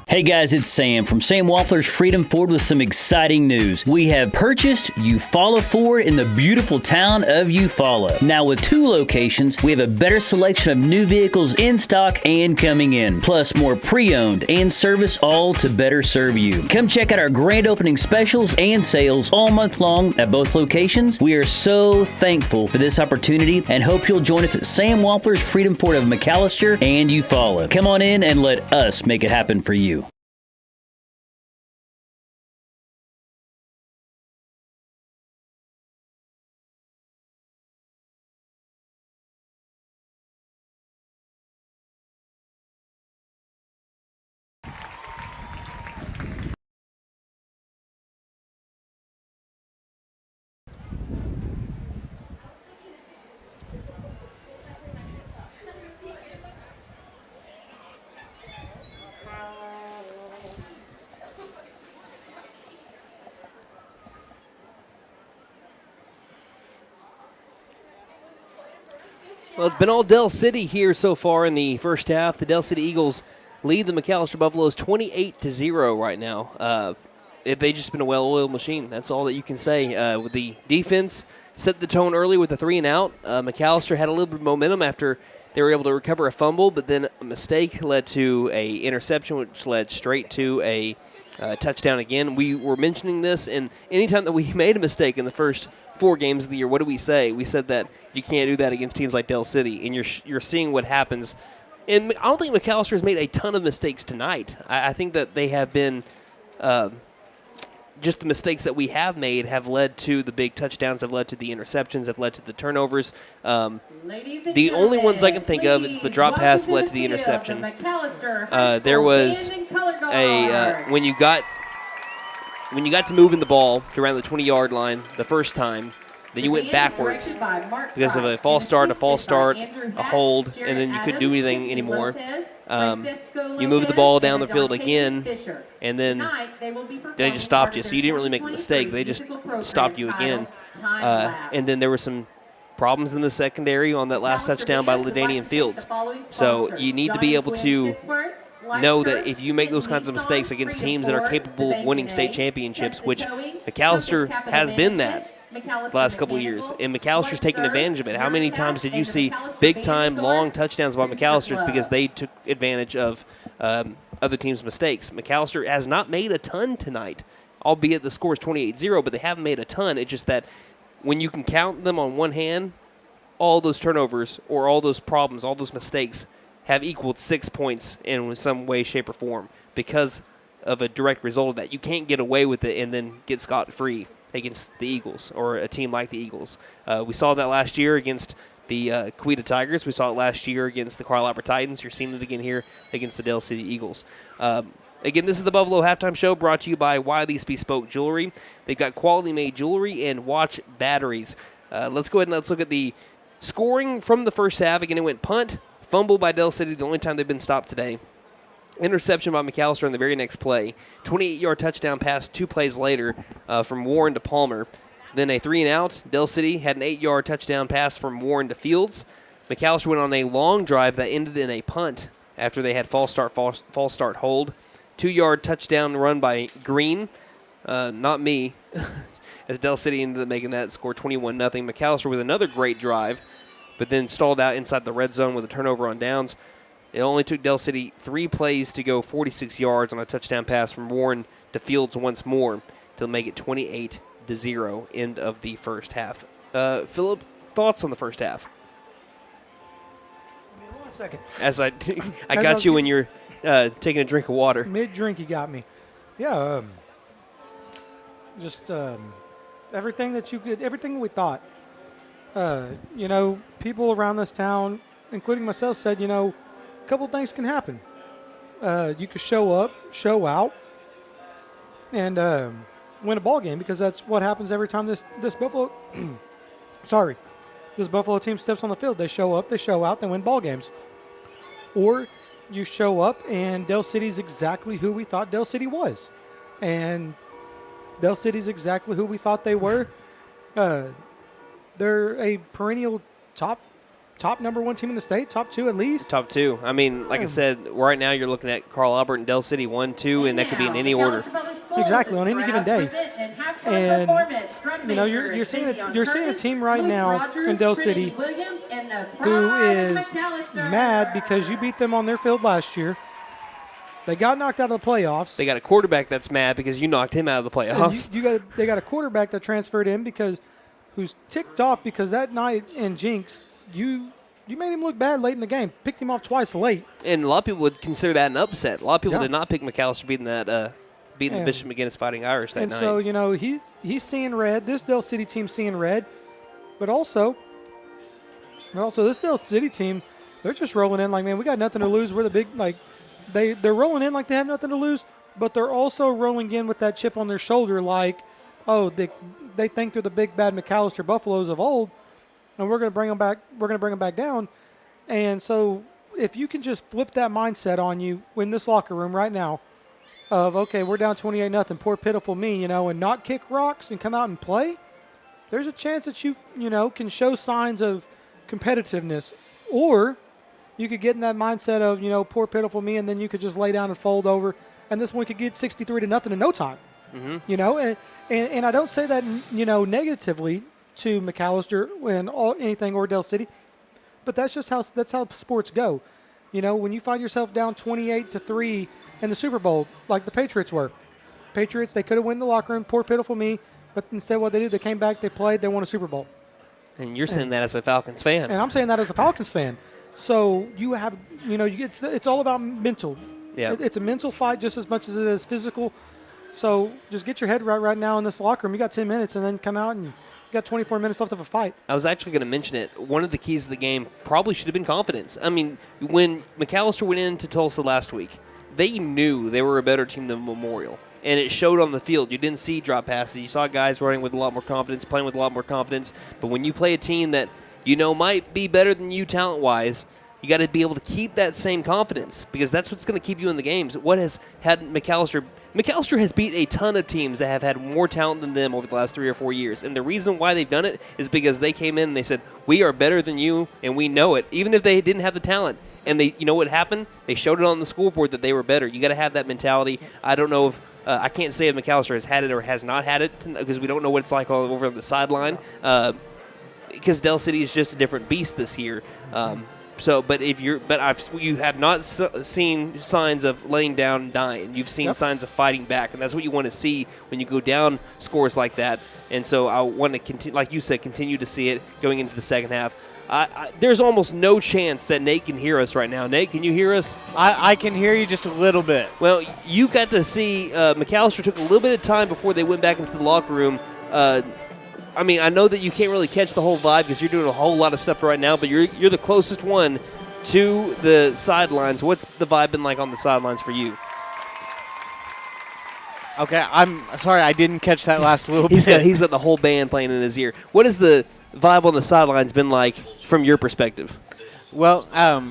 Hey guys, it's Sam from Sam Wampler's Freedom Ford with some exciting news. We have purchased Eufaula Ford in the beautiful town of Eufaula. Now with 2 locations, we have a better selection of new vehicles in stock and coming in, plus more pre-owned and service, all to better serve you. Come check out our grand opening specials and sales all month long at both locations. We are so thankful for this opportunity and hope you'll join us at Sam Wampler's Freedom Ford of McAlester and Eufaula. Come on in and let us make it happen for you. Well, it's been all Del City here so far in the first half. The Del City Eagles lead the McAlester Buffaloes 28-0 right now. They've just been a well-oiled machine. That's all that you can say. With the defense set the tone early with the 3-and-out. McAlester had a little bit of momentum after they were able to recover a fumble, but then a mistake led to an interception, which led straight to a touchdown again. We were mentioning this, and anytime that we made a mistake in the first 4 games of the year, what do we say? We said that you can't do that against teams like Del City, and you're seeing what happens. And I don't think McAlester has made a ton of mistakes tonight. I think that they have been just the mistakes that we have made have led to the big touchdowns, have led to the interceptions, have led to the turnovers. The only ones I can think of, it's the drop pass that led to the interception. There was when you got to moving the ball to around the 20-yard line the first time, then you went backwards because of a false start, a hold, and then you couldn't do anything anymore. You moved the ball down the field again, and then they just stopped you. So you didn't really make a mistake. They just stopped you again. And then there were some problems in the secondary on that last touchdown by LaDainian Fields. So you need to be able to know that if you make those kinds of mistakes against teams that are capable of winning state championships, which McAlester has been that the last couple of years, and McAllister's taking advantage of it. How many times did you see big-time, long touchdowns by McAlester? It's because they took advantage of other teams' mistakes. McAlester has not made a ton tonight, albeit the score is 28-0, but they haven't made a ton. It's just that when you can count them on one hand, all those turnovers or all those problems, all those mistakes have equaled 6 points in some way, shape, or form because of a direct result of that. You can't get away with it and then get scot-free against the Eagles or a team like the Eagles. We saw that last year against the Coweta Tigers. We saw it last year against the Carl Albert Titans. You're seeing it again here against the Del City Eagles. Again, this is the Buffalo Halftime Show brought to you by Wiley's Bespoke Jewelry. They've got quality-made jewelry and watch batteries. Let's go ahead and let's look at the scoring from the first half. Again, it went punt, fumble by Del City, the only time they've been stopped today. Interception by McAlester on the very next play. 28-yard touchdown pass 2 plays later from Warren to Palmer. Then a 3-and-out. Del City had an 8-yard touchdown pass from Warren to Fields. McAlester went on a long drive that ended in a punt after they had false start hold. 2-yard touchdown run by Green. Not me. As Del City ended up making that score 21-0. McAlester with another great drive, but then stalled out inside the red zone with a turnover on downs. It only took Del City 3 plays to go 46 yards on a touchdown pass from Warren to Fields once more to make it 28-0, end of the first half. Phillip, thoughts on the first half? 1 second. As I got you when you're taking a drink of water. Mid-drink, you got me. Yeah, everything that you could, everything we thought. People around this town, including myself, said, a couple things can happen. You could show up, show out, and win a ball game because that's what happens every time this Buffalo this Buffalo team steps on the field. They show up, they show out, they win ball games. Or you show up and Del City's exactly who we thought Del City was. And Del City's exactly who we thought they were. They're a perennial top top number 1 team in the state, top 2 at least. Top 2. I mean, like I said, right now you're looking at Carl Albert and Del City 1, 2, and that could be in any order. Exactly, on any given day. And you're seeing a team right now in Del City who is mad because you beat them on their field last year. They got knocked out of the playoffs. They got a quarterback that's mad because you knocked him out of the playoffs. They got a quarterback that transferred in who's ticked off because that night in Jinx, you made him look bad late in the game. Picked him off twice late. And a lot of people would consider that an upset. A lot of people did not pick McAlester beating the Bishop McGinnis Fighting Irish that night. And so, he's seeing red. This Del City team's seeing red. But also this Del City team, they're just rolling in like, man, we got nothing to lose. We're the big, they're rolling in like they have nothing to lose, but they're also rolling in with that chip on their shoulder like, oh, they think they're the big bad McAlester Buffaloes of old, and we're going to bring them back. We're going to bring them back down. And so if you can just flip that mindset on you in this locker room right now of, okay, we're down 28-0, poor pitiful me, and not kick rocks and come out and play, there's a chance that you can show signs of competitiveness. Or you could get in that mindset of, poor pitiful me, and then you could just lay down and fold over, and this one could get 63-0 in no time. Mm-hmm. And I don't say that, negatively to McAlester and anything or Del City, but that's how sports go. When you find yourself down 28-3 in the Super Bowl, like the Patriots were. Patriots, they could have won the locker room, poor pitiful me, but instead what they did, they came back, they played, they won a Super Bowl. And you're saying that as a Falcons fan. And I'm saying that as a Falcons fan. So you have, it's all about mental. Yeah. It's a mental fight just as much as it is physical. So just get your head right now in this locker room. You got 10 minutes and then come out and you got 24 minutes left of a fight. I was actually going to mention it. One of the keys of the game probably should have been confidence. I mean, when McAlester went into Tulsa last week, they knew they were a better team than Memorial. And it showed on the field. You didn't see drop passes. You saw guys running with a lot more confidence, playing with a lot more confidence. But when you play a team that might be better than you talent-wise, you got to be able to keep that same confidence because that's what's going to keep you in the games. What has had McAlester has beat a ton of teams that have had more talent than them over the last 3 or 4 years. And the reason why they've done it is because they came in and they said, we are better than you, and we know it, even if they didn't have the talent. And they, what happened? They showed it on the scoreboard that they were better. You got to have that mentality. I don't know if I can't say if McAlester has had it or has not had it because we don't know what it's like all over on the sideline. Because Del City is just a different beast this year. You have not seen signs of laying down and dying. You've seen signs of fighting back, and that's what you want to see when you go down scores like that. And so I want to continue, like you said, continue to see it going into the second half. There's almost no chance that Nate can hear us right now. Nate, can you hear us? I can hear you just a little bit. Well, you got to see McAlester took a little bit of time before they went back into the locker room. I know that you can't really catch the whole vibe because you're doing a whole lot of stuff right now, but you're the closest one to the sidelines. What's the vibe been like on the sidelines for you? Okay, I'm sorry I didn't catch that last little bit. He's got the whole band playing in his ear. What has the vibe on the sidelines been like from your perspective? Well,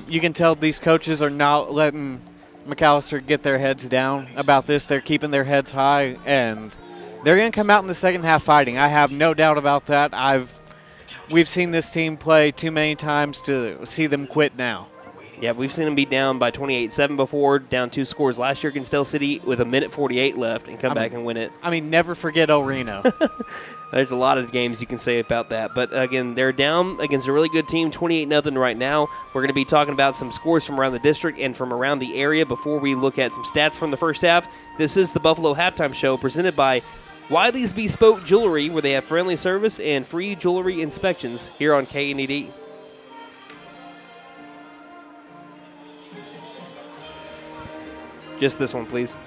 you can tell these coaches are not letting McAlester get their heads down about this. They're keeping their heads high, and they're going to come out in the second half fighting. I have no doubt about that. We've seen this team play too many times to see them quit now. Yeah, we've seen them be down by 28-7 before, down 2 scores last year against Del City with 1:48 left and come back and win it. Never forget El Reno. There's a lot of games you can say about that. But, again, they're down against a really good team, 28-0 right now. We're going to be talking about some scores from around the district and from around the area before we look at some stats from the first half. This is the Buffalo Halftime Show presented by Wiley's Bespoke Jewelry, where they have friendly service and free jewelry inspections here on KNED. Just this one, please.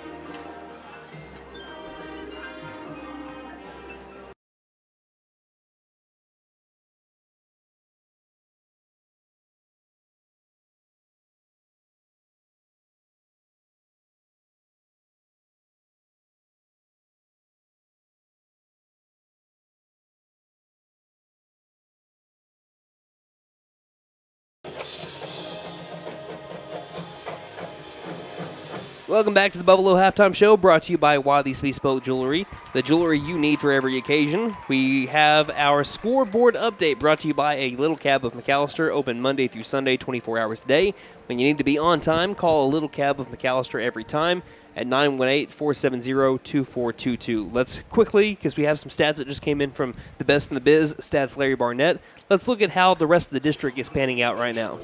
Welcome back to the Buffalo Halftime Show, brought to you by Wiley's Bespoke Jewelry, the jewelry you need for every occasion. We have our scoreboard update brought to you by a Little Cab of McAlester, open Monday through Sunday, 24 hours a day. When you need to be on time, call a Little Cab of McAlester every time at 918-470-2422. Let's quickly, because we have some stats that just came in from the Best in the Biz, Stats Larry Barnett. Let's look at how the rest of the district is panning out right now.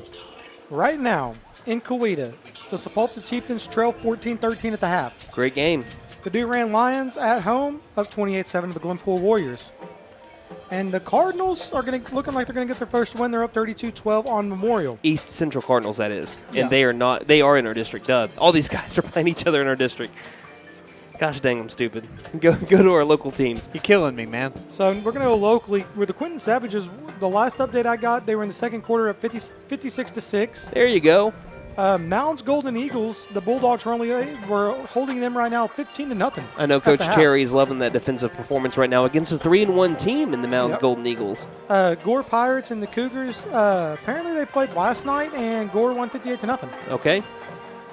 Right now, in Coweta, the Sepulveda Chieftains trail 14-13 at the half. Great game. The Durand Lions at home up 28-7 to the Glenpool Warriors. And the Cardinals are looking like they're going to get their first win. They're up 32-12 on Memorial. East Central Cardinals, that is. And Yeah. they are in our district. Duh. All these guys are playing each other in our district. Gosh dang, I'm stupid. Go to our local teams. You're killing me, man. So we're going to go locally with the Quinton Savages. The last update I got, they were in the second quarter up 56-6. There you go. Mounds Golden Eagles, the Bulldogs were holding them right now 15-0. I know Coach Cherry is loving that defensive performance right now against a 3-1 team in the Mounds Golden Eagles. Gore Pirates and the Cougars, apparently they played last night, and Gore won 58-0. Okay.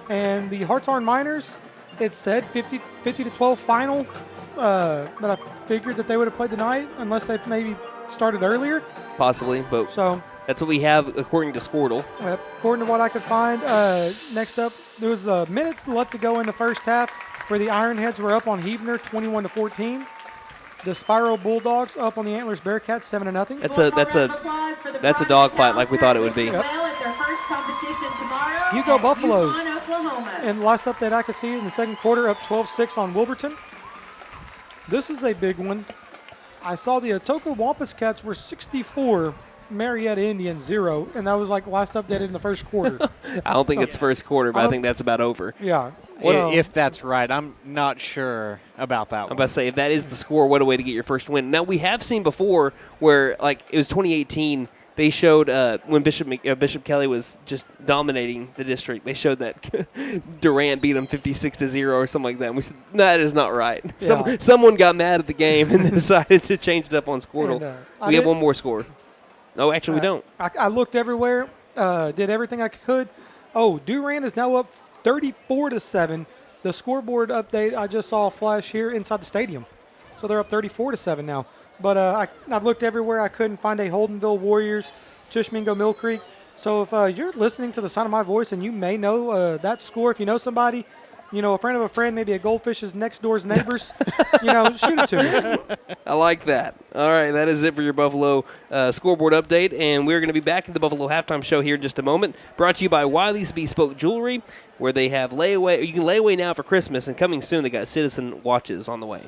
And the Hartshorn Miners, it said 50-12 final, but I figured that they would have played tonight unless they maybe started earlier. Possibly, but that's what we have according to Squirtle. According to what I could find, next up, there was a minute left to go in the first half where the Ironheads were up on Heavener 21-14. The Spiral Bulldogs up on the Antlers Bearcats 7-0. That's a dogfight like we thought it would be. Yep. Hugo Buffaloes. And the last update I could see in the second quarter, up 12-6 on Wilburton. This is a big one. I saw the Atoka Wampus Cats were 64, Marietta Indians 0, and that was like last updated in the first quarter. I don't think it's first quarter, but I think that's about over. Yeah. If that's right, I'm not sure about that one. I'm about to say, if that is the score, what a way to get your first win. Now, we have seen before where, like, it was 2018, they showed when Bishop Kelly was just dominating the district, they showed that Durant beat them 56-0 or something like that. And we said, that is not right. Yeah. Someone got mad at the game and decided to change it up on Squirtle. And, we have one more score. No, actually, we don't. I looked everywhere, did everything I could. Oh, Durand is now up 34-7. The scoreboard update I just saw a flash here inside the stadium. So they're up 34-7 now. But I looked everywhere. I couldn't find a Holdenville Warriors, Tushmingo Mill Creek. So if you're listening to the sound of my voice and you may know that score, if you know somebody, a friend of a friend, maybe a Goldfish's next door's neighbors, shoot it to me. I like that. All right, that is it for your Buffalo scoreboard update, and we're going to be back in the Buffalo Halftime Show here in just a moment. Brought to you by Wiley's Bespoke Jewelry, where they have layaway. You can lay away now for Christmas, and coming soon, they got Citizen watches on the way.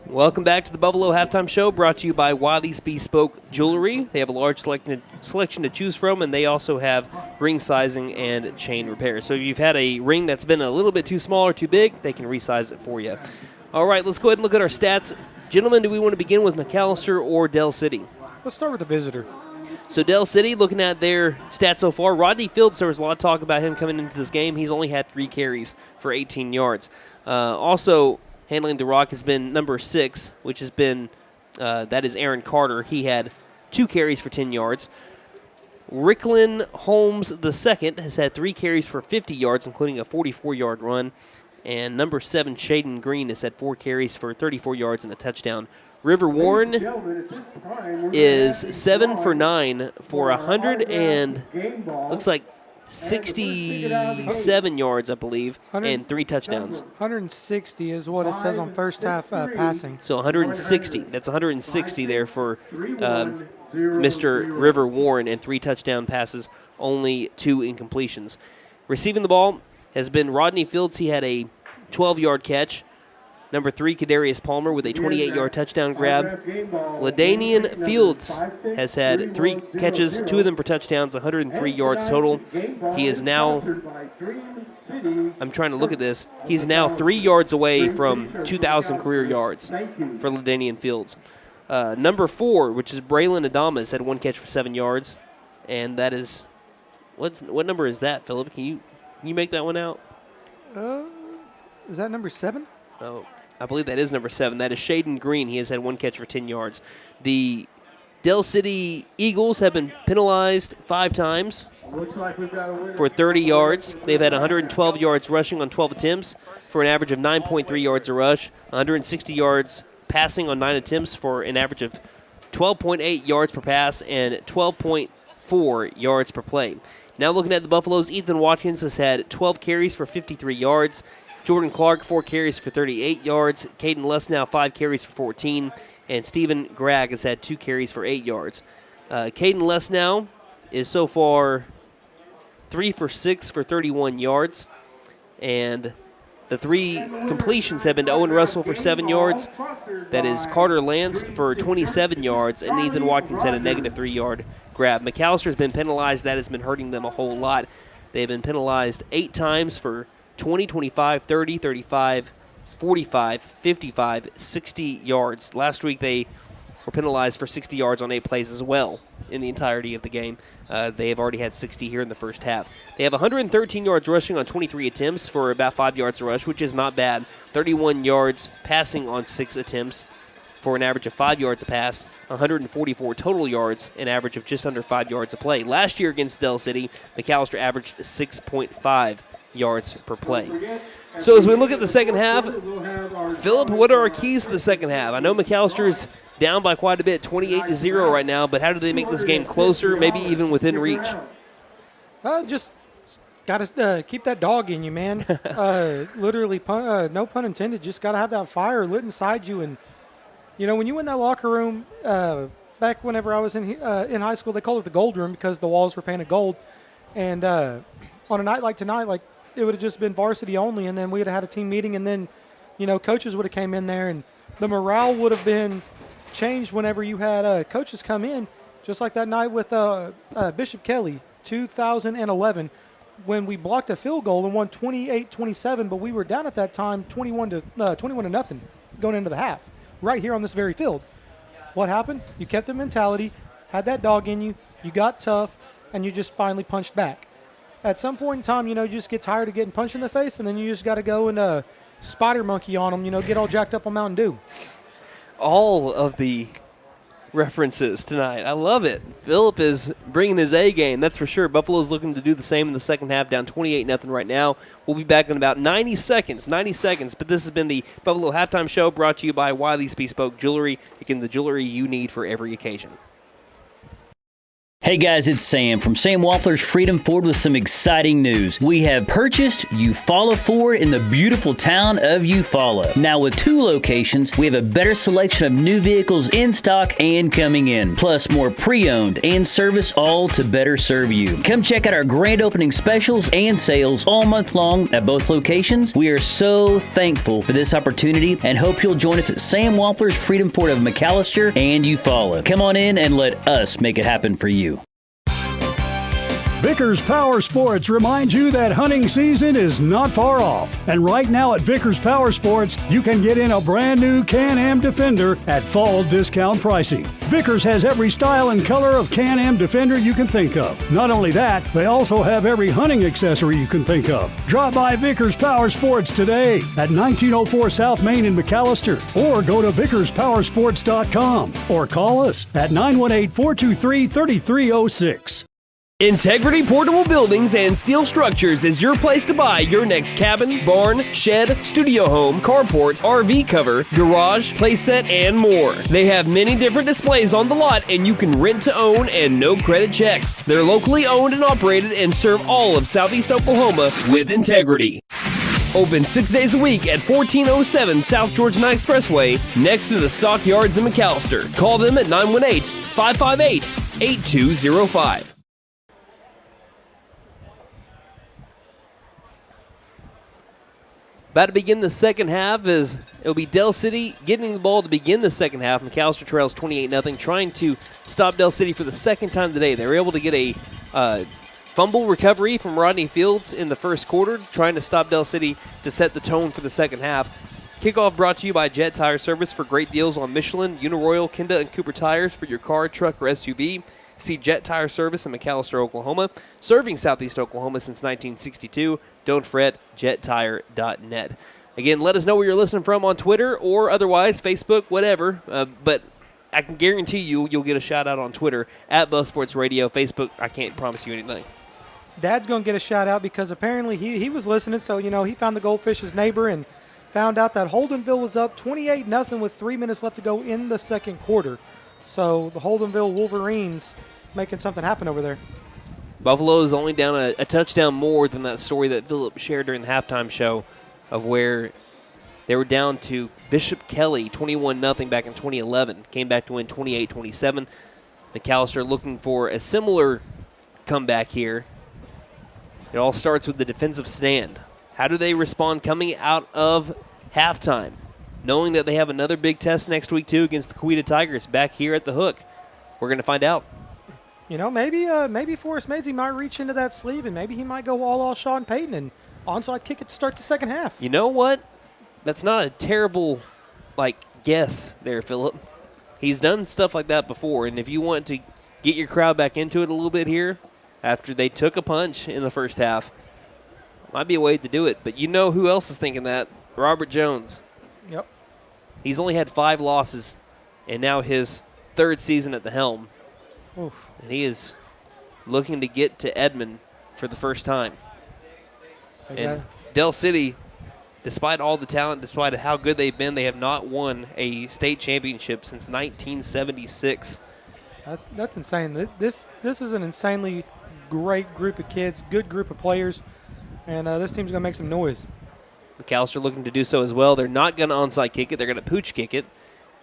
Welcome back to the Buffalo Halftime Show, brought to you by Wiley's Bespoke Jewelry. They have a large selection to choose from, and they also have ring sizing and chain repair. So if you've had a ring that's been a little bit too small or too big, they can resize it for you. All right, let's go ahead and look at our stats. Gentlemen, do we want to begin with McAlester or Dell City? Let's start with the visitor. So Dell City, looking at their stats so far, Rodney Fields, there was a lot of talk about him coming into this game. He's only had 3 carries for 18 yards. Also, handling the rock has been number 6, which has been, that is Aaron Carter. He had 2 carries for 10 yards. Ricklin Holmes II has had 3 carries for 50 yards, including a 44-yard run. And number 7, Shaden Green, has had 4 carries for 34 yards and a touchdown. River Warren is 7 for 9 for 100 and looks like 67 yards, I believe, and 3 touchdowns. 160 is what it says on first half passing. So 160. That's 160 there for Mr. River Warren, and 3 touchdown passes, only 2 incompletions. Receiving the ball has been Rodney Fields. He had a 12-yard catch. Number 3, Kadarius Palmer with a 28-yard touchdown grab. LaDainian Fields has had 3 catches, 2 of them for touchdowns, 103 yards total. He is now, I'm trying to look at this, he's now 3 yards away from 2,000 career yards for LaDainian Fields. Number 4, which is Braylon Adamas, had 1 catch for 7 yards. And that is, what number is that, Phillip? Can you make that one out? Is that number 7? Oh, I believe that is number 7. That is Shaden Green. He has had 1 catch for 10 yards. The Del City Eagles have been penalized 5 times for 30 yards. They've had 112 yards rushing on 12 attempts for an average of 9.3 yards a rush, 160 yards passing on 9 attempts for an average of 12.8 yards per pass and 12.4 yards per play. Now looking at the Buffaloes, Ethan Watkins has had 12 carries for 53 yards. Jordan Clark, 4 carries for 38 yards. Caden Lesnow, 5 carries for 14. And Stephen Gregg has had 2 carries for 8 yards. Caden Lesnow is so far 3 for 6 for 31 yards. And the 3 completions have been to Owen Russell for 7 yards. That is Carter Lance for 27 yards. And Ethan Watkins had a negative 3-yard grab. McAlester has been penalized. That has been hurting them a whole lot. They've been penalized 8 times for 20, 25, 30, 35, 45, 55, 60 yards. Last week they were penalized for 60 yards on 8 plays as well in the entirety of the game. They have already had 60 here in the first half. They have 113 yards rushing on 23 attempts for about 5 yards a rush, which is not bad. 31 yards passing on 6 attempts for an average of 5 yards a pass, 144 total yards, an average of just under 5 yards a play. Last year against Del City, McAlester averaged 6.5 yards per play. So as we look at the second half, Phillip, what are our keys to the second half? I know McAllister's down by quite a bit, 28-0 right now, but how do they make this game closer, maybe even within reach? Just got to keep that dog in you, man. Literally, no pun intended, just got to have that fire lit inside you. And, you know, when you in that locker room, back whenever I was in high school, they called it the gold room because the walls were painted gold. And on a night like tonight, like, it would have just been varsity only, and then we would have had a team meeting, and then, you know, coaches would have came in there, and the morale would have been changed whenever you had coaches come in, just like that night with Bishop Kelly, 2011, when we blocked a field goal and won 28-27, but we were down at that time 21 to nothing going into the half, right here on this very field. What happened? You kept the mentality, had that dog in you, you got tough, and you just finally punched back. At some point in time, you know, you just get tired of getting punched in the face, and then you just got to go and spider monkey on them, you know, get all jacked up on Mountain Dew. All of the references tonight. I love it. Phillip is bringing his A game, that's for sure. Buffalo's looking to do the same in the second half, down 28-0 right now. We'll be back in about 90 seconds, but this has been the Buffalo Halftime Show brought to you by Wiley's Bespoke Jewelry. Again, the jewelry you need for every occasion. Hey guys, it's Sam from Sam Waltler's Freedom Ford with some exciting news. We have purchased Eufaula Ford in the beautiful town of Eufaula. Now with 2 locations, we have a better selection of new vehicles in stock and coming in, plus more pre-owned and service, all to better serve you. Come check out our grand opening specials and sales all month long at both locations. We are so thankful for this opportunity and hope you'll join us at Sam Waltler's Freedom Ford of McAlester and Eufaula. Come on in and let us make it happen for you. Vickers Power Sports reminds you that hunting season is not far off. And right now at Vickers Power Sports, you can get in a brand new Can-Am Defender at fall discount pricing. Vickers has every style and color of Can-Am Defender you can think of. Not only that, they also have every hunting accessory you can think of. Drop by Vickers Power Sports today at 1904 South Main in McAlester, or go to vickerspowersports.com, or call us at 918-423-3306. Integrity Portable Buildings and Steel Structures is your place to buy your next cabin, barn, shed, studio home, carport, RV cover, garage, playset, and more. They have many different displays on the lot, and you can rent to own and no credit checks. They're locally owned and operated and serve all of Southeast Oklahoma with integrity. Open 6 days a week at 1407 South Georgia Expressway, next to the Stockyards in McAlester. Call them at 918-558-8205. About to begin the second half as it'll be Del City getting the ball to begin the second half. McAlester trails 28-0, trying to stop Del City for the second time today. They were able to get a fumble recovery from Rodney Fields in the first quarter, trying to stop Del City to set the tone for the second half. Kickoff brought to you by Jet Tire Service for great deals on Michelin, Uniroyal, Kenda, and Cooper tires for your car, truck, or SUV. See Jet Tire Service in McAlester, Oklahoma, serving Southeast Oklahoma since 1962. Don't fret, jettire.net. Again, let us know where you're listening from on Twitter or otherwise, Facebook, whatever. But I can guarantee you'll get a shout-out on Twitter, at Buff Sports Radio. Facebook, I can't promise you anything. Dad's going to get a shout-out because apparently he was listening, so, he found the Goldfish's neighbor and found out that Holdenville was up 28-0 with 3 minutes left to go in the second quarter. So the Holdenville Wolverines making something happen over there. Buffalo is only down a touchdown more than that story that Phillip shared during the halftime show of where they were down to Bishop Kelly 21-0 back in 2011. Came back to win 28-27. McAlester looking for a similar comeback here. It all starts with the defensive stand. How do they respond coming out of halftime, knowing that they have another big test next week, too, against the Coweta Tigers back here at the Hook? We're going to find out. Maybe Forrest Mazey might reach into that sleeve, and maybe he might go all Sean Payton and onside kick it to start the second half. You know what? That's not a terrible, guess there, Phillip. He's done stuff like that before, and if you want to get your crowd back into it a little bit here, after they took a punch in the first half, might be a way to do it. But you know who else is thinking that? Robert Jones. Yep. He's only had 5 losses, and now his 3rd season at the helm. Oof. And he is looking to get to Edmond for the first time. And Del City, despite all the talent, despite how good they've been, they have not won a state championship since 1976. That's insane. This is an insanely great group of kids, good group of players, and this team's going to make some noise. McAlester looking to do so as well. They're not going to onside kick it. They're going to pooch kick it.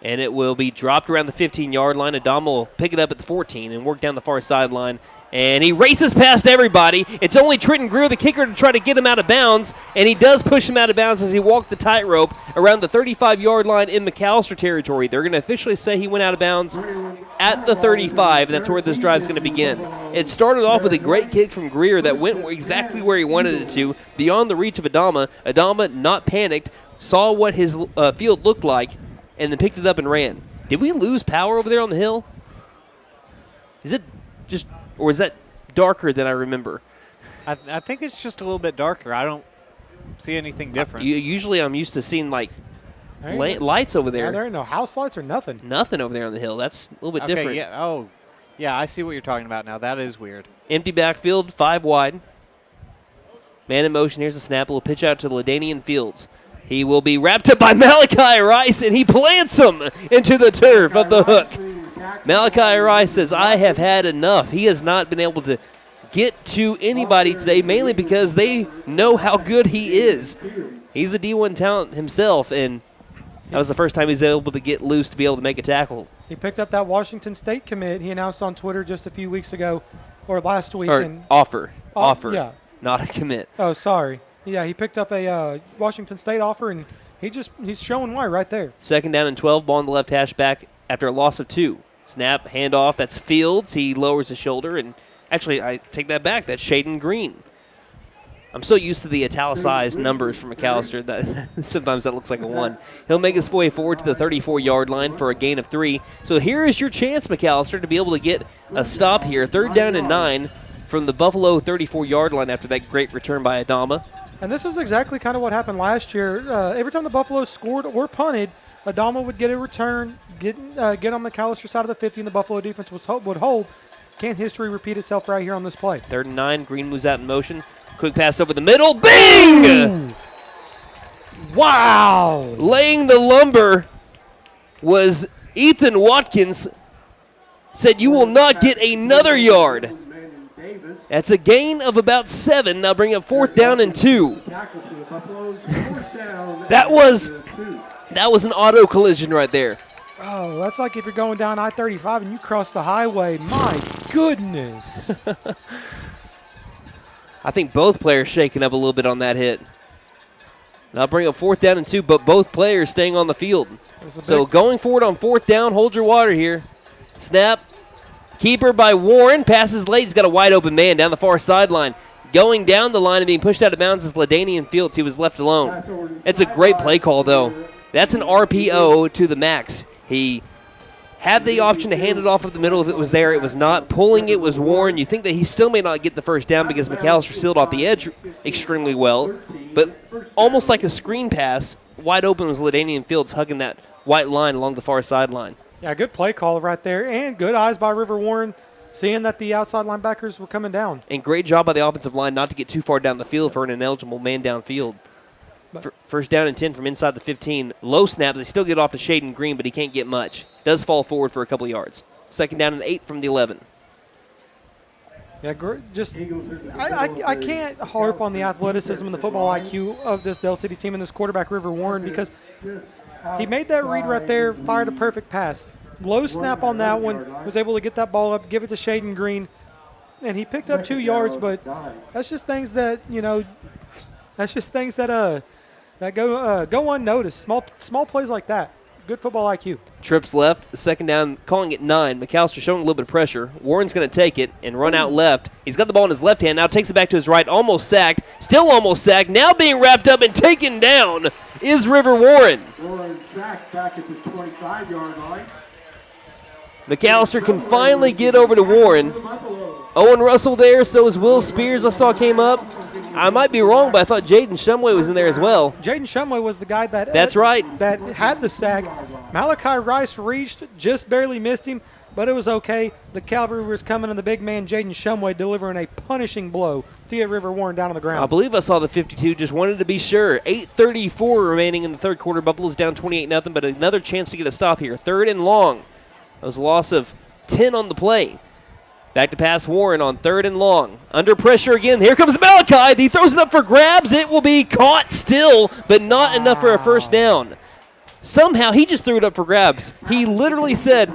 And it will be dropped around the 15-yard line. Adama will pick it up at the 14 and work down the far sideline. And he races past everybody. It's only Trenton Greer, the kicker, to try to get him out of bounds. And he does push him out of bounds as he walked the tightrope around the 35-yard line in McAlester territory. They're going to officially say he went out of bounds at the 35, and that's where this drive is going to begin. It started off with a great kick from Greer that went exactly where he wanted it to, beyond the reach of Adama. Adama, not panicked, saw what his field looked like, and then picked it up and ran. Did we lose power over there on the hill? Is it just, or is that darker than I remember? I think it's just a little bit darker. I don't see anything different. Usually I'm used to seeing lights over there. There ain't no house lights or nothing. Nothing over there on the hill. That's a little bit different. Yeah. Oh, yeah, I see what you're talking about now. That is weird. Empty backfield, 5 wide. Man in motion. Here's a snap. A little pitch out to LaDainian Fields. He will be wrapped up by Malachi Rice, and he plants him into the turf of the Hook. Malachi Rice says, I have had enough. He has not been able to get to anybody today, mainly because they know how good he is. He's a D1 talent himself, and that was the first time he was able to get loose to be able to make a tackle. He picked up that Washington State commit he announced on Twitter just a few weeks ago, or last week. Offer, yeah. Not a commit. Oh, sorry. Yeah, he picked up a Washington State offer, and he's showing why right there. 2nd down and 12, ball on the left hash back after a loss of 2. Snap, handoff, that's Fields. He lowers his shoulder, and actually, I take that back. That's Shaden Green. I'm so used to the italicized numbers from McAlester that sometimes that looks like a 1. He'll make his way forward to the 34-yard line for a gain of 3. So here is your chance, McAlester, to be able to get a stop here. 3rd down and 9 from the Buffalo 34-yard line after that great return by Adama. And this is exactly kind of what happened last year. Every time the Buffaloes scored or punted, Adama would get a return, get on McAlester side of the 50, and the Buffalo defense would hold. Can history repeat itself right here on this play? 3rd and 9, Green moves out in motion. Quick pass over the middle. Bing! Ooh. Wow! Laying the lumber was Ethan Watkins. Said, you will not get another yard. That's a gain of about 7. Now bring up 4th down and 2. That was an auto collision right there. Oh, that's like if you're going down I-35 and you cross the highway. My goodness. I think both players shaking up a little bit on that hit. That'll bring up 4th down and 2, but both players staying on the field. So going forward on 4th down, hold your water here. Snap. Keeper by Warren. Passes late. He's got a wide open man down the far sideline. Going down the line and being pushed out of bounds is LaDainian Fields. He was left alone. It's a great play call, though. That's an RPO to the max. He had the option to hand it off of the middle if it was there. It was not. Pulling it was Warren. You think that he still may not get the first down because McAlester sealed off the edge extremely well. But almost like a screen pass, wide open was LaDainian Fields hugging that white line along the far sideline. Yeah, good play call right there, and good eyes by River Warren, seeing that the outside linebackers were coming down. And great job by the offensive line not to get too far down the field for an ineligible man downfield. First down and 10 from inside the 15. Low snaps. They still get off to Shaden Green, but he can't get much. Does fall forward for a couple yards. Second down and 8 from the 11. Yeah, just I can't harp on the athleticism and the football IQ of this Del City team and this quarterback, River Warren, because he made that read right there, fired a perfect pass. Low snap on that one, was able to get that ball up, give it to Shaden Green, and he picked up 2 yards, but that's just things that, that go unnoticed. Small plays like that. Good football IQ. Trips left, second down, calling it 9. McAlester showing a little bit of pressure. Warren's going to take it and run out left. He's got the ball in his left hand, now takes it back to his right, almost sacked, still almost sacked, now being wrapped up and taken down is River Warren. Warren sacked back at the 25-yard line. McAlester can finally get over to Warren. Owen Russell there, so is Will Spears I saw came up. I might be wrong, but I thought Jaden Shumway was in there as well. Jaden Shumway was the guy that That's right. That had the sack. Malachi Rice reached, just barely missed him, but it was okay. The cavalry was coming, and the big man, Jaden Shumway, delivering a punishing blow to get River Warren down on the ground. I believe I saw the 52, just wanted to be sure. 8:34 remaining in the third quarter. Buffalo's down 28-0, but another chance to get a stop here. Third and long. That was a loss of 10 on the play. Back to pass Warren on third and long. Under pressure again. Here comes Malachi. He throws it up for grabs. It will be caught still, but not enough for a first down. Somehow he just threw it up for grabs. He literally said,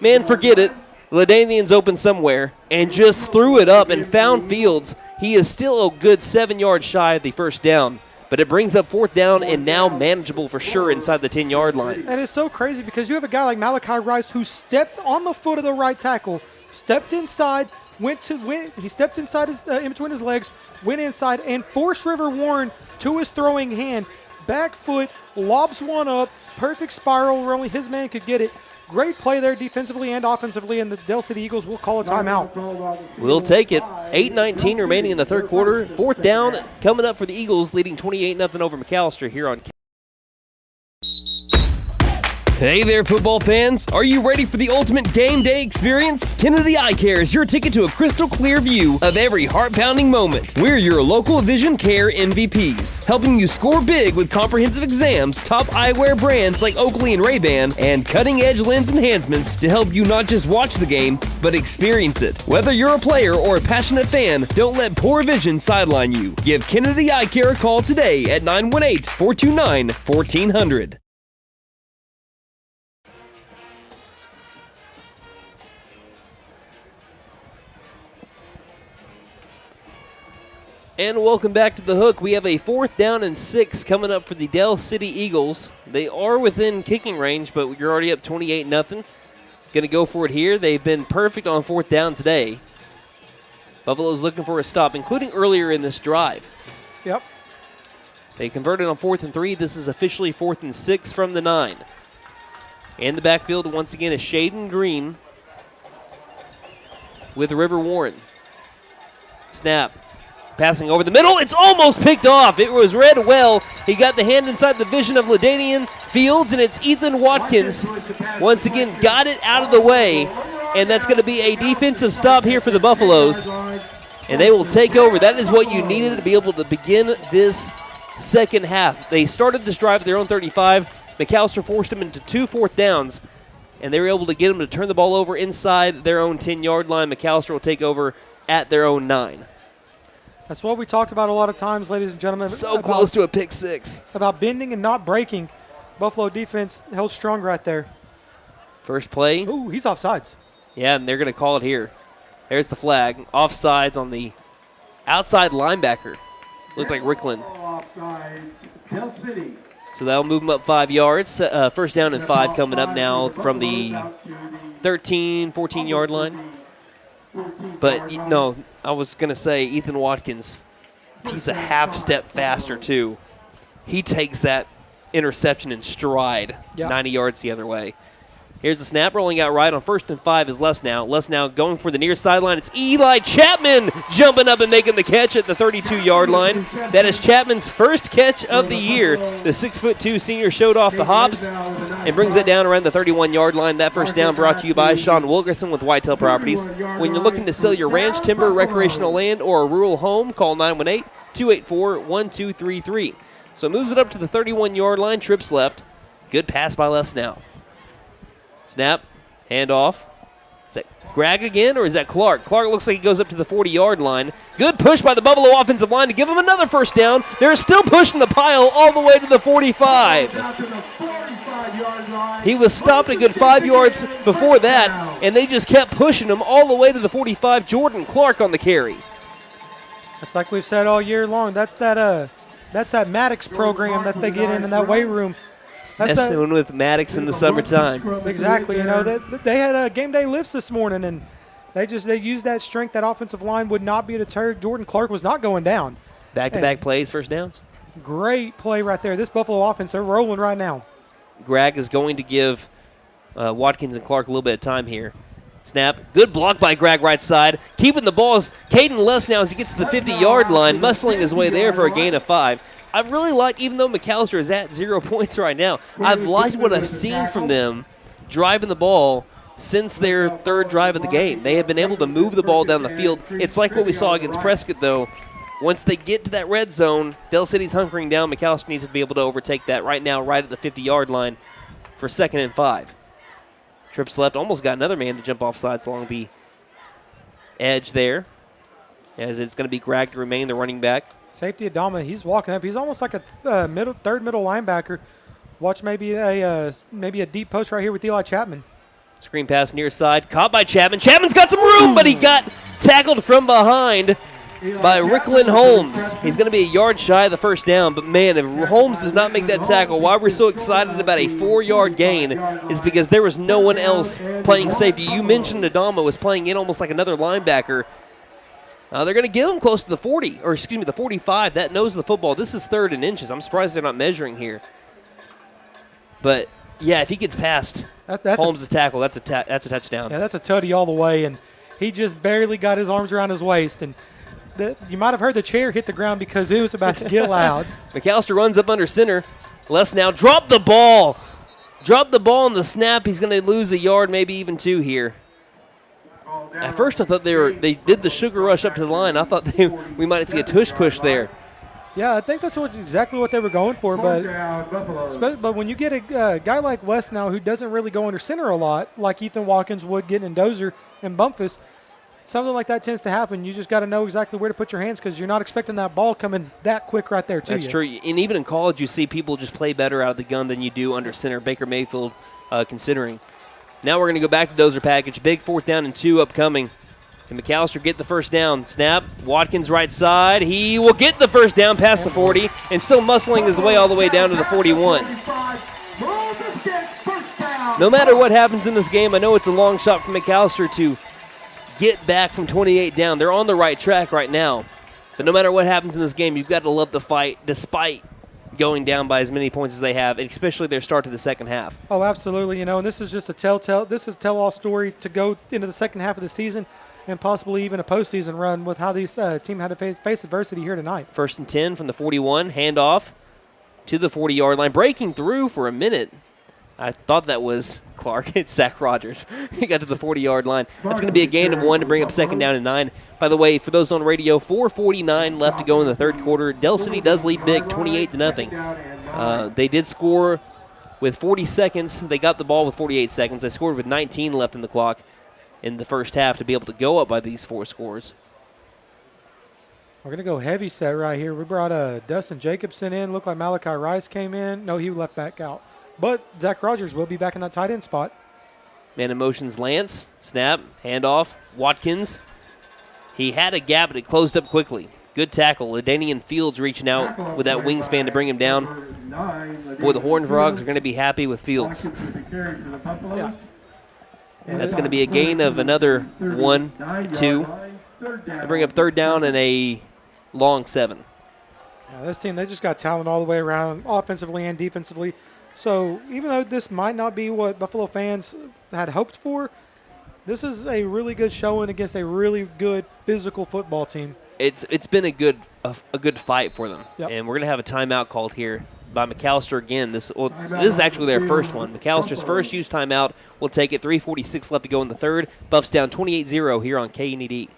man, forget it. LaDainian's open somewhere, and just threw it up and found Fields. He is still a good 7 yards shy of the first down, but it brings up 4th down and now manageable for sure inside the 10-yard line. And it's so crazy because you have a guy like Malachi Rice who stepped on the foot of the right tackle, stepped inside, he stepped inside in between his legs, went inside, and forced River Warren to his throwing hand. Back foot, lobs one up, perfect spiral where only his man could get it. Great play there defensively and offensively, and the Del City Eagles will call a timeout. We'll take it. 8:19 remaining in the third quarter. 4th down coming up for the Eagles, leading 28-0 over McAlester here on. Hey there, football fans. Are you ready for the ultimate game day experience? Kennedy Eye Care is your ticket to a crystal clear view of every heart-pounding moment. We're your local vision care MVPs, helping you score big with comprehensive exams, top eyewear brands like Oakley and Ray-Ban, and cutting-edge lens enhancements to help you not just watch the game, but experience it. Whether you're a player or a passionate fan, don't let poor vision sideline you. Give Kennedy Eye Care a call today at 918-429-1400. And welcome back to the Hook. We have a 4th down and 6 coming up for the Del City Eagles. They are within kicking range, but you're already up 28-0. Going to go for it here. They've been perfect on 4th down today. Buffalo's looking for a stop, including earlier in this drive. Yep. They converted on 4th and 3. This is officially 4th and 6 from the 9. In the backfield, once again, is Shaden Green with River Warren. Snap. Passing over the middle. It's almost picked off. It was read well. He got the hand inside the vision of LaDainian Fields, and it's Ethan Watkins. Once again, got it out of the way, and that's going to be a defensive stop here for the Buffaloes, and they will take over. That is what you needed to be able to begin this second half. They started this drive at their own 35. McAlester forced them into 2 4th downs, and they were able to get them to turn the ball over inside their own 10-yard line. McAlester will take over at their own 9. That's what we talk about a lot of times, ladies and gentlemen. So close to a pick 6. About bending and not breaking. Buffalo defense held strong right there. First play. Ooh, he's offsides. Yeah, and they're going to call it here. There's the flag. Offsides on the outside linebacker. Looked like Ricklin. Del City. So that'll move them up 5 yards. First down and 5 coming up now from the 13, 14-yard line. But, no, I was going to say Ethan Watkins, he's a half step faster, too. He takes that interception in stride, 90 yards the other way. Here's the snap, rolling out right on 1st and 5 is Les Now. Les Now going for the near sideline. It's Eli Chapman jumping up and making the catch at the 32-yard line. That is Chapman's first catch of the year. The 6'2" senior showed off the hops and brings it down around the 31-yard line. That first down brought to you by Sean Wilkerson with Whitetail Properties. When you're looking to sell your ranch, timber, recreational land, or a rural home, call 918-284-1233. So it moves it up to the 31-yard line, trips left. Good pass by Les Now. Snap, handoff. Is that Gragg again, or is that Clark? Clark looks like he goes up to the 40-yard line. Good push by the Buffalo offensive line to give him another first down. They're still pushing the pile all the way to the 45. He was stopped a good 5 yards before that, and they just kept pushing him all the way to the 45. Jordan Clark on the carry. That's like we've said all year long. That's that Maddox program that they get in that weight room. That's the one with Maddox in the summertime. Exactly. You know, they had game day lifts this morning, and they used that strength. That offensive line would not be deterred. Jordan Clark was not going down. Back-to-back plays, first downs. Great play right there. This Buffalo offense, they're rolling right now. Gragg is going to give Watkins and Clark a little bit of time here. Snap. Good block by Gragg right side. Keeping the balls. Caden Les now as he gets to the 50-yard line, muscling his way there for a gain of 5. I really like, even though McAlester is at 0 points right now, I've liked what I've seen from them driving the ball since their third drive of the game. They have been able to move the ball down the field. It's like what we saw against Prescott, though. Once they get to that red zone, Del City's hunkering down. McAlester needs to be able to overtake that right now, right at the 50-yard line for 2nd and 5. Trips left, almost got another man to jump off sides along the edge there, as it's going to be Gragg to remain the running back. Safety Adama, he's walking up. He's almost like a third middle linebacker. Watch maybe a deep post right here with Eli Chapman. Screen pass near side, caught by Chapman. Chapman's got some room, but he got tackled from behind by Ricklin Holmes. He's going to be a yard shy of the first down, but man, if Holmes does not make that tackle, why we're so excited about a 4-yard gain is because there was no one else playing safety. You mentioned Adama was playing in almost like another linebacker. They're going to give him close to the 40, or excuse me, the 45. That nose of the football. This is 3rd and inches. I'm surprised they're not measuring here. But, yeah, if he gets past Holmes' tackle, that's a touchdown. Yeah, that's a tutty all the way, and he just barely got his arms around his waist. And you might have heard the chair hit the ground because it was about to get loud. McAlester runs up under center. Les Now drop the ball. Drop the ball on the snap. He's going to lose a yard, maybe even 2 here. At first, I thought they did the sugar rush up to the line. I thought we might see a tush push there. Yeah, I think that's exactly what they were going for. But when you get a guy like Les Now who doesn't really go under center a lot, like Ethan Watkins would getting in Dozer and Bumpus, something like that tends to happen. You just got to know exactly where to put your hands because you're not expecting that ball coming that quick right there to you. That's true. And even in college, you see people just play better out of the gun than you do under center. Baker Mayfield considering. Now we're going to go back to Dozer package. Big 4th down and 2 upcoming. Can McAlester get the first down? Snap. Watkins right side. He will get the first down past the 40 and still muscling his way all the way down to the 41. No matter what happens in this game, I know it's a long shot for McAlester to get back from 28 down. They're on the right track right now. But no matter what happens in this game, you've got to love the fight despite going down by as many points as they have, and especially their start to the second half. Oh, absolutely. And this is just a tell-all story to go into the second half of the season and possibly even a postseason run with how these team had to face adversity here tonight. 1st and 10 from the 41, handoff to the 40-yard line, breaking through for a minute. I thought that was Clark. It's Zach Rogers. He got to the 40-yard line. That's going to be a gain of 1 to bring up 2nd down and 9. By the way, for those on radio, 4:49 left to go in the 3rd quarter. Del City does lead big, 28-0. They did score with 40 seconds. They got the ball with 48 seconds. They scored with 19 left in the clock in the first half to be able to go up by these 4 scores. We're going to go heavy set right here. We brought Dustin Jacobson in. Looked like Malachi Rice came in. No, he left back out. But Zach Rogers will be back in that tight end spot. Man in motions, Lance. Snap, handoff, Watkins. He had a gap, but it closed up quickly. Good tackle. LaDanian Fields reaching out with that wingspan to bring him down. Boy, the Horned Frogs are going to be happy with Fields. Yeah. That's going to be a gain of another 1, 2. They bring up third down and a long 7. Yeah, this team, they just got talent all the way around, offensively and defensively. So even though this might not be what Buffalo fans had hoped for, this is a really good showing against a really good physical football team. It's been a good fight for them. Yep. And we're going to have a timeout called here by McAlester again. This is actually their first one. McAllister's first used timeout. We'll take it. 3:46 left to go in the third. Buffs down 28-0 here on KNED.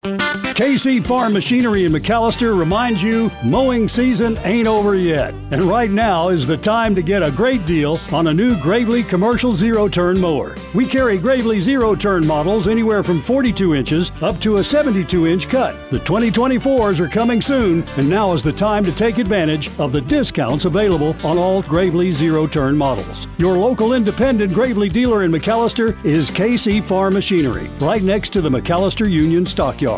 KC Farm Machinery in McAlester reminds you mowing season ain't over yet. And right now is the time to get a great deal on a new Gravely Commercial Zero-Turn Mower. We carry Gravely Zero-Turn models anywhere from 42 inches up to a 72-inch cut. The 2024s are coming soon, and now is the time to take advantage of the discounts available on all Gravely Zero-Turn models. Your local independent Gravely dealer in McAlester is KC Farm Machinery, right next to the McAlester Union Stockyards.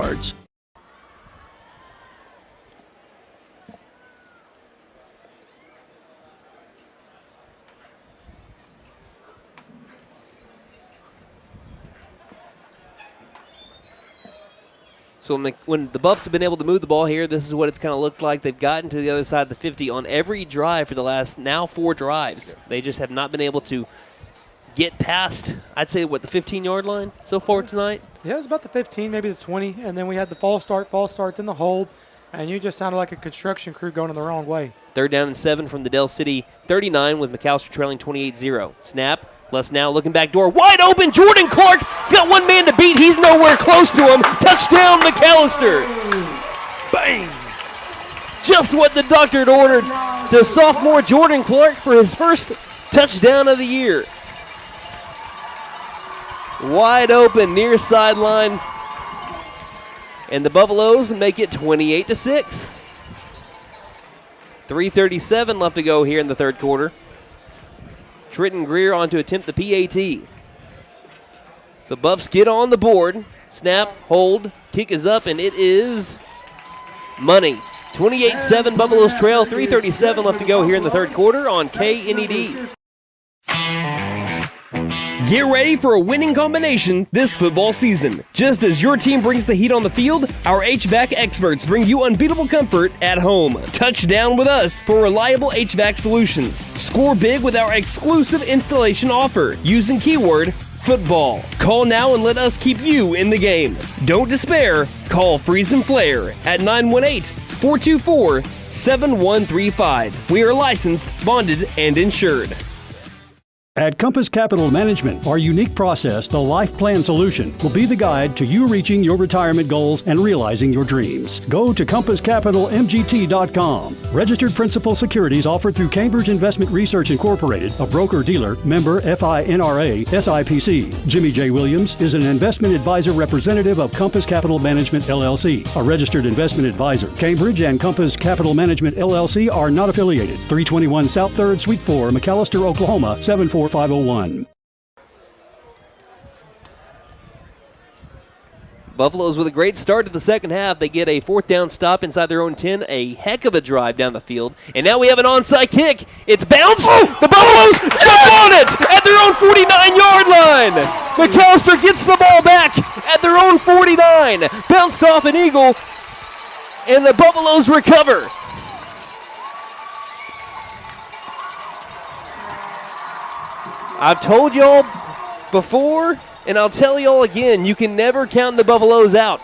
So when the Buffs have been able to move the ball here, this is what it's kind of looked like. They've gotten to the other side of the 50 on every drive for the last now 4 drives. They just have not been able to get past, I'd say, the 15-yard line so far tonight? Yeah, it was about the 15, maybe the 20, and then we had the false start, then the hold, and you just sounded like a construction crew going in the wrong way. Third down and 7 from the Del City 39 with McAlester trailing 28-0. Snap. Les now looking back door. Wide open. Jordan Clark. He's got one man to beat. He's nowhere close to him. Touchdown, McAlester. Bang. Just what the doctor had ordered to sophomore Jordan Clark for his first touchdown of the year. Wide open near sideline. And the Buffaloes make it 28-6. 3:37 left to go here in the third quarter. Trenton Greer on to attempt the PAT. So Buffs get on the board. Snap, hold, kick is up, and it is money. 28-7 Buffaloes trail. 3:37 left to go here in the third quarter on KNED. Get ready for a winning combination this football season. Just as your team brings the heat on the field, our HVAC experts bring you unbeatable comfort at home. Touchdown with us for reliable HVAC solutions. Score big with our exclusive installation offer using keyword football. Call now and let us keep you in the game. Don't despair. Call Freeze and Flare at 918-424-7135. We are licensed, bonded, and insured. At Compass Capital Management, our unique process, the Life Plan Solution, will be the guide to you reaching your retirement goals and realizing your dreams. Go to compasscapitalmgt.com. Registered principal securities offered through Cambridge Investment Research Incorporated, a broker-dealer, member FINRA, SIPC. Jimmy J. Williams is an investment advisor representative of Compass Capital Management, LLC, a registered investment advisor. Cambridge and Compass Capital Management, LLC are not affiliated. 321 South 3rd, Suite 4, McAlester, Oklahoma, 74501. Buffaloes with a great start to the second half. They get a fourth down stop inside their own 10. A heck of a drive down the field. And now we have an onside kick. It's bounced. The Buffaloes jump on it at their own 49-yard line. McAlester gets the ball back at their own 49. Bounced off an eagle. And the Buffaloes recover. I've told y'all before, and I'll tell y'all again, you can never count the Buffaloes out.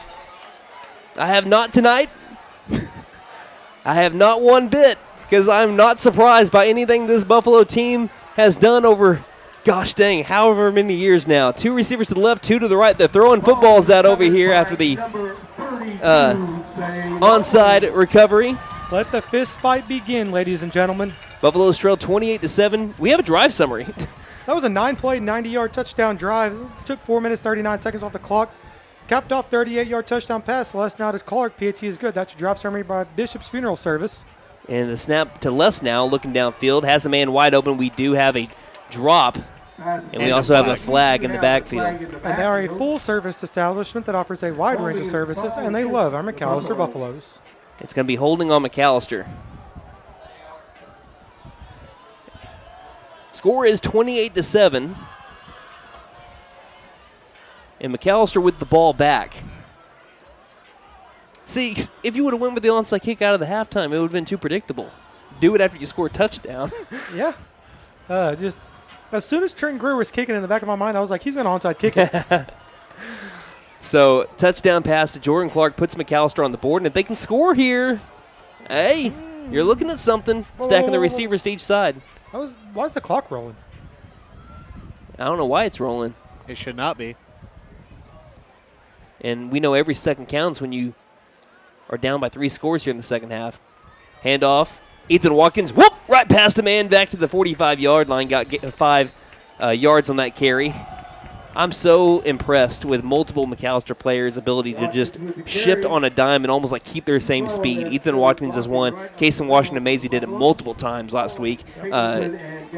I have not tonight. I have not one bit, because I'm not surprised by anything this Buffalo team has done over, gosh dang, however many years now. 2 receivers to the left, 2 to the right. They're throwing footballs out over here after the onside recovery. Let the fist fight begin, ladies and gentlemen. Buffaloes trail 28-7. We have a drive summary. That was a 9-play, 90-yard touchdown drive. It took 4 minutes, 39 seconds off the clock. Capped off 38-yard touchdown pass. Les now to Clark. PAT is good. That's your drive summary by Bishop's Funeral Service. And the snap to Les now, looking downfield. Has a man wide open. We do have a drop And we also have a flag in the backfield. And they are a full-service establishment that offers a wide range of services, and they love our McAlester Buffaloes. It's going to be holding on McAlester. Score is 28-7. And McAlester with the ball back. See, if you would have went with the onside kick out of the halftime, it would have been too predictable. Do it after you score a touchdown. Yeah. Just as soon as Trent Greer was kicking in the back of my mind, I was like, he's going to onside kick it. So, touchdown pass to Jordan Clark puts McAlester on the board. And if they can score here, hey, you're looking at something. Stacking the receivers to each side. Why is the clock rolling? I don't know why it's rolling. It should not be. And we know every second counts when you are down by 3 scores here in the second half. Handoff. Ethan Watkins, whoop, right past the man, back to the 45-yard line. Got 5 yards on that carry. I'm so impressed with multiple McAlester players' ability to just shift on a dime and almost like keep their same speed. Ethan Watkins is one. Kason Washington-Mazey did it multiple times last week.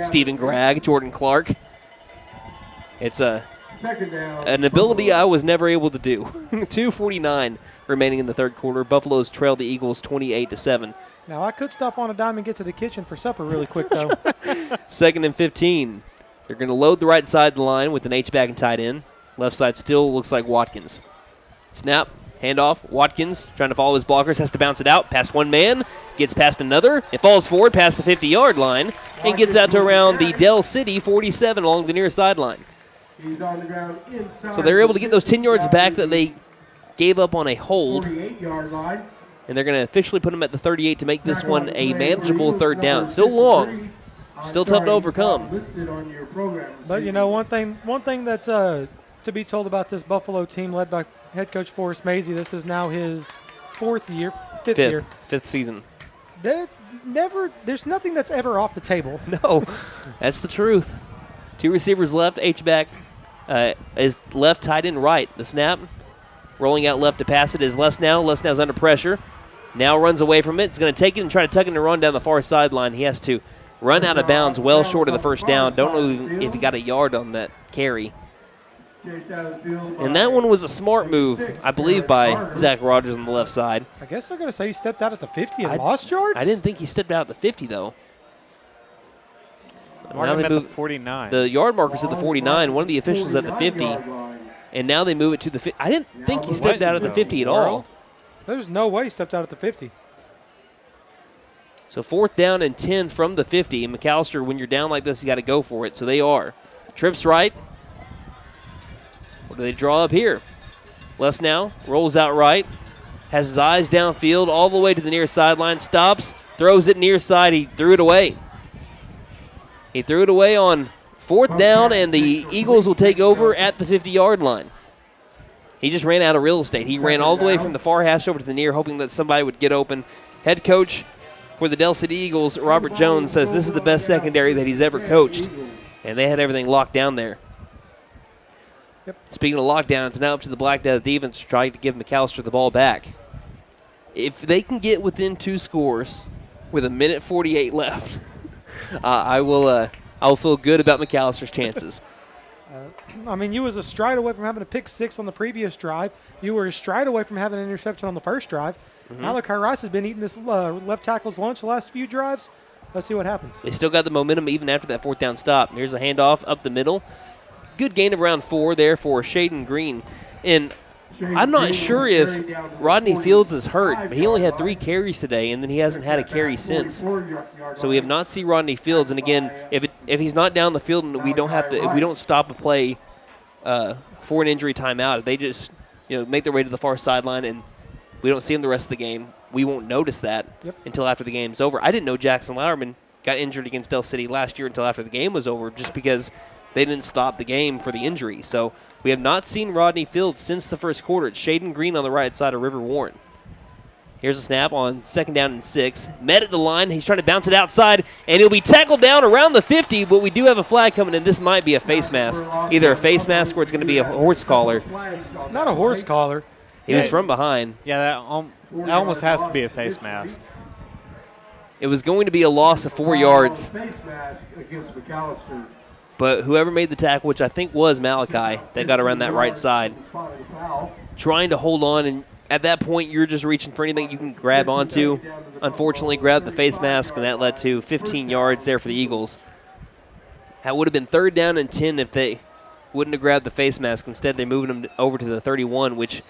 Stephen Gregg, Jordan Clark. It's an ability I was never able to do. 2:49 remaining in the third quarter. Buffaloes trail the Eagles 28-7. Now, I could stop on a dime and get to the kitchen for supper really quick, though. 2nd and 15. They're going to load the right side of the line with an H-back and tight end. Left side still looks like Watkins. Snap, handoff. Watkins trying to follow his blockers, has to bounce it out. Past one man, gets past another. It falls forward past the 50-yard line and gets out to around the Del City 47 along the near sideline. So they're able to get those 10 yards back that they gave up on a hold. And they're going to officially put them at the 38 to make this one a manageable third down. Still long, still tough to overcome. But, you know, one thing that's to be told about this Buffalo team led by head coach Forrest Mazey, this is now his fifth year. Fifth season. There's nothing that's ever off the table. No, that's the truth. 2 receivers left. H-back is left, tight end right. The snap, rolling out left to pass it is Lesnow. Lesnow's under pressure. Now runs away from it. It's going to take it and try to tuck it and run down the far sideline. He has to run out of bounds well short of the first down. Don't know if he got a yard on that carry. And that one was a smart move, I believe, by Zach Rogers on the left side. I guess they're going to say he stepped out at the 50 and lost yards? I didn't think he stepped out at the 50, though. Now they move the 49. The yard marker's at the 49. One of the officials at the 50. And now they move it to the 50. I didn't think he stepped out at the 50 at all. There's no way he stepped out at the 50. So 4th down and 10 from the 50. And McAlester, when you're down like this, you got to go for it. So they are. Trips right. What do they draw up here? Lesnow rolls out right. Has his eyes downfield all the way to the near sideline. Stops. Throws it near side. He threw it away. He threw it away on 4th down, and the Eagles will take over at the 50-yard line. He just ran out of real estate. He ran all the way from the far hash over to the near, hoping that somebody would get open. Head coach for the Del City Eagles, Robert Jones, says this is the best secondary that he's ever coached, and they had everything locked down there. Yep. Speaking of lockdown, it's now up to the Black Death defense to try to give McAlester the ball back. If they can get within 2 scores with 1:48 left, I'll feel good about McAllister's chances. I mean, you was a stride away from having a pick 6 on the previous drive. You were a stride away from having an interception on the first drive. Malachi Rice has been eating this left tackle's lunch the last few drives. Let's see what happens. They still got the momentum even after that 4th down stop. Here's a handoff up the middle. Good gain of around 4 there for Shaden Green. And I'm not sure if Rodney Fields is hurt, but he only had 3 carries today, and then he hasn't had a carry since. So we have not seen Rodney Fields. And again, if he's not down the field and we don't stop a play for an injury timeout, if they just make their way to the far sideline and we don't see him the rest of the game, we won't notice that until after the game's over. I didn't know Jackson Lauerman got injured against Del City last year until after the game was over, just because they didn't stop the game for the injury. So we have not seen Rodney Fields since the first quarter. It's Shaden Green on the right side of River Warren. Here's a snap on 2nd down and 6. Met at the line. He's trying to bounce it outside, and he'll be tackled down around the 50, but we do have a flag coming, and this might be a face mask. Either a face mask or it's going to be a horse collar. Not a horse collar. He was from behind. Yeah, that almost has to be a face mask. It was going to be a loss of 4 yards. Face mask against McAlester. But whoever made the tackle, which I think was Malachi, that got around that right side, trying to hold on, and at that point you're just reaching for anything you can grab onto. Unfortunately, grabbed the face mask, and that led to 15 yards there for the Eagles. That would have been 3rd down and 10 if they wouldn't have grabbed the face mask. Instead, they moved him over to the 31, which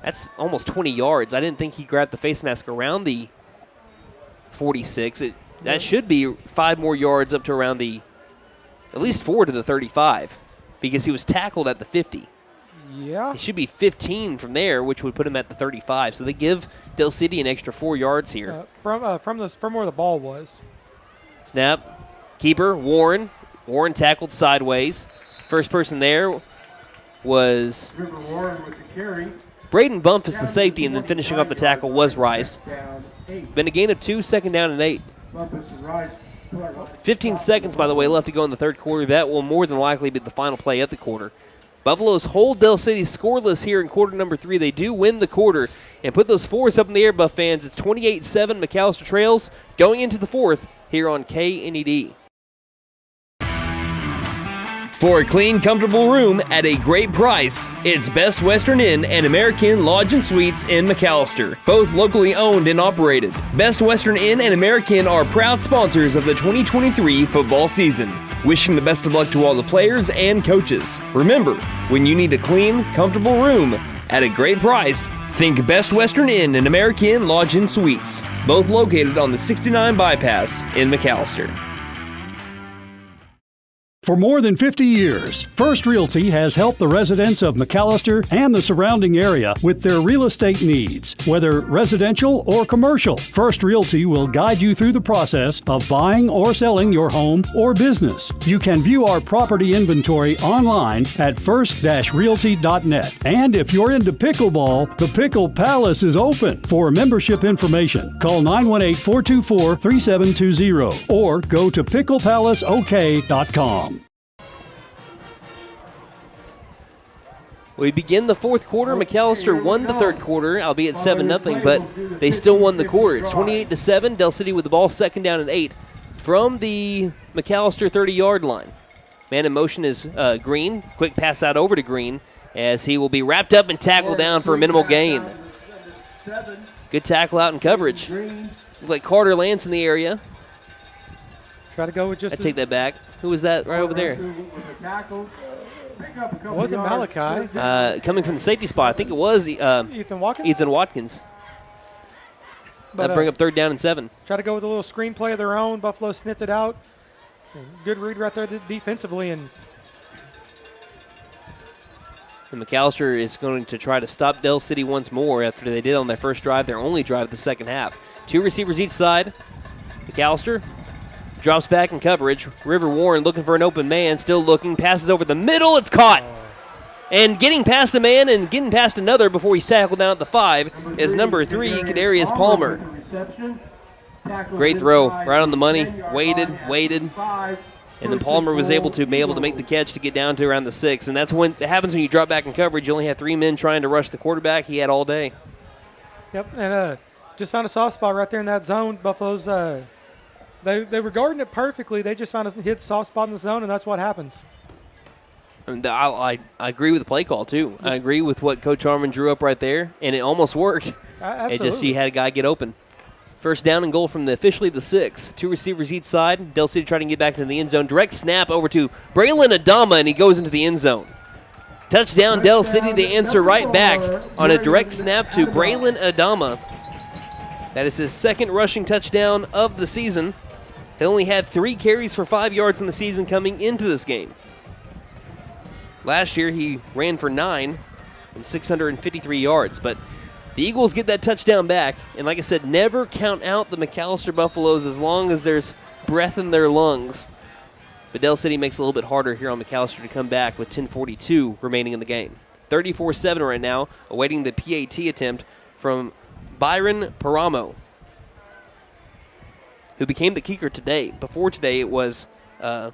that's almost 20 yards. I didn't think he grabbed the face mask around the 46. That should be 5 more yards up to around the, at least 4 to the 35, because he was tackled at the 50. Yeah. It should be 15 from there, which would put him at the 35. So they give Del City an extra 4 yards here. From where the ball was. Snap. Keeper, Warren. Warren tackled sideways. First person there was Braden Bumpus, the safety, and then finishing off the tackle was Rice. Been a gain of 2, 2nd down and 8. 15 seconds, by the way, left to go in the 3rd quarter. That will more than likely be the final play of the quarter. Buffaloes hold Del City scoreless here in quarter number 3. They do win the quarter and put those 4s up in the air, Buff fans. It's 28-7 McAlester trails going into the 4th here on KNED. For a clean, comfortable room at a great price, it's Best Western Inn and American Lodge and Suites in McAlester, both locally owned and operated. Best Western Inn and American are proud sponsors of the 2023 football season. Wishing the best of luck to all the players and coaches. Remember, when you need a clean, comfortable room at a great price, think Best Western Inn and American Lodge and Suites, both located on the 69 bypass in McAlester. For more than 50 years, First Realty has helped the residents of McAlester and the surrounding area with their real estate needs. Whether residential or commercial, First Realty will guide you through the process of buying or selling your home or business. You can view our property inventory online at first-realty.net. And if you're into pickleball, the Pickle Palace is open. For membership information, call 918-424-3720 or go to picklepalaceok.com. We begin the 4th quarter. McAlester won the 3rd quarter, albeit 7-0, but they still won the quarter. It's 28-7. Del City with the ball, 2nd down and 8 from the McAlester 30-yard line. Man in motion is Green. Quick pass out over to Green as he will be wrapped up and tackled down for a minimal gain. Good tackle out in coverage. Looks like Carter Lance in the area. Try to go with just. I take that back. Who was that right over there? It wasn't Malachi. Coming from the safety spot, I think it was Ethan Watkins. Ethan Watkins. That'll bring up 3rd down and 7. Try to go with a little screenplay of their own. Buffalo sniffed it out. Good read right there defensively. And McAlester is going to try to stop Del City once more after they did on their first drive, their only drive of the 2nd half. 2 receivers each side. McAlester drops back in coverage. River Warren looking for an open man, still looking, passes over the middle, it's caught. And getting past a man and getting past another before he's tackled down at the 5 is number 3, Kadarius Palmer. Great throw, right on the money, waited, and then Palmer was able to make the catch to get down to around the 6, and that's when it happens when you drop back in coverage. You only have 3 men trying to rush the quarterback. He had all day. Yep, and just found a soft spot right there in that zone. Buffalo's They were guarding it perfectly. They just found a hit soft spot in the zone, and that's what happens. And I agree with the play call, too. I agree with what Coach Harmon drew up right there, and it almost worked. Absolutely. It just, you had a guy get open. 1st down and goal from officially the 6. 2 receivers each side. Del City trying to get back into the end zone. Direct snap over to Braylon Adama, and he goes into the end zone. Touchdown, Del City. They answer right back on a direct snap to Braylon Adama. That is his 2nd rushing touchdown of the season. He only had 3 carries for 5 yards in the season coming into this game. Last year, he ran for 9 and 653 yards. But the Eagles get that touchdown back. And like I said, never count out the McAlester Buffaloes as long as there's breath in their lungs. But Del City makes it a little bit harder here on McAlester to come back with 10:42 remaining in the game. 34-7 right now, awaiting the PAT attempt from Byron Paramo, who became the kicker today. Before today, it was Jaden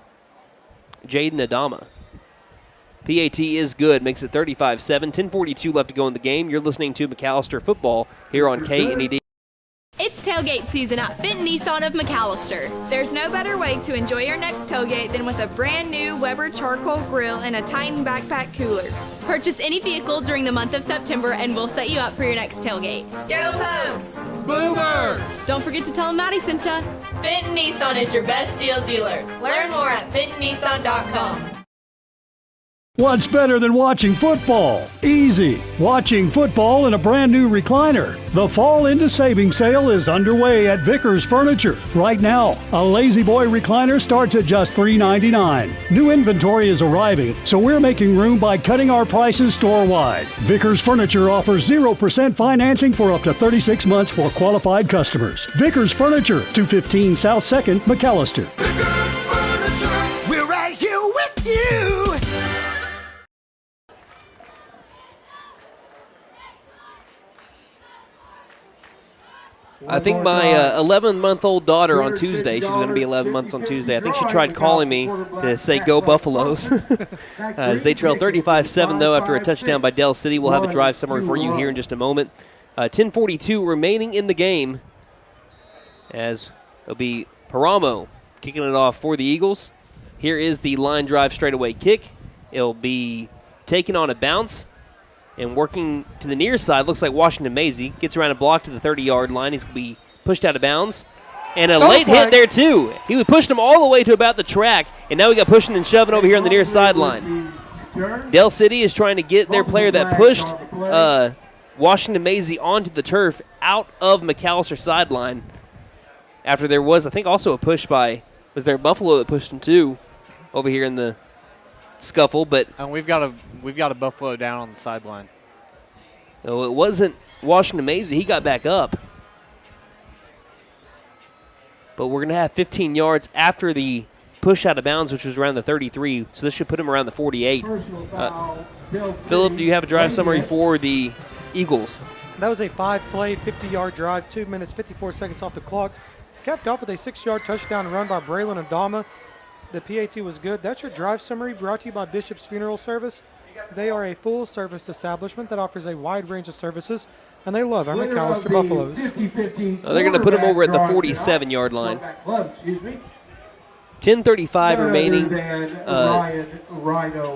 Adama. PAT is good, makes it 35-7. 10:42 left to go in the game. You're listening to McAlester Football here on KNED. It's tailgate season at Fenton Nissan of McAlester. There's no better way to enjoy your next tailgate than with a brand new Weber charcoal grill and a Titan backpack cooler. Purchase any vehicle during the month of September and we'll set you up for your next tailgate. Go Pubs! Boomer! Don't forget to tell them Maddie sent ya. Fenton Nissan is your best deal dealer. Learn more at FentonNissan.com. What's better than watching football? Easy. Watching football in a brand new recliner. The Fall Into Savings sale is underway at Vickers Furniture. Right now, a Lazy Boy recliner starts at just $3.99. New inventory is arriving, so we're making room by cutting our prices store-wide. Vickers Furniture offers 0% financing for up to 36 months for qualified customers. Vickers Furniture, 215 South 2nd, McAlester. Vickers Furniture, we're right here with you. I think my 11-month-old daughter on Tuesday, she's going to be 11 months on Tuesday, I think she tried calling me to say go Buffaloes. As they trail 35-7, though, after a touchdown by Del City. We'll have a drive summary for you here in just a moment. 10:42 remaining in the game, as it'll be Paramo kicking it off for the Eagles. Here is the line drive straightaway kick. It'll be taken on a bounce. And working to the near side, looks like Washington Maisie gets around a block to the 30-yard line. He's going to be pushed out of bounds. And a late hit there, too. He was pushing him all the way to about the track, and now we got pushing and shoving over here on the near sideline. Del City is trying to get their player that pushed Washington Maisie onto the turf out of McAlester sideline. After there was, I think, also a push by, was there a Buffalo that pushed him, too, over here in the scuffle, but and we've got a Buffalo down on the sideline. No, it wasn't Washington Maisie. He got back up. But we're going to have 15 yards after the push out of bounds, which was around the 33, so this should put him around the 48. Phillip, do you have a drive summary for the Eagles? That was a 5-play, 50-yard drive, 2 minutes, 54 seconds off the clock. Capped off with a 6-yard touchdown run by Braylon Adama. The PAT was good. That's your drive summary brought to you by Bishop's Funeral Service. They are a full-service establishment that offers a wide range of services, and they love our McAlester Buffaloes. They're going to put him over at the 47-yard line. 10:35 remaining.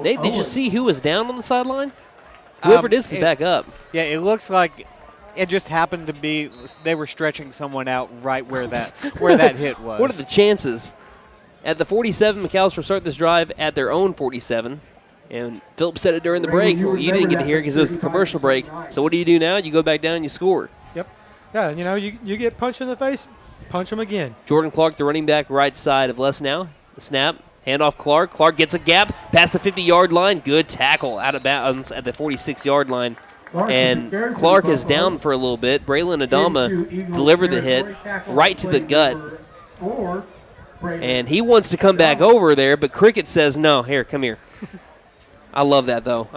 Nate, did you see who was down on the sideline? Whoever it is back up. Yeah, it looks like it just happened to be they were stretching someone out right where that hit was. What are the chances? At the 47, McAlester will start this drive at their own 47. And Phillip said it during the break. Well, you didn't get to hear it because it was the commercial break. So what do? Now you go back down and you score. Yep. Yeah, you get punched in the face, punch him again. Jordan Clark, the running back, right side of Les now. The snap, handoff Clark. Clark gets a gap past the 50-yard line. Good tackle out of bounds at the 46-yard line. And Clark is down for a little bit. Braylon Adama delivered the hit right to the gut. And he wants to come back over there, but Cricket says, no, here, come here. I love that, though.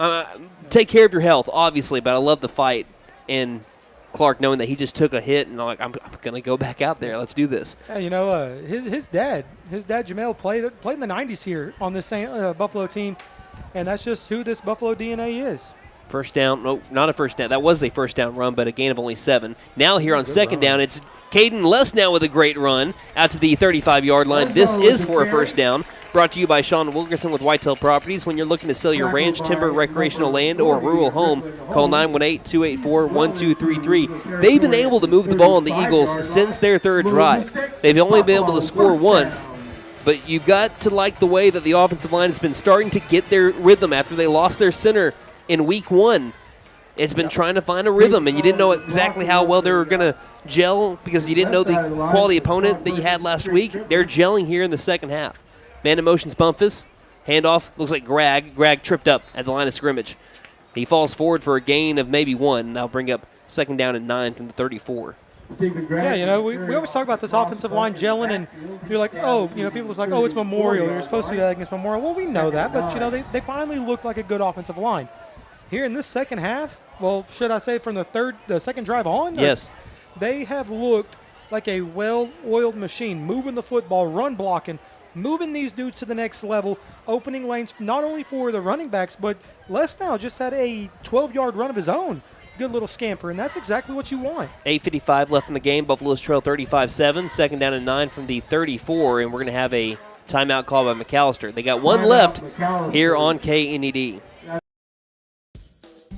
Take care of your health, obviously, but I love the fight. And Clark knowing that he just took a hit, and I'm going to go back out there. Let's do this. Yeah, his dad Jamel played in the 90s here on this same Buffalo team, and that's just who this Buffalo DNA is. First down. No, not a first down. That was a first down run, but a gain of only 7. Now here on second down, it's Caden Lesnow with a great run out to the 35-yard line. This is for a first down. Brought to you by Sean Wilkerson with Whitetail Properties. When you're looking to sell your ranch, timber, recreational land, or rural home, call 918-284-1233. They've been able to move the ball on the Eagles since their third drive. They've only been able to score once, but you've got to like the way that the offensive line has been starting to get their rhythm after they lost their center in week 1. It's been trying to find a rhythm, and you didn't know exactly how well they were going to gel because you didn't know the quality opponent that you had last week. They're gelling here in the second half. Man in motion's Bumpus. Handoff looks like Greg. Greg tripped up at the line of scrimmage. He falls forward for a gain of maybe 1. Now bring up second down and 9 from the 34. Yeah, we always talk about this offensive line gelling, and you're like, people are like, it's Memorial. You're supposed to do that against Memorial. Well, we know that, but, they finally look like a good offensive line. Here in this second half, well, should I say from the second drive on? Yes. They have looked like a well-oiled machine, moving the football, run blocking, moving these dudes to the next level, opening lanes not only for the running backs, but Les now just had a 12-yard run of his own. good little scamper, and that's exactly what you want. 8:55 left in the game. Buffaloes trail 35-7. Second down and 9 from the 34, and we're going to have a timeout call by McAlester. They got one left here on KNED.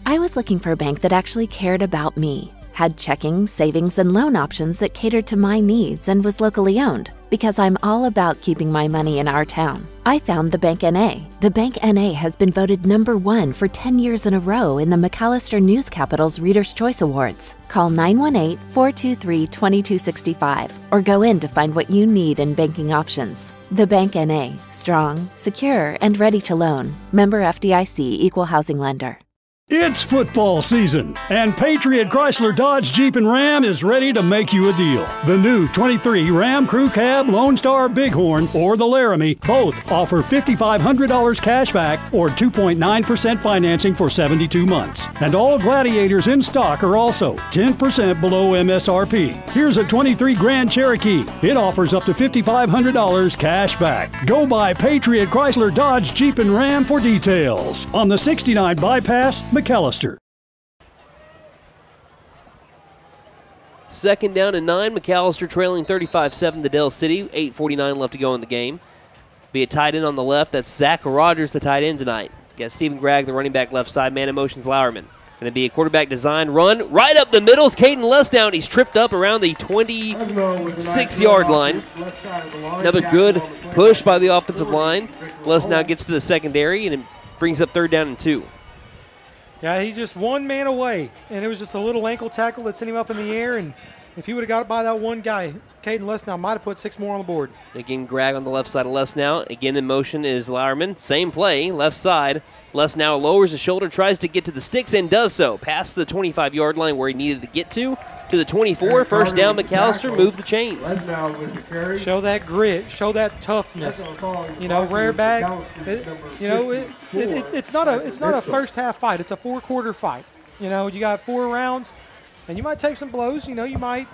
I was looking for a bank that actually cared about me, had checking, savings, and loan options that catered to my needs, and was locally owned. Because I'm all about keeping my money in our town, I found the Bank NA. The Bank NA has been voted #1 for 10 years in a row in the McAlester News Capital's Reader's Choice Awards. Call 918-423-2265 or go in to find what you need in banking options. The Bank NA, strong, secure, and ready to loan. Member FDIC, Equal Housing Lender. It's football season, and Patriot Chrysler Dodge Jeep and Ram is ready to make you a deal. The new 23 Ram Crew Cab, Lone Star Bighorn, or the Laramie both offer $5,500 cash back or 2.9% financing for 72 months. And all Gladiators in stock are also 10% below MSRP. Here's a 23 Grand Cherokee. It offers up to $5,500 cash back. Go by Patriot Chrysler Dodge Jeep and Ram for details. On the 69 Bypass, McAlester. Second down and 9. McAlester trailing 35-7 to Del City. 8:49 left to go in the game. Be a tight end on the left. That's Zach Rogers, the tight end tonight. Got Stephen Gregg, the running back left side. Man in motion's Lauerman. Going to be a quarterback design run right up the middle. Caden Lesnow. He's tripped up around the 26-yard line. Another good push by the offensive line. Lesnow gets to the secondary and it brings up third down and 2. Yeah, he's just one man away, and it was just a little ankle tackle that sent him up in the air, and if he would have got it by that one guy, Caden Lesnow might have put 6 more on the board. Again, Gregg on the left side of Lesnow. Again in motion is Lauerman. Same play, left side. Lesnow lowers his shoulder, tries to get to the sticks, and does so. Past the 25-yard line where he needed to get to the 24. First down, McAlester, move the chains. Show that grit, show that toughness. You know, rare bag. It's not a first half fight. It's a 4-quarter fight. You know, you got 4 rounds, and you might take some blows. You might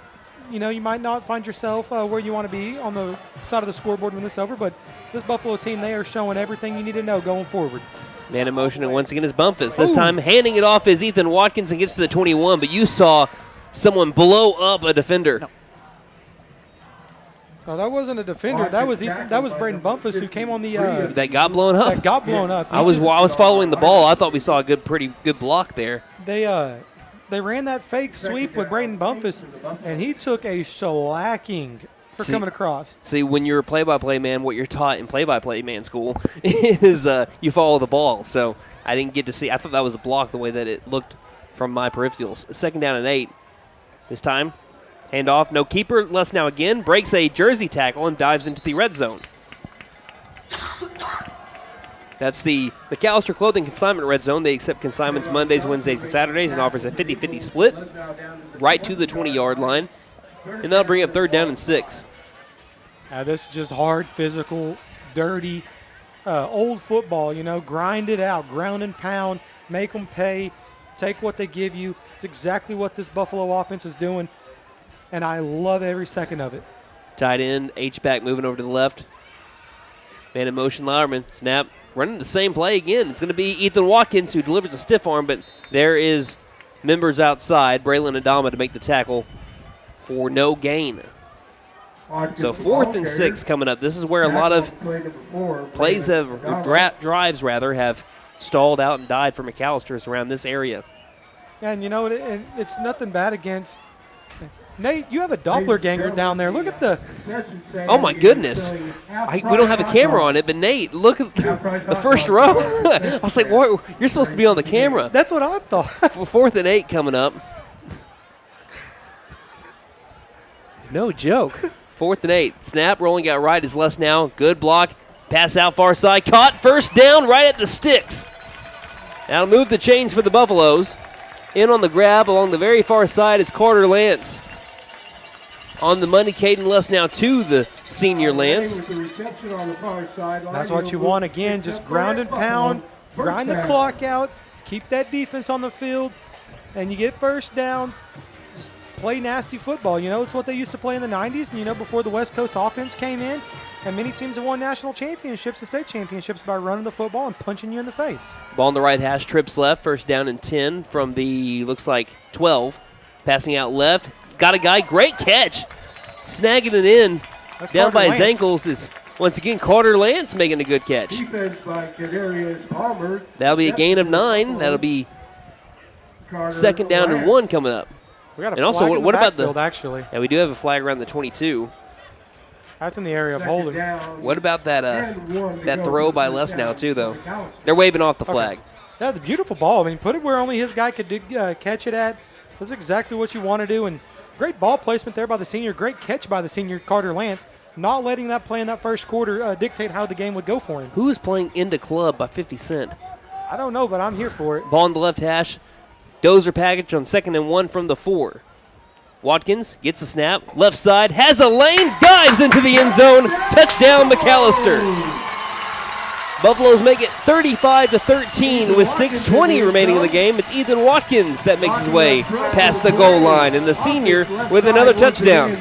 not find yourself where you want to be on the side of the scoreboard when this is over. But this Buffalo team, they are showing everything you need to know going forward. Man in motion, and once again is Bumpus. This time handing it off is Ethan Watkins and gets to the 21. But you saw someone blow up a defender. No, that wasn't a defender. That was Braden Bumpus who came on the. That got blown up. That got blown up. I was following the ball. I thought we saw a pretty good block there. They ran that fake sweep with Braden Bumpus, and he took a shellacking for coming across. See, when you're a play-by-play man, what you're taught in play-by-play man school is you follow the ball. So I didn't get to see. I thought that was a block the way that it looked from my peripherals. Second down and 8. This time, handoff, no keeper. Lesnow again breaks a jersey tackle and dives into the red zone. That's the McAlester Clothing Consignment Red Zone. They accept consignments Mondays, Wednesdays, and Saturdays and offers a 50-50 split right to the 20-yard line. And that'll bring up third down and 6. This is just hard, physical, dirty, old football, grind it out, ground and pound, make them pay, take what they give you. It's exactly what this Buffalo offense is doing, and I love every second of it. Tight end, H-back moving over to the left. Man in motion, Lauerman, snap, running the same play again. It's going to be Ethan Watkins who delivers a stiff arm, but there is members outside, Braylon Adama to make the tackle for no gain. So 4th and 6 coming up. This is where a lot of plays drives have stalled out and died for McAllister's around this area. And it's nothing bad against Nate. You have a doppelganger down there. Look at the. Oh my goodness! We don't have a camera on it, but Nate, look at the first row. I was like, "What? You're supposed to be on the camera." That's what I thought. 4th and 8 coming up. No joke. 4th and 8. Snap, rolling out right is Lesnow. Good block. Pass out far side. Caught. First down right at the sticks. That'll move the chains for the Buffaloes. In on the grab along the very far side is Carter Lance. On the money, Caden Lesnow to the senior Lance. That's what you want. Again, just ground and pound. Grind the clock out. Keep that defense on the field. And you get first downs. Play nasty football. It's what they used to play in the 90s, before the West Coast offense came in. And many teams have won national championships and state championships by running the football and punching you in the face. Ball on the right hash, trips left, first down and 10 from the, looks like, 12. Passing out left. He's got a guy, great catch. Snagging it in. That's Down Carter by his Lance. ankles is, once again, Carter Lance making a good catch. Defense by Kadarius Palmer. That'll be a gain of 9. That'll be second down and 1 coming up. We got a And also, flag in the what about the? backfield, actually. Yeah, we do have a flag around the 22. That's in the area of holding. What about that that throw by Les now too, though? They're waving off the flag. Yeah, the beautiful ball. I mean, put it where only his guy could catch it at. That's exactly what you want to do. And great ball placement there by the senior. Great catch by the senior, Carter Lance. Not letting that play in that first quarter dictate how the game would go for him. Who's playing into club by 50 Cent? I don't know, but I'm here for it. Ball on the left hash. Dozer package on second and 1 from the 4. Watkins gets a snap. Left side. Has a lane. Dives into the end zone. Touchdown, McAlester. Buffaloes make it 35-13 with 6:20 remaining in the game. It's Ethan Watkins that makes his way past the goal line, and the senior with another touchdown.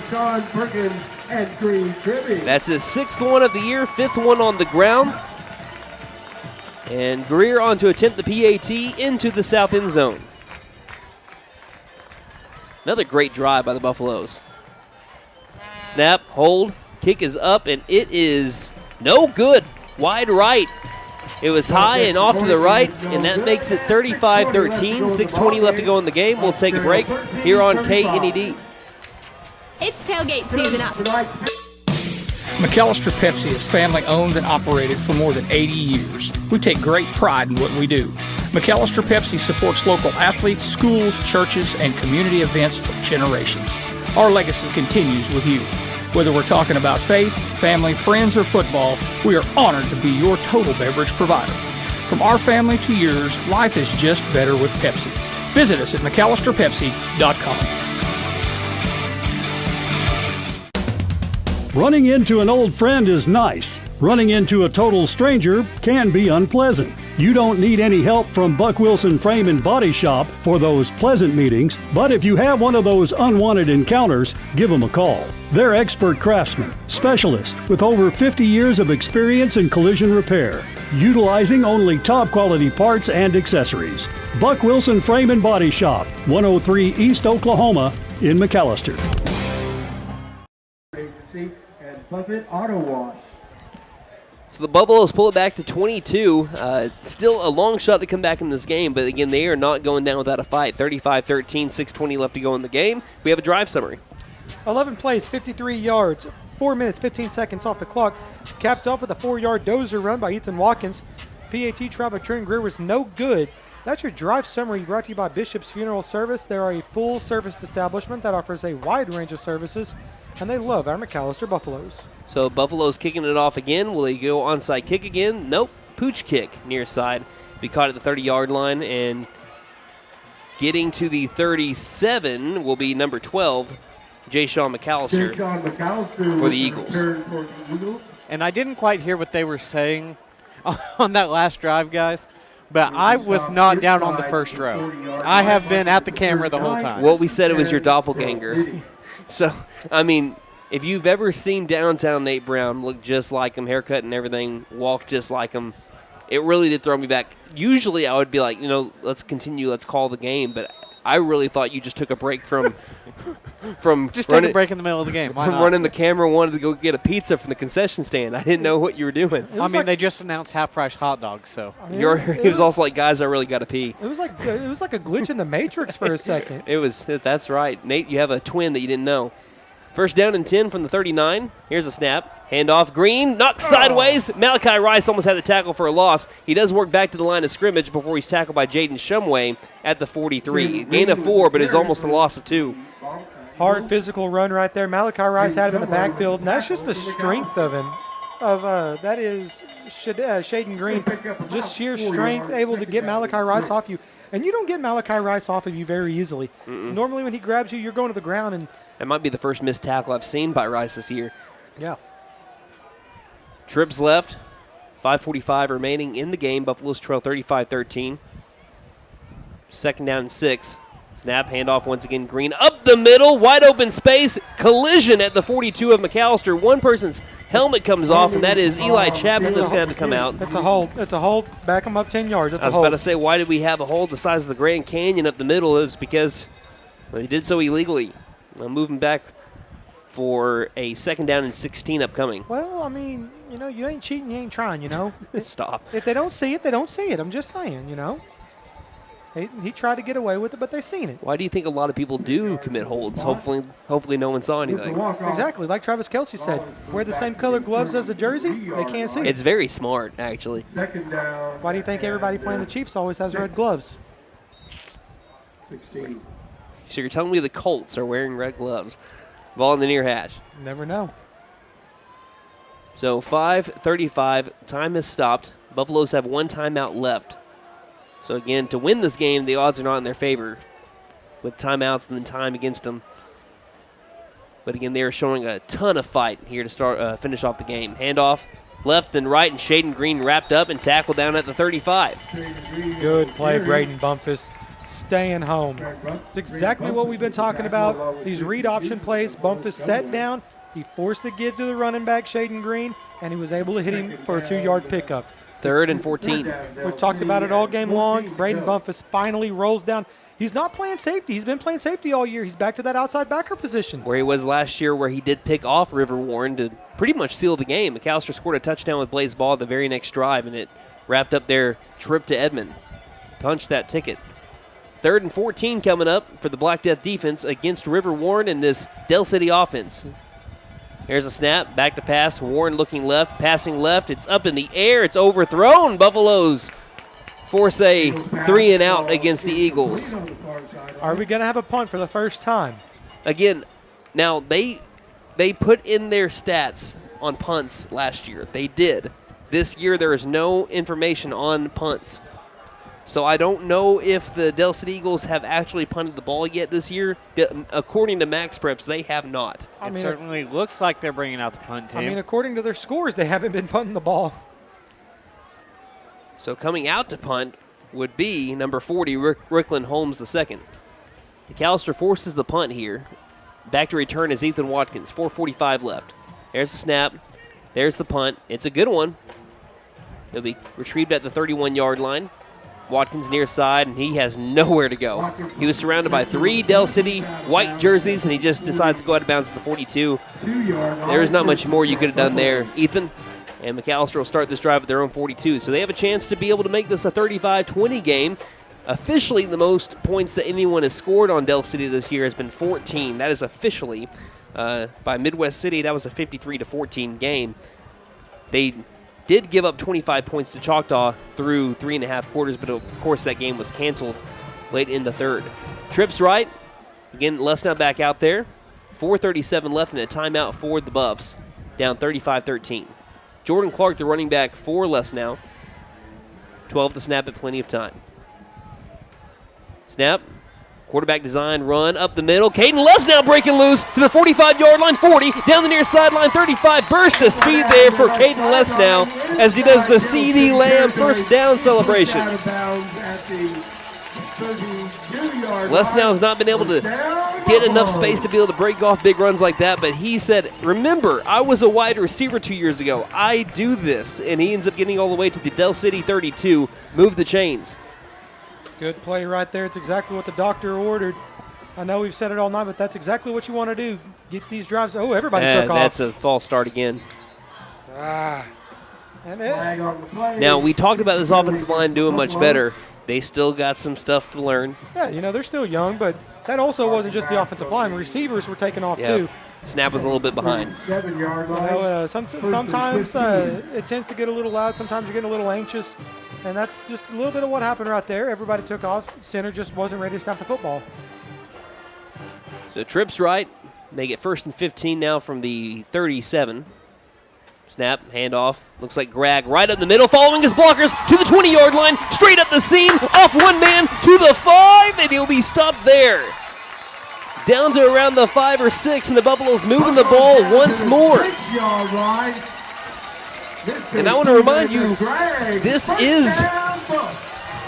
That's his 6th one of the year, 5th one on the ground. And Greer on to attempt the PAT into the south end zone. Another great drive by the Buffaloes. Snap, hold, kick is up, and it is no good. Wide right. It was high and off to the right, and that makes it 35-13. 6:20 left to go in the game. We'll take a break here on KNED. It's tailgate season up. McAlester Pepsi is family owned and operated for more than 80 years. We take great pride in what we do. McAlester Pepsi supports local athletes, schools, churches, and community events for generations. Our legacy continues with you. Whether we're talking about faith, family, friends, or football, we are honored to be your total beverage provider. From our family to yours, life is just better with Pepsi. Visit us at McAllisterPepsi.com. Running into an old friend is nice. Running into a total stranger can be unpleasant. You don't need any help from Buck Wilson Frame and Body Shop for those pleasant meetings, but if you have one of those unwanted encounters, give them a call. They're expert craftsmen, specialists with over 50 years of experience in collision repair, utilizing only top quality parts and accessories. Buck Wilson Frame and Body Shop, 103 East Oklahoma in McAlester. And Buffett Auto Wash. So the Buffaloes pull it back to 22. Still a long shot to come back in this game, but again, they are not going down without a fight. 35-13, 6:20 left to go in the game. We have a drive summary. 11 plays, 53 yards, 4 minutes, 15 seconds off the clock. Capped off with a 4-yard dozer run by Ethan Watkins. PAT try by Trent Greer was no good. That's your drive summary brought to you by Bishop's Funeral Service. They are a full-service establishment that offers a wide range of services, and they love our McAlester Buffaloes. So Buffalo's kicking it off again. Will he go onside kick again? Nope. Pooch kick near side. Be caught at the 30-yard line, and getting to the 37 will be number 12, Jay-Sean McAlester for the Eagles. And I didn't quite hear what they were saying on that last drive, guys, but I was not down on the first row. I have been at the camera the whole time. Well, we said it was your doppelganger. So, I mean, if you've ever seen downtown Nate Brown look just like him, haircut and everything, walk just like him, it really did throw me back. Usually I would be like, let's continue, let's call the game, but I really thought you just took a break from just take a break in the middle of the game. Why from not? running the camera, wanted to go get a pizza from the concession stand. I didn't know what you were doing. I mean, they just announced half-price hot dogs, so. He was also like, guys, I really got to pee. It was like a glitch in the Matrix for a second. That's right. Nate, you have a twin that you didn't know. First down and 10 from the 39. Here's a snap. Handoff. Green. Knocked sideways. Malachi Rice almost had the tackle for a loss. He does work back to the line of scrimmage before he's tackled by Jaden Shumway at the 43. Gain of 4, but it's almost a loss of 2. Hard physical run right there. Malachi Rice had him in the backfield, and that's just the strength of him. That is Shaden Green. Just sheer strength, able to get Malachi Rice off you. And you don't get Malachi Rice off of you very easily. Normally when he grabs you, you're going to the ground. And that might be the first missed tackle I've seen by Rice this year. Yeah. Trips left. 5:45 remaining in the game. Buffaloes trail 35-13. Second down and 6. Snap, handoff once again, Green up the middle, wide open space, collision at the 42 of McAlester. One person's helmet comes off, and that is Eli Chapman that's going to have to come out. That's a hold. It's a hold. Back him up 10 yards. That's I was a hold. about to say, why did we have a hold the size of the Grand Canyon up the middle? It was because they did so illegally. Moving back for a 2nd down and 16 upcoming. Well, I mean, you know, you ain't cheating, you ain't trying, you know. Stop. If they don't see it, they don't see it. I'm just saying, you know. He tried to get away with it, but they seen it. Why do you think a lot of people do commit holds? Hopefully no one saw anything. Exactly, like Travis Kelce said, wear the same color gloves as the jersey, they can't see it. It's very smart, actually. Why do you think everybody playing the Chiefs always has red gloves? 16. So you're telling me the Colts are wearing red gloves? Ball in the near hash. Never know. So 5:35, time has stopped. Buffaloes have 1 timeout left. So again, to win this game, the odds are not in their favor with timeouts and then time against them. But again, they are showing a ton of fight here to finish off the game. Handoff left and right, and Shaden Green wrapped up and tackled down at the 35. Good play, Braden Bumpus. Staying home. It's exactly what we've been talking about. These read option plays, Bumpus sat down, he forced the give to the running back, Shaden Green, and he was able to hit him for a 2-yard pickup. 3rd and 14. We've talked about it all game long. Braden Bumpus finally rolls down. He's not playing safety. He's been playing safety all year. He's back to that outside backer position. Where he was last year, where he did pick off River Warren to pretty much seal the game. McAlester scored a touchdown with Blaze Ball the very next drive, and it wrapped up their trip to Edmond. Punched that ticket. 3rd and 14 coming up for the Black Death defense against River Warren in this Del City offense. Here's a snap, back to pass. Warren looking left, passing left. It's up in the air. It's overthrown. Buffaloes force a 3 and out against the Eagles. Are we going to have a punt for the first time? Again, now they put in their stats on punts last year. They did. This year there is no information on punts. So I don't know if the Del City Eagles have actually punted the ball yet this year. According to Max Preps, they have not. It certainly looks like they're bringing out the punt team. I mean, according to their scores, they haven't been punting the ball. So coming out to punt would be number 40, Ricklin Holmes II. McAlester forces the punt here. Back to return is Ethan Watkins. 4:45 left. There's the snap. There's the punt. It's a good one. It'll be retrieved at the 31-yard line. Watkins near side, and he has nowhere to go. He was surrounded by 3 Del City white jerseys, and he just decides to go out of bounds at the 42. There's not much more you could have done there, Ethan. And McAlester will start this drive at their own 42. So they have a chance to be able to make this a 35-20 game. Officially, the most points that anyone has scored on Del City this year has been 14. That is officially by Midwest City. That was a 53-14 game. They did give up 25 points to Choctaw through 3.5 quarters, but of course that game was canceled late in the 3rd. Trips right. Again, Lesnow back out there. 4:37 left and a timeout for the Buffs. Down 35-13. Jordan Clark, the running back for Lesnow. 12 to snap at plenty of time. Snap. Quarterback design, run up the middle. Caden Lesnow breaking loose to the 45-yard line, 40, down the near sideline, 35. Burst of speed there for Caden Lesnow as he does the C.D. Lamb first down celebration. Lesnow's not been able to get enough space to be able to break off big runs like that, but he said, remember, I was a wide receiver 2 years ago. I do this, and he ends up getting all the way to the Del City 32, move the chains. Good play right there. It's exactly what the doctor ordered. I know we've said it all night, but that's exactly what you want to do. Get these drives. Oh, everybody took off. That's a false start again. And now, we talked about this offensive line doing much better. They still got some stuff to learn. Yeah, you know, they're still young, but that also wasn't just the offensive line. Receivers were taking off, too. Snap was a little bit behind. Sometimes it tends to get a little loud. Sometimes you're getting a little anxious. And that's just a little bit of what happened right there. Everybody took off. Center just wasn't ready to snap the football. So trips right. They get 1st and 15 now from the 37. Snap, handoff. Looks like Grag right up the middle, following his blockers to the 20-yard line. Straight up the seam, off one man to the 5, and he'll be stopped there. Down to around the 5 or 6, and the Buffaloes moving the ball once more. And I want to remind you, this is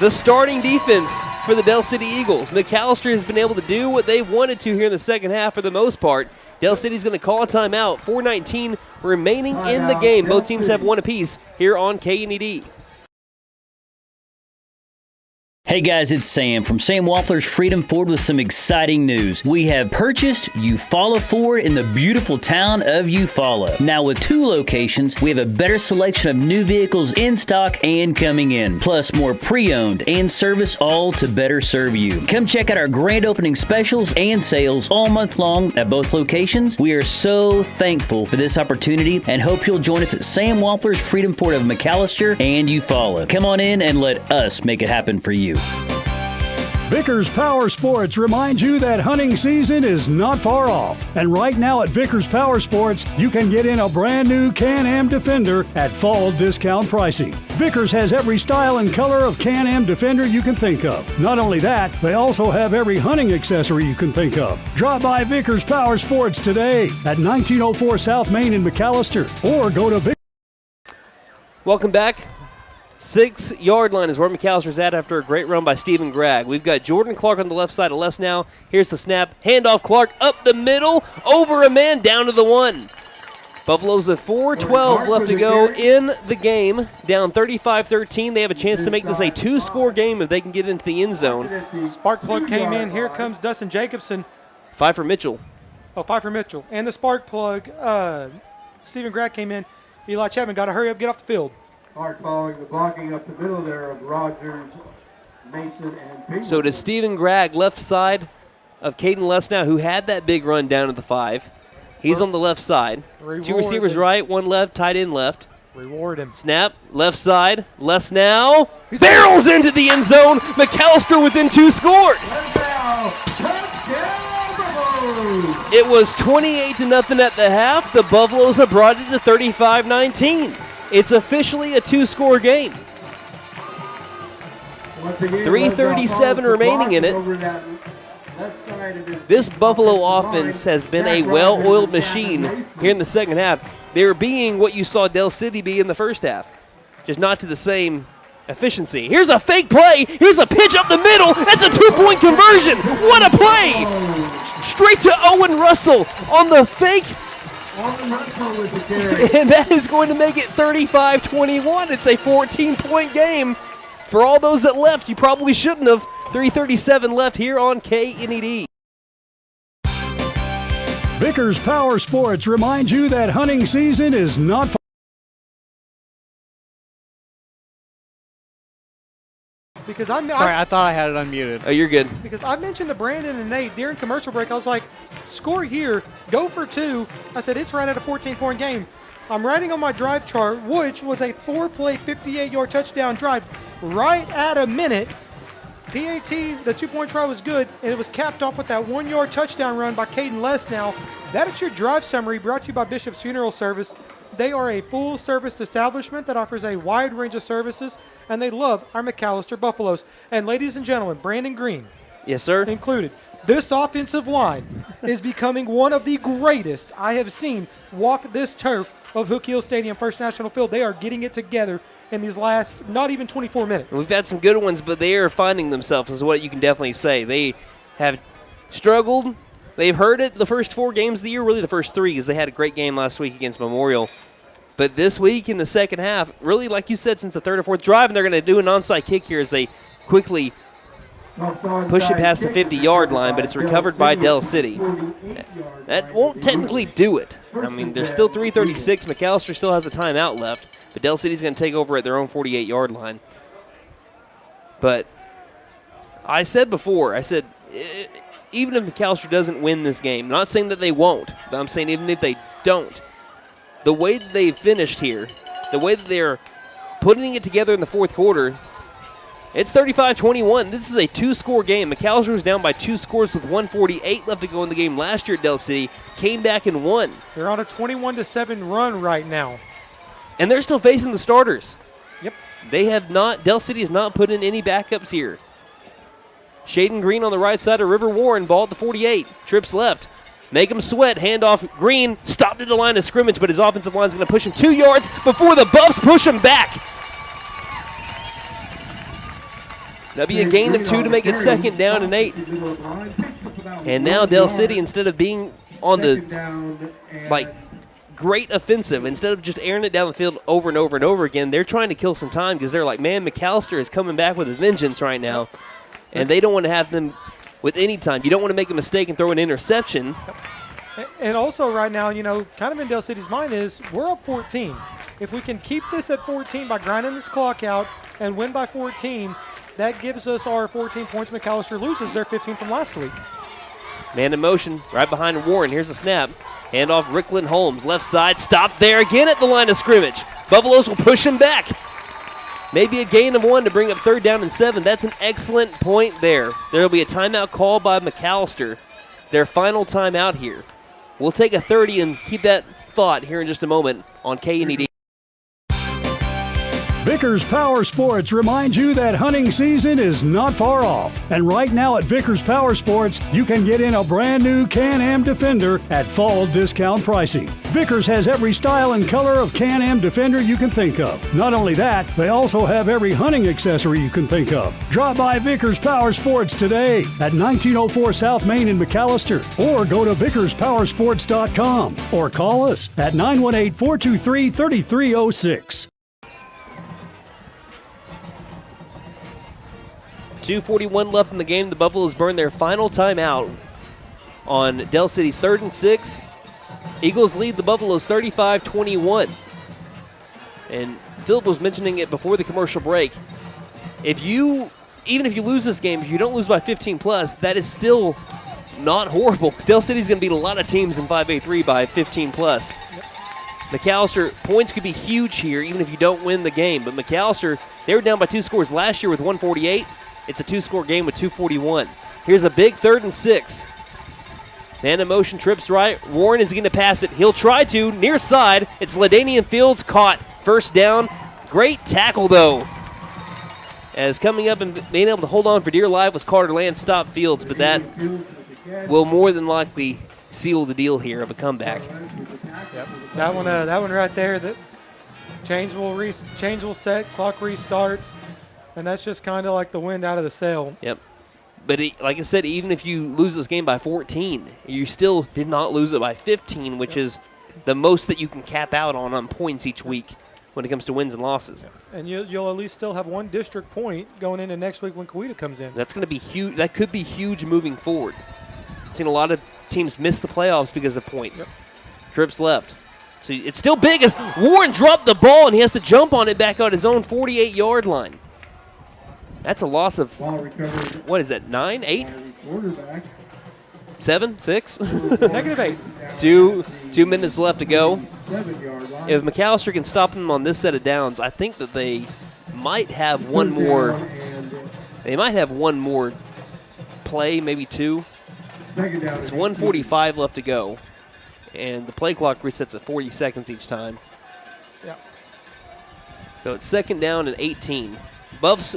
the starting defense for the Del City Eagles. McAlester has been able to do what they wanted to here in the second half for the most part. Del City's going to call a timeout. 4:19 remaining in the game. Both teams have one apiece here on KNED. Hey guys, it's Sam from Sam Wampler's Freedom Ford with some exciting news. We have purchased Eufaula Ford in the beautiful town of Eufaula. Now with 2 locations, we have a better selection of new vehicles in stock and coming in, plus more pre-owned and service, all to better serve you. Come check out our grand opening specials and sales all month long at both locations. We are so thankful for this opportunity and hope you'll join us at Sam Wampler's Freedom Ford of McAlester and Eufaula. Come on in and let us make it happen for you. Vickers Power Sports reminds you that hunting season is not far off. And right now at Vickers Power Sports, you can get in a brand new Can-Am Defender at fall discount pricing. Vickers has every style and color of Can-Am Defender you can think of. Not only that, they also have every hunting accessory you can think of. Drop by Vickers Power Sports today at 1904 South Main in McAlester or go to Vickers. Welcome back. 6-yard line is where McAllister's at after a great run by Stephen Gregg. We've got Jordan Clark on the left side of Les now. Here's the snap. Handoff Clark up the middle, over a man, down to the 1. Buffaloes have 4:12 left to go in the game. Down 35-13. They have a chance to make this a 2-score game if they can get into the end zone. Spark plug came in. Here comes Dustin Jacobson. 5 for Mitchell. Oh, 5 for Mitchell. And the spark plug, Stephen Gregg came in. Eli Chapman got to hurry up, get off the field. Hard following the blocking up the middle there of Rogers, Mason, and Pinckney. So does Stephen Gregg, left side of Caden Lesnow, who had that big run down at the 5. He's on the left side. 2 receivers right, 1 left, tight end left. Reward him. Snap, left side, Lesnow barrels into the end zone. McAlester within 2 scores. It was 28-0 at the half. The Buffaloes have brought it to 35-19. It's officially a 2-score game. 3:37 remaining in it. This Buffalo offense has been a well-oiled machine here in the second half. They're being what you saw Del City be in the first half, just not to the same efficiency. Here's a fake play. Here's a pitch up the middle. That's a 2-point conversion. What a play! Straight to Owen Russell on the fake. And that is going to make it 35-21. It's a 14-point game. For all those that left, you probably shouldn't have. 3:37 left here on KNED. Vickers Power Sports reminds you that hunting season is not far. Because Sorry, I thought I had it unmuted. Oh, you're good. Because I mentioned to Brandon and Nate during commercial break, I was like, score here, go for 2. I said, it's right at a 14-point game. I'm writing on my drive chart, which was a 4-play, 58-yard touchdown drive, right at a minute. PAT, the 2-point try was good, and it was capped off with that 1-yard touchdown run by Caden Lesnow. That is your drive summary brought to you by Bishop's Funeral Service. They are a full-service establishment that offers a wide range of services, and they love our McAlester Buffaloes. And ladies and gentlemen, Brandon Green, yes, sir, included, this offensive line is becoming one of the greatest I have seen walk this turf of Hook Hill Stadium First National Field. They are getting it together in these last not even 24 minutes. We've had some good ones, but they are finding themselves, is what you can definitely say. They have struggled. They've heard it the first 4 games of the year, really the first 3, because they had a great game last week against Memorial. But this week in the second half, really, like you said, since the 3rd or 4th drive, and they're going to do an onside kick here as they quickly push it past the 50-yard line, but it's recovered by Del City. That won't technically do it. I mean, there's still 3:36. McAlester still has a timeout left, but Del City's going to take over at their own 48-yard line. But I said before, even if McAlester doesn't win this game, I'm not saying that they won't, but I'm saying even if they don't, the way that they've finished here, the way that they're putting it together in the 4th quarter, it's 35-21. This is a 2-score game. McAlester was down by 2 scores with 1:48 left to go in the game last year at Del City, came back and won. They're on a 21-7 run right now. And they're still facing the starters. Yep. They have not, Del City has not put in any backups here. Shaden Green on the right side of River Warren, ball at the 48, trips left. Make him sweat, handoff, Green, stopped at the line of scrimmage, but his offensive line is going to push him 2 yards before the Buffs push him back. That'll be a gain of 2 to make it 2nd down and 8. And now Del City, instead of being on the great offensive, instead of just airing it down the field over and over and over again, they're trying to kill some time because they're like, man, McAlester is coming back with a vengeance right now, and they don't want to have them with any time. You don't want to make a mistake and throw an interception. And also right now, kind of in Del City's mind is we're up 14. If we can keep this at 14 by grinding this clock out and win by 14, that gives us our 14 points. McAlester loses their 15 from last week. Man in motion, right behind Warren. Here's the snap. Handoff, Rickland Holmes, left side. Stop there again at the line of scrimmage. Buffaloes will push him back. Maybe a gain of 1 to bring up 3rd down and 7. That's an excellent point there. There will be a timeout call by McAlester. Their final timeout here. We'll take a 30 and keep that thought here in just a moment on KNED. Vickers Power Sports reminds you that hunting season is not far off. And right now at Vickers Power Sports, you can get in a brand new Can-Am Defender at fall discount pricing. Vickers has every style and color of Can-Am Defender you can think of. Not only that, they also have every hunting accessory you can think of. Drop by Vickers Power Sports today at 1904 South Main in McAlester, or go to vickerspowersports.com, or call us at 918-423-3306. 2:41 left in the game. The Buffaloes burn their final timeout on Del City's 3rd and 6. Eagles lead the Buffaloes 35-21. And Phillip was mentioning it before the commercial break. Even if you lose this game, if you don't lose by 15 plus, that is still not horrible. Del City's going to beat a lot of teams in 5A3 by 15 plus. McAlester, points could be huge here even if you don't win the game. But McAlester, they were down by 2 scores last year with 148. It's a 2-score game with 2:41. Here's a big 3rd and 6. Man in motion, trips right. Warren is going to pass it. He'll try to. Near side. It's LaDainian Fields caught. 1st down. Great tackle, though. As coming up and being able to hold on for dear life was Carter Land. Stop Fields, but that will more than likely seal the deal here of a comeback. Yep. That one right there. That change will set. Clock restarts. And that's just kind of like the wind out of the sail. Yep. But like I said, even if you lose this game by 14, you still did not lose it by 15, which is the most that you can cap out on points each week when it comes to wins and losses. And you'll at least still have 1 district point going into next week when Coweta comes in. That's going to be huge. That could be huge moving forward. I've seen a lot of teams miss the playoffs because of points. Yep. Trips left. So it's still big as Warren dropped the ball, and he has to jump on it back out his own 48-yard line. That's a loss of, what is that, 9, 8? 7, 6? -8. 2 minutes left to go. If McAlester can stop them on this set of downs, I think that they might have one more. They might have one more play, maybe 2. It's 1:45 left to go, and the play clock resets at 40 seconds each time. Yeah. So it's 2nd down and 18. Buffs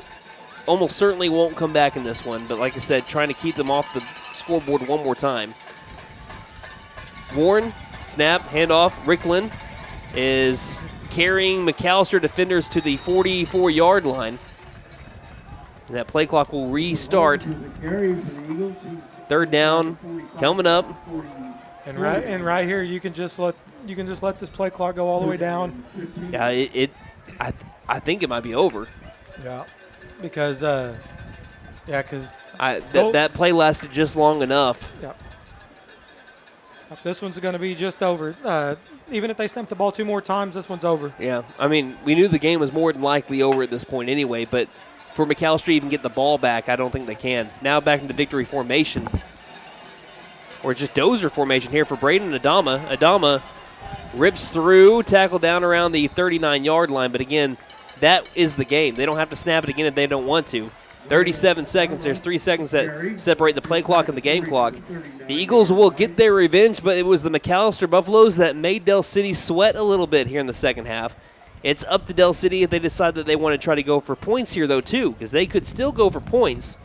almost certainly won't come back in this one, but like I said, trying to keep them off the scoreboard one more time. Warren, snap, handoff. Rickland is carrying McAlester defenders to the 44-yard line. And that play clock will restart. 3rd down, coming up. And right here, you can just let this play clock go all the way down. Yeah, I think it might be over. Yeah. Because, that play lasted just long enough. Yeah. This one's going to be just over. Even if they snap the ball 2 more times, this one's over. Yeah, I mean, we knew the game was more than likely over at this point anyway, but for McAlester to even get the ball back, I don't think they can. Now back into victory formation, or just dozer formation here for Braden Adama. Adama rips through, tackle down around the 39-yard line, but again, that is the game. They don't have to snap it again if they don't want to. 37 seconds. There's 3 seconds that separate the play clock and the game clock. The Eagles will get their revenge, but it was the McAlester Buffaloes that made Del City sweat a little bit here in the second half. It's up to Del City if they decide that they want to try to go for points here, though, too, because they could still go for points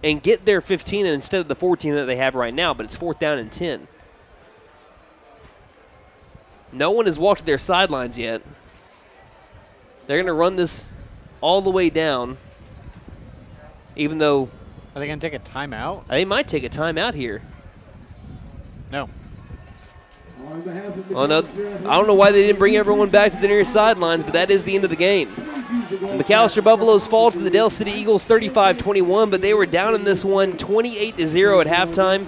and get their 15 instead of the 14 that they have right now, but it's 4th down and 10. No one has walked to their sidelines yet. They're going to run this all the way down even though Are they going to take a timeout? they might take a timeout here. No. Oh, no, I don't know why they didn't bring everyone back to the near sidelines, but that is the end of the game. The McAlester Buffaloes fall to the Dale City Eagles 35-21, but they were down in this one 28-0 at halftime.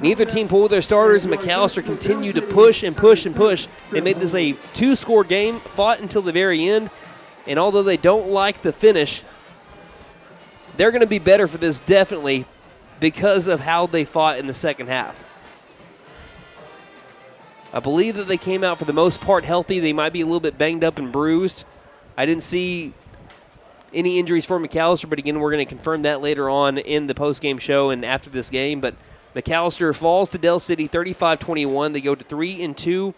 Neither team pulled their starters, and McAlester continued to push and push and push. They made this a 2-score game, fought until the very end, and although they don't like the finish, they're going to be better for this definitely because of how they fought in the second half. I believe that they came out for the most part healthy. They might be a little bit banged up and bruised. I didn't see any injuries for McAlester, but again, we're going to confirm that later on in the postgame show and after this game. But McAlester falls to Dale City 35-21. They go to 3-2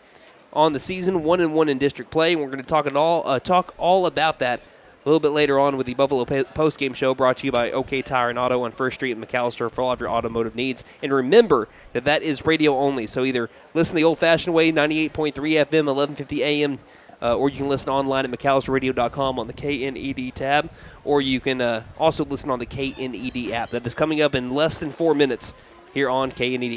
on the season, 1-1 in district play. And we're going to talk all about that a little bit later on with the Buffalo postgame show, brought to you by OK Tire and Auto on First Street in McAlester for all of your automotive needs. And remember that is radio only, so either listen the old-fashioned way, 98.3 FM, 1150 AM, or you can listen online at McAllisterRadio.com on the KNED tab, or you can also listen on the KNED app. That is coming up in less than 4 minutes here on KNED.